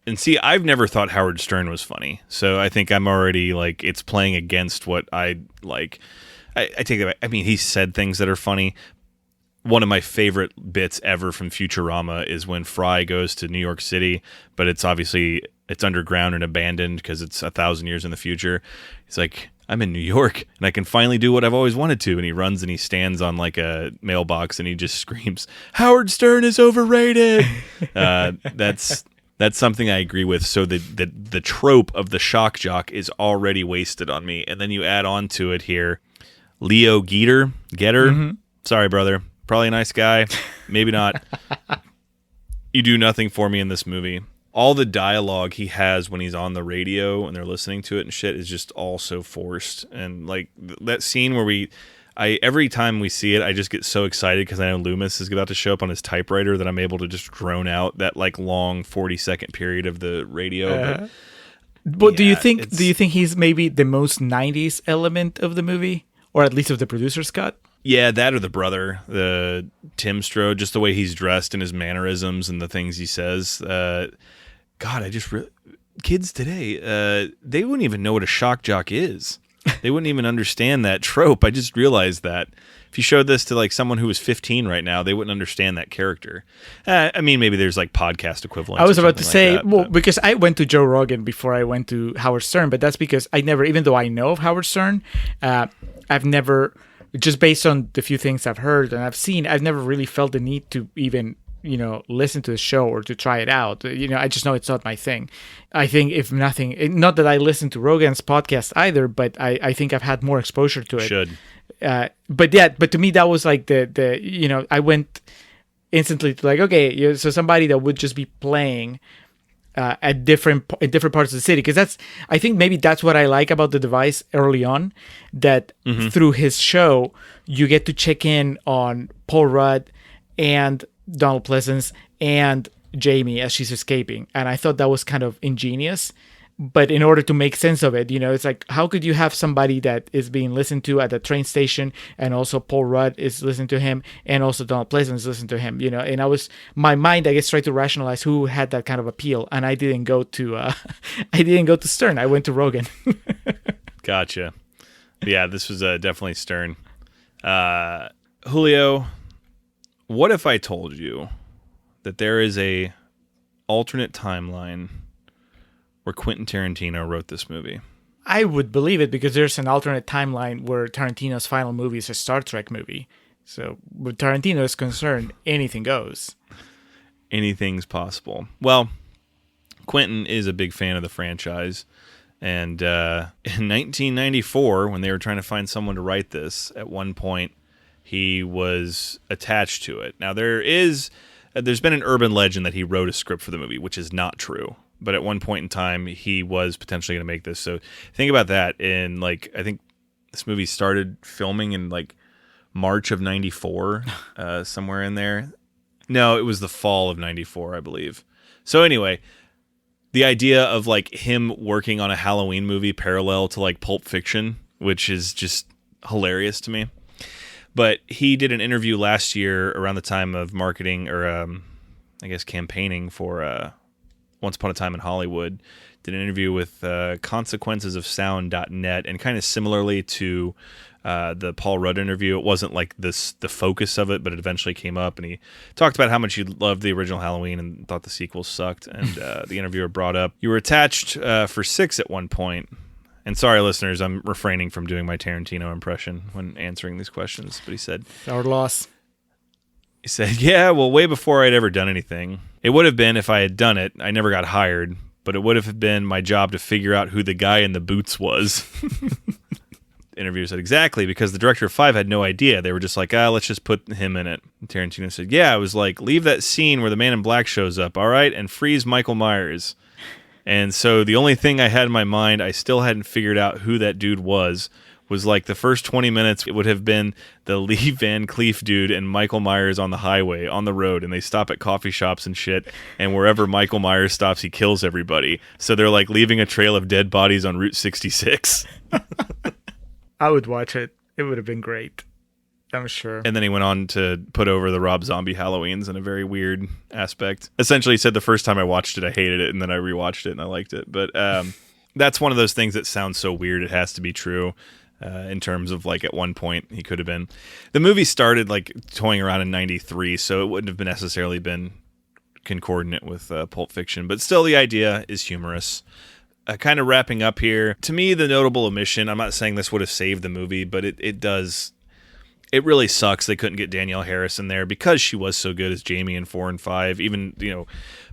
and see, I've never thought Howard Stern was funny, so I think I'm already like it's playing against what I like. I take that back. I mean, he said things that are funny. One of my favorite bits ever from Futurama is when Fry goes to New York City, but it's underground and abandoned because it's 1,000 years in the future. He's like, I'm in New York and I can finally do what I've always wanted to. And he runs and he stands on like a mailbox and he just screams, Howard Stern is overrated. That's something I agree with. So the trope of the shock jock is already wasted on me. And then you add on to it here, Leo Getter. Mm-hmm. Sorry, brother. Probably a nice guy. Maybe not. You do nothing for me in this movie. All the dialogue he has when he's on the radio and they're listening to it and shit is just all so forced. And like that scene where every time we see it, I just get so excited because I know Loomis is about to show up on his typewriter that I'm able to just drone out that like long 40-second period of the radio. But do you think he's maybe the most 90s element of the movie, or at least of the producer's cut? Yeah, that or the brother, the Tim Strode, just the way he's dressed and his mannerisms and the things he says. God, kids today, they wouldn't even know what a shock jock is. They wouldn't even understand that trope. I just realized that. If you showed this to like someone who was 15 right now, they wouldn't understand that character. I mean, maybe there's like podcast equivalents. I was about to say, that, because I went to Joe Rogan before I went to Howard Stern, but that's because I never, even though I know of Howard Stern, I've never, just based on the few things I've heard and I've seen, I've never really felt the need to even, listen to the show or to try it out. I just know it's not my thing. I think if nothing, not that I listen to Rogan's podcast either, but I think I've had more exposure to it. Should. But to me, that was like I went instantly to like, okay, so somebody that would just be playing at different parts of the city, because I think maybe that's what I like about the device early on, that through his show you get to check in on Paul Rudd and Donald Pleasance and Jamie as she's escaping, and I thought that was kind of ingenious. But in order to make sense of it, it's like, how could you have somebody that is being listened to at the train station, and also Paul Rudd is listening to him, and also Donald Pleasance is listening to him, and my mind, I guess, tried to rationalize who had that kind of appeal, and I didn't go to Stern. I went to Rogan. Gotcha. Yeah, this was definitely Stern. Julio, What if I told you that there is a alternate timeline where Quentin Tarantino wrote this movie? I would believe it because there's an alternate timeline where Tarantino's final movie is a Star Trek movie. So, where Tarantino is concerned, anything goes. Anything's possible. Well, Quentin is a big fan of the franchise. And in 1994, when they were trying to find someone to write this, at one point, he was attached to it. Now, there's been an urban legend that he wrote a script for the movie, which is not true. But at one point in time, he was potentially going to make this. So think about that. In I think this movie started filming in March of 94, somewhere in there. No, it was the fall of 94, I believe. So anyway, the idea of him working on a Halloween movie parallel to Pulp Fiction, which is just hilarious to me. But he did an interview last year around the time of marketing or I guess campaigning for Once Upon a Time in Hollywood. Did an interview with consequencesofsound.net, and kind of similarly to the Paul Rudd interview, it wasn't the focus of it, but it eventually came up, and he talked about how much he loved the original Halloween and thought the sequels sucked. And the interviewer brought up, you were attached for 6 at one point. And sorry, listeners, I'm refraining from doing my Tarantino impression when answering these questions. But he said, Our loss. He said, yeah, well, way before I'd ever done anything. It would have been if I had done it. I never got hired, but it would have been my job to figure out who the guy in the boots was. The interviewer said, exactly, because the director of 5 had no idea. They were just like, let's just put him in it. And Tarantino said, yeah, I was like, leave that scene where the man in black shows up, all right, and freeze Michael Myers. And so the only thing I had in my mind, I still hadn't figured out who that dude was the first 20 minutes, it would have been the Lee Van Cleef dude and Michael Myers on the highway, on the road, and they stop at coffee shops and shit, and wherever Michael Myers stops, he kills everybody. So they're leaving a trail of dead bodies on Route 66. I would watch it. It would have been great. I'm sure. And then he went on to put over the Rob Zombie Halloweens in a very weird aspect. Essentially, he said the first time I watched it, I hated it, and then I rewatched it and I liked it. But that's one of those things that sounds so weird it has to be true. In terms of at one point he could have been. The movie started toying around in 93, so it wouldn't have been necessarily been concordant with Pulp Fiction, but still the idea is humorous. Kind of wrapping up here, to me the notable omission, I'm not saying this would have saved the movie, but it does. It really sucks they couldn't get Danielle Harris in there because she was so good as Jamie in 4 and 5. Even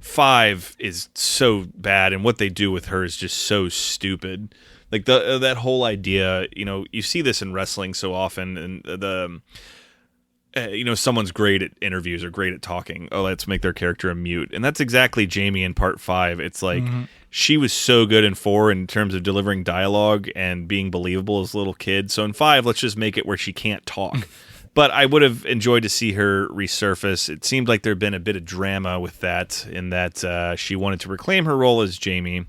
5 is so bad, and what they do with her is just so stupid. That whole idea, you see this in wrestling so often, and someone's great at interviews or great at talking. Oh, let's make their character a mute. And that's exactly Jamie in part 5. It's she was so good in 4 in terms of delivering dialogue and being believable as a little kid. So in 5, let's just make it where she can't talk. But I would have enjoyed to see her resurface. It seemed like there had been a bit of drama with that, in that she wanted to reclaim her role as Jamie,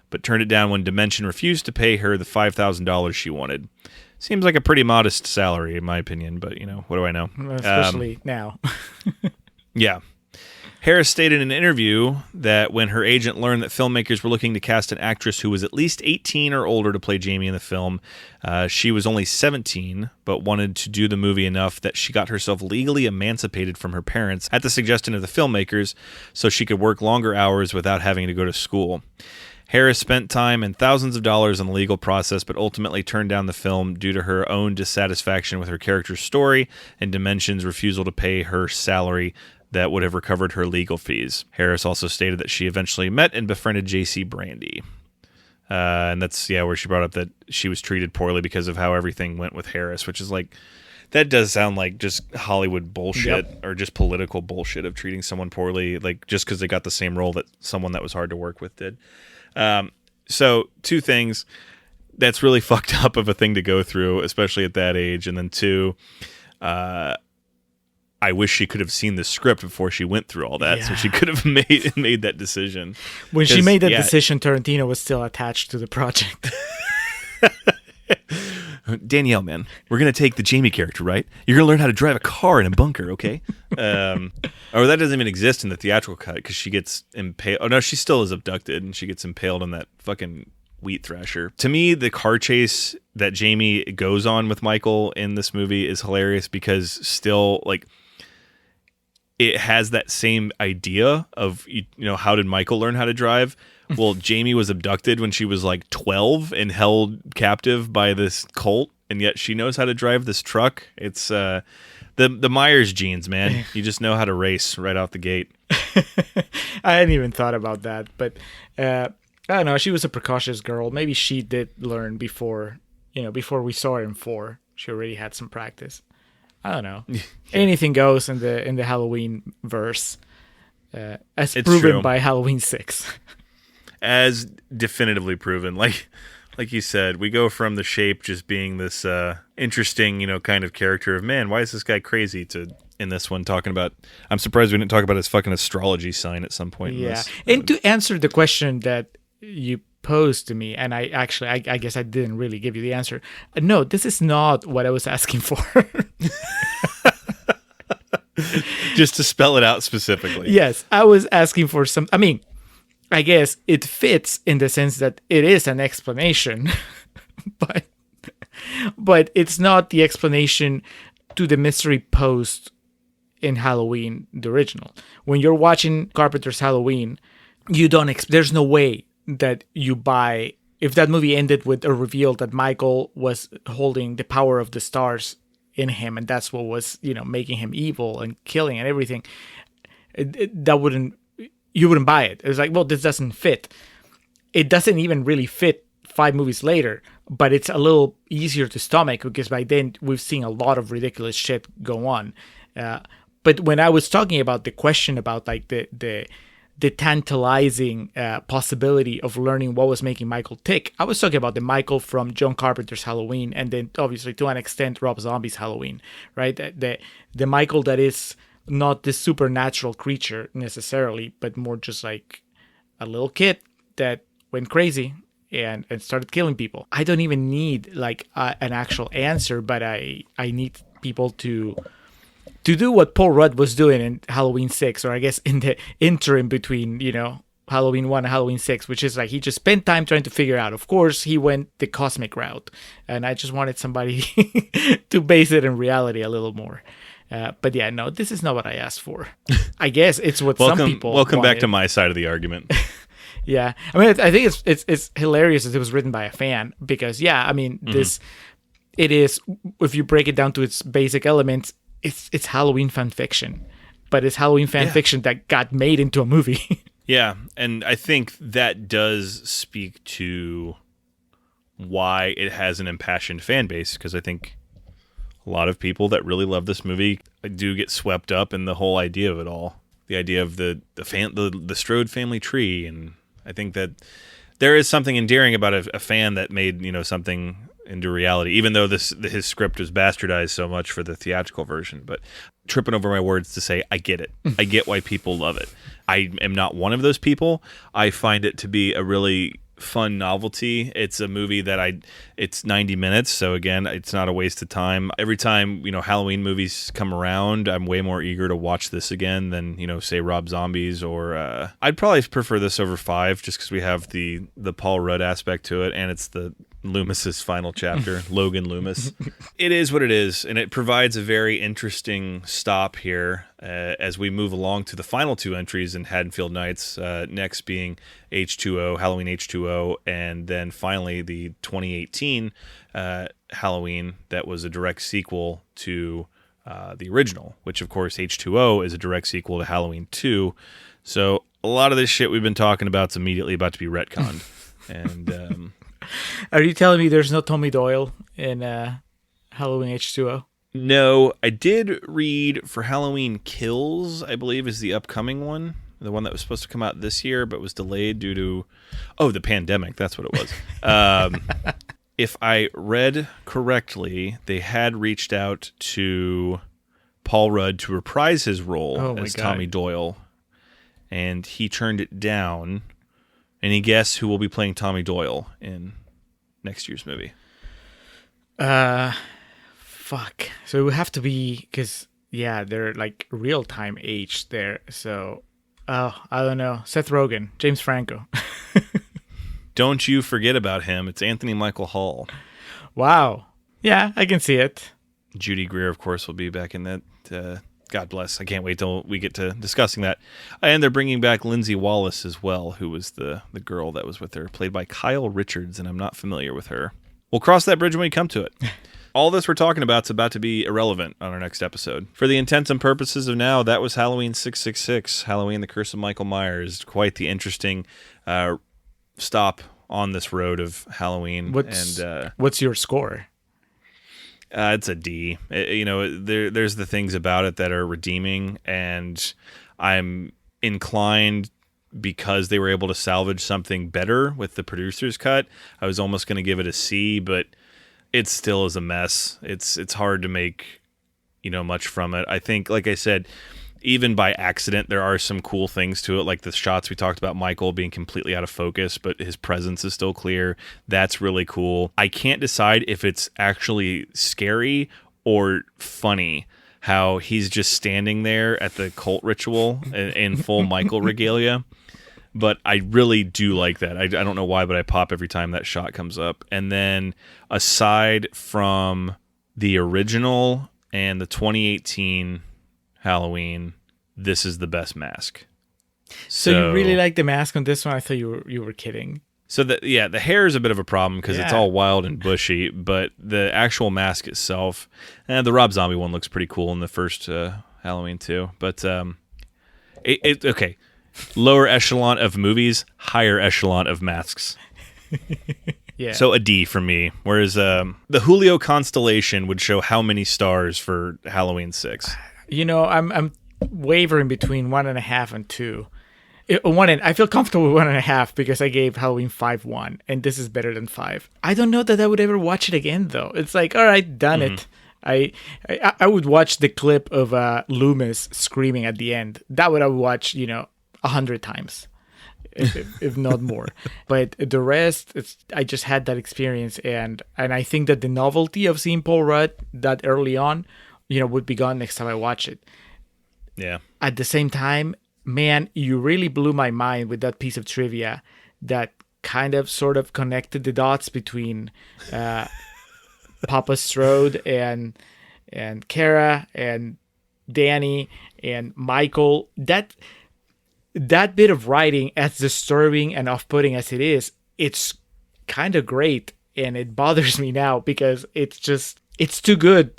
but turned it down when Dimension refused to pay her the $5,000 she wanted. Seems like a pretty modest salary, in my opinion, but, what do I know? Especially now. Yeah. Harris stated in an interview that when her agent learned that filmmakers were looking to cast an actress who was at least 18 or older to play Jamie in the film, she was only 17, but wanted to do the movie enough that she got herself legally emancipated from her parents at the suggestion of the filmmakers so she could work longer hours without having to go to school. Harris spent time and thousands of dollars on the legal process, but ultimately turned down the film due to her own dissatisfaction with her character's story and Dimension's refusal to pay her salary that would have recovered her legal fees. Harris also stated that she eventually met and befriended J.C. Brandy. And that's, where she brought up that she was treated poorly because of how everything went with Harris, which is that does sound like just Hollywood bullshit or just political bullshit of treating someone poorly, just because they got the same role that someone that was hard to work with did. So 2 things. That's really fucked up of a thing to go through, especially at that age. And then 2, I wish she could have seen the script before she went through all that, so she could have made that decision. When she made that decision, Tarantino was still attached to the project. Danielle, man, we're going to take the Jamie character, right? You're going to learn how to drive a car in a bunker, okay? Or that doesn't even exist in the theatrical cut because she gets impaled. Oh, no, she still is abducted and she gets impaled on that fucking wheat thrasher. To me, the car chase that Jamie goes on with Michael in this movie is hilarious because still, it has that same idea of, how did Michael learn how to drive? Well, Jamie was abducted when she was like 12 and held captive by this cult, and yet she knows how to drive this truck. It's the Myers genes, man. You just know how to race right out the gate. I hadn't even thought about that, but I don't know. She was a precocious girl. Maybe she did learn before we saw her in 4. She already had some practice. I don't know. Anything goes in the Halloween verse, as it's proven true. by Halloween 6. As definitively proven, like you said, we go from the Shape just being this interesting, kind of character of, man, why is this guy crazy, to in this one talking about, I'm surprised we didn't talk about his fucking astrology sign at some point. Yeah. In this. And to answer the question that you posed to me, and I guess I didn't really give you the answer. No, this is not what I was asking for. Just to spell it out specifically. Yes, I was asking for some. I mean, I guess it fits in the sense that it is an explanation, but it's not the explanation to the mystery posed in Halloween, the original. When you're watching Carpenter's Halloween, you don't. There's no way that you buy. If that movie ended with a reveal that Michael was holding the power of the stars in him, and that's what was, making him evil and killing and everything, you wouldn't buy it. It was like, well, this doesn't fit. It doesn't even really fit 5 movies later, but it's a little easier to stomach because by then we've seen a lot of ridiculous shit go on. But when I was talking about the question about like the tantalizing possibility of learning what was making Michael tick, I was talking about the Michael from John Carpenter's Halloween, and then obviously to an extent Rob Zombie's Halloween, right? The Michael that is not this supernatural creature necessarily, but more just like a little kid that went crazy and started killing people. I don't even need like an actual answer, but I need people to do what Paul Rudd was doing in Halloween 6, or I guess in the interim between, Halloween 1 and Halloween 6, which is like he just spent time trying to figure out. Of course, he went the cosmic route, and I just wanted somebody to base it in reality a little more. But yeah, no, this is not what I asked for. I guess it's what some people Welcome wanted. back to my side of the argument. Yeah, I mean, I think it's hilarious that it was written by a fan because, yeah, I mean, it is, if you break it down to its basic elements, it's Halloween fan fiction, but it's Halloween fan fiction that got made into a movie. Yeah, and I think that does speak to why it has an impassioned fan base, because I think a lot of people that really love this movie do get swept up in the whole idea of it all. The idea of the Strode family tree, and I think that there is something endearing about a fan that made something into reality, even though his script was bastardized so much for the theatrical version. But tripping over my words to say, I get it. I get why people love it. I am not one of those people. I find it to be a really fun novelty. It's a movie that it's 90 minutes, so again, it's not a waste of time. Every time Halloween movies come around, I'm way more eager to watch this again than say Rob Zombies, or I'd probably prefer this over 5 just because we have the Paul Rudd aspect to it, and it's the Loomis's final chapter, Logan Loomis. It is what it is, and it provides a very interesting stop here as we move along to the final 2 entries in Haddonfield Nights, next being H2O, Halloween H2O, and then finally the 2018 Halloween that was a direct sequel to the original, which of course H2O is a direct sequel to Halloween 2. So a lot of this shit we've been talking about is immediately about to be retconned. And are you telling me there's no Tommy Doyle in Halloween H2O? No, I did read for Halloween Kills, I believe is the upcoming one. The one that was supposed to come out this year but was delayed due to the pandemic. That's what it was. If I read correctly, they had reached out to Paul Rudd to reprise his role as Tommy Doyle, and he turned it down. Any guess who will be playing Tommy Doyle in next year's movie? Fuck. So it would have to be, because, yeah, they're like real-time aged there. So, I don't know. Seth Rogen, James Franco. Don't you forget about him. It's Anthony Michael Hall. Wow. Yeah, I can see it. Judy Greer, of course, will be back in that God bless. I can't wait till we get to discussing that. And they're bringing back Lindsay Wallace as well, who was the girl that was with her, played by Kyle Richards, and I'm not familiar with her. We'll cross that bridge when we come to it. All this we're talking about is about to be irrelevant on our next episode. For the intents and purposes of now, that was Halloween 666, Halloween: The Curse of Michael Myers. Quite the interesting stop on this road of Halloween. What's your score? It's a D. There's the things about it that are redeeming, and I'm inclined, because they were able to salvage something better with the producer's cut, I was almost going to give it a C, but it still is a mess. It's hard to make much from it. I think, like I said, even by accident, there are some cool things to it, like the shots we talked about, Michael being completely out of focus, but his presence is still clear. That's really cool. I can't decide if it's actually scary or funny how he's just standing there at the cult ritual in full Michael regalia. But I really do like that. I don't know why, but I pop every time that shot comes up. And then aside from the original and the 2018 Halloween, this is the best mask. So you really like the mask on this one? I thought you were kidding. So the hair is a bit of a problem because it's all wild and bushy, but the actual mask itself, the Rob Zombie one looks pretty cool in the first Halloween too. But okay, lower echelon of movies, higher echelon of masks. Yeah. So a D for me. Whereas the Julio constellation would show how many stars for Halloween 6. I'm wavering between 1.5 and 2. I feel comfortable with 1.5 because I gave Halloween 5 1, and this is better than 5. I don't know that I would ever watch it again, though. It's like, all right, done it. I would watch the clip of Loomis screaming at the end. That would I would watch, 100 times, if not more. But the rest, I just had that experience, and I think that the novelty of seeing Paul Rudd that early on, would be gone next time I watch it. Yeah. At the same time, man, you really blew my mind with that piece of trivia that kind of sort of connected the dots between Papa Strode and Kara and Danny and Michael. That bit of writing, as disturbing and off-putting as it is, it's kind of great, and it bothers me now because it's too good,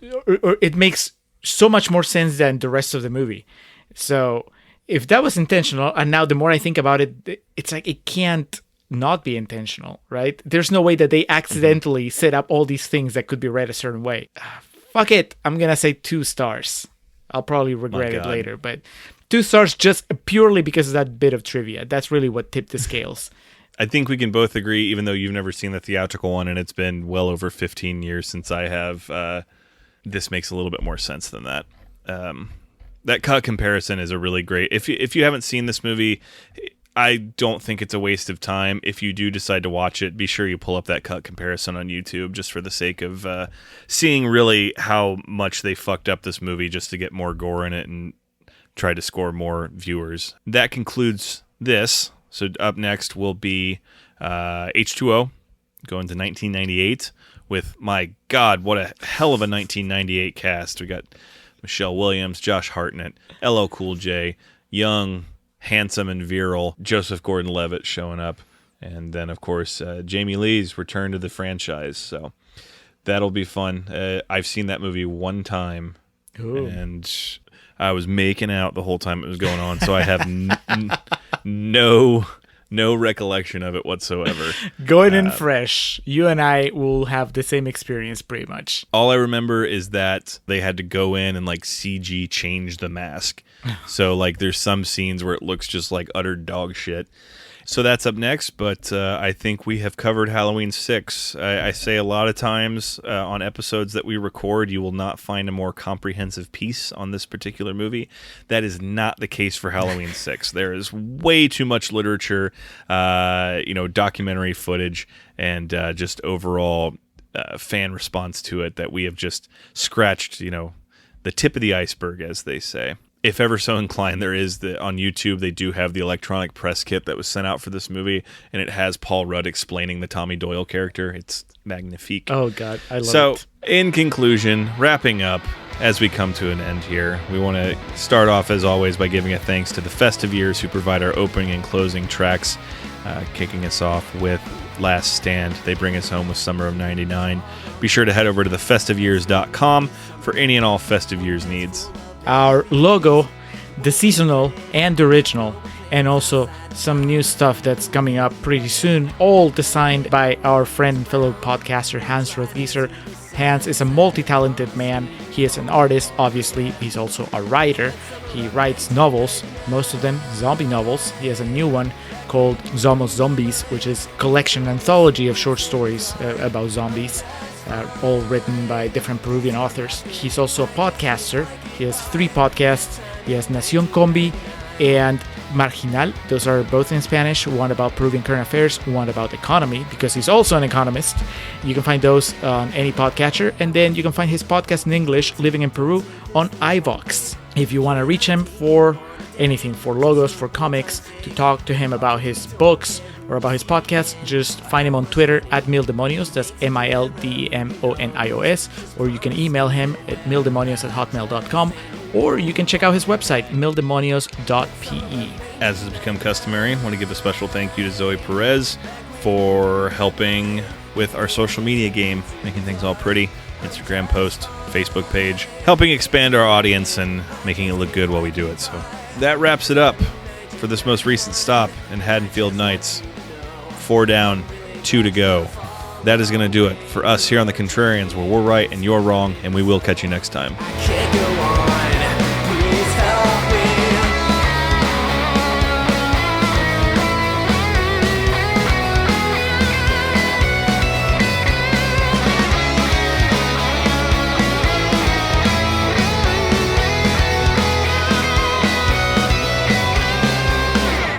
or it makes so much more sense than the rest of the movie. So if that was intentional, and now the more I think about it, it's like it can't not be intentional, right? There's no way that they accidentally set up all these things that could be read a certain way. Fuck it. I'm going to say 2 stars. I'll probably regret it later, but 2 stars just purely because of that bit of trivia. That's really what tipped the scales. I think we can both agree, even though you've never seen the theatrical one and it's been well over 15 years since I have, this makes a little bit more sense than that. That cut comparison is a really great... If you haven't seen this movie, I don't think it's a waste of time. If you do decide to watch it, be sure you pull up that cut comparison on YouTube just for the sake of seeing really how much they fucked up this movie just to get more gore in it and try to score more viewers. That concludes this. So up next will be H2O, going to 1998 with, my God, what a hell of a 1998 cast. We got Michelle Williams, Josh Hartnett, LL Cool J, young, handsome, and virile Joseph Gordon-Levitt showing up. And then, of course, Jamie Lee's return to the franchise. So that'll be fun. I've seen that movie one time, and I was making out the whole time it was going on. So I have no recollection of it whatsoever. Going in fresh, you and I will have the same experience pretty much. All I remember is that they had to go in and like CG change the mask. So like there's some scenes where it looks just like utter dog shit. So that's up next, but I think we have covered Halloween 6. I say a lot of times on episodes that we record, you will not find a more comprehensive piece on this particular movie. That is not the case for Halloween 6. There is way too much literature, documentary footage, and just overall fan response to it that we have just scratched, the tip of the iceberg, as they say. If ever so inclined, there is on YouTube, they do have the electronic press kit that was sent out for this movie, and it has Paul Rudd explaining the Tommy Doyle character. It's magnifique. Oh, God, I love it. So, in conclusion, wrapping up, as we come to an end here, we want to start off, as always, by giving a thanks to the Festive Years who provide our opening and closing tracks, kicking us off with Last Stand. They bring us home with Summer of 99. Be sure to head over to thefestiveyears.com for any and all Festive Years needs. Our logo, the seasonal and the original, and also some new stuff that's coming up pretty soon, all designed by our friend and fellow podcaster Hans Rothgieser. Hans is a multi-talented man. He is an artist, obviously. He's also a writer. He writes novels, most of them zombie novels. He has a new one called Somos Zombies, which is a collection anthology of short stories about zombies, all written by different Peruvian authors. He's also a podcaster. He has 3 podcasts. He has Nación Combi and Marginal. Those are both in Spanish, one about Peruvian current affairs, one about economy, because he's also an economist. You can find those on any podcatcher, and then you can find his podcast in English, Living in Peru, on iVox. If you want to reach him for anything, for logos, for comics, to talk to him about his books or about his podcast, just find him on Twitter at Mildemonios, that's MILDEMONIOS, or you can email him at mildemonios@hotmail.com, or you can check out his website, mildemonios.pe. As has become customary, I want to give a special thank you to Zoe Perez for helping with our social media game, making things all pretty. Instagram post, Facebook page, helping expand our audience and making it look good while we do it. So that wraps it up for this most recent stop in Haddonfield Nights. 4 down, 2 to go. That is going to do it for us here on the Contrarians, where we're right and you're wrong, and we will catch you next time.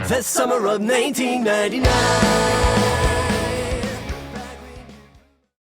The summer of 1999.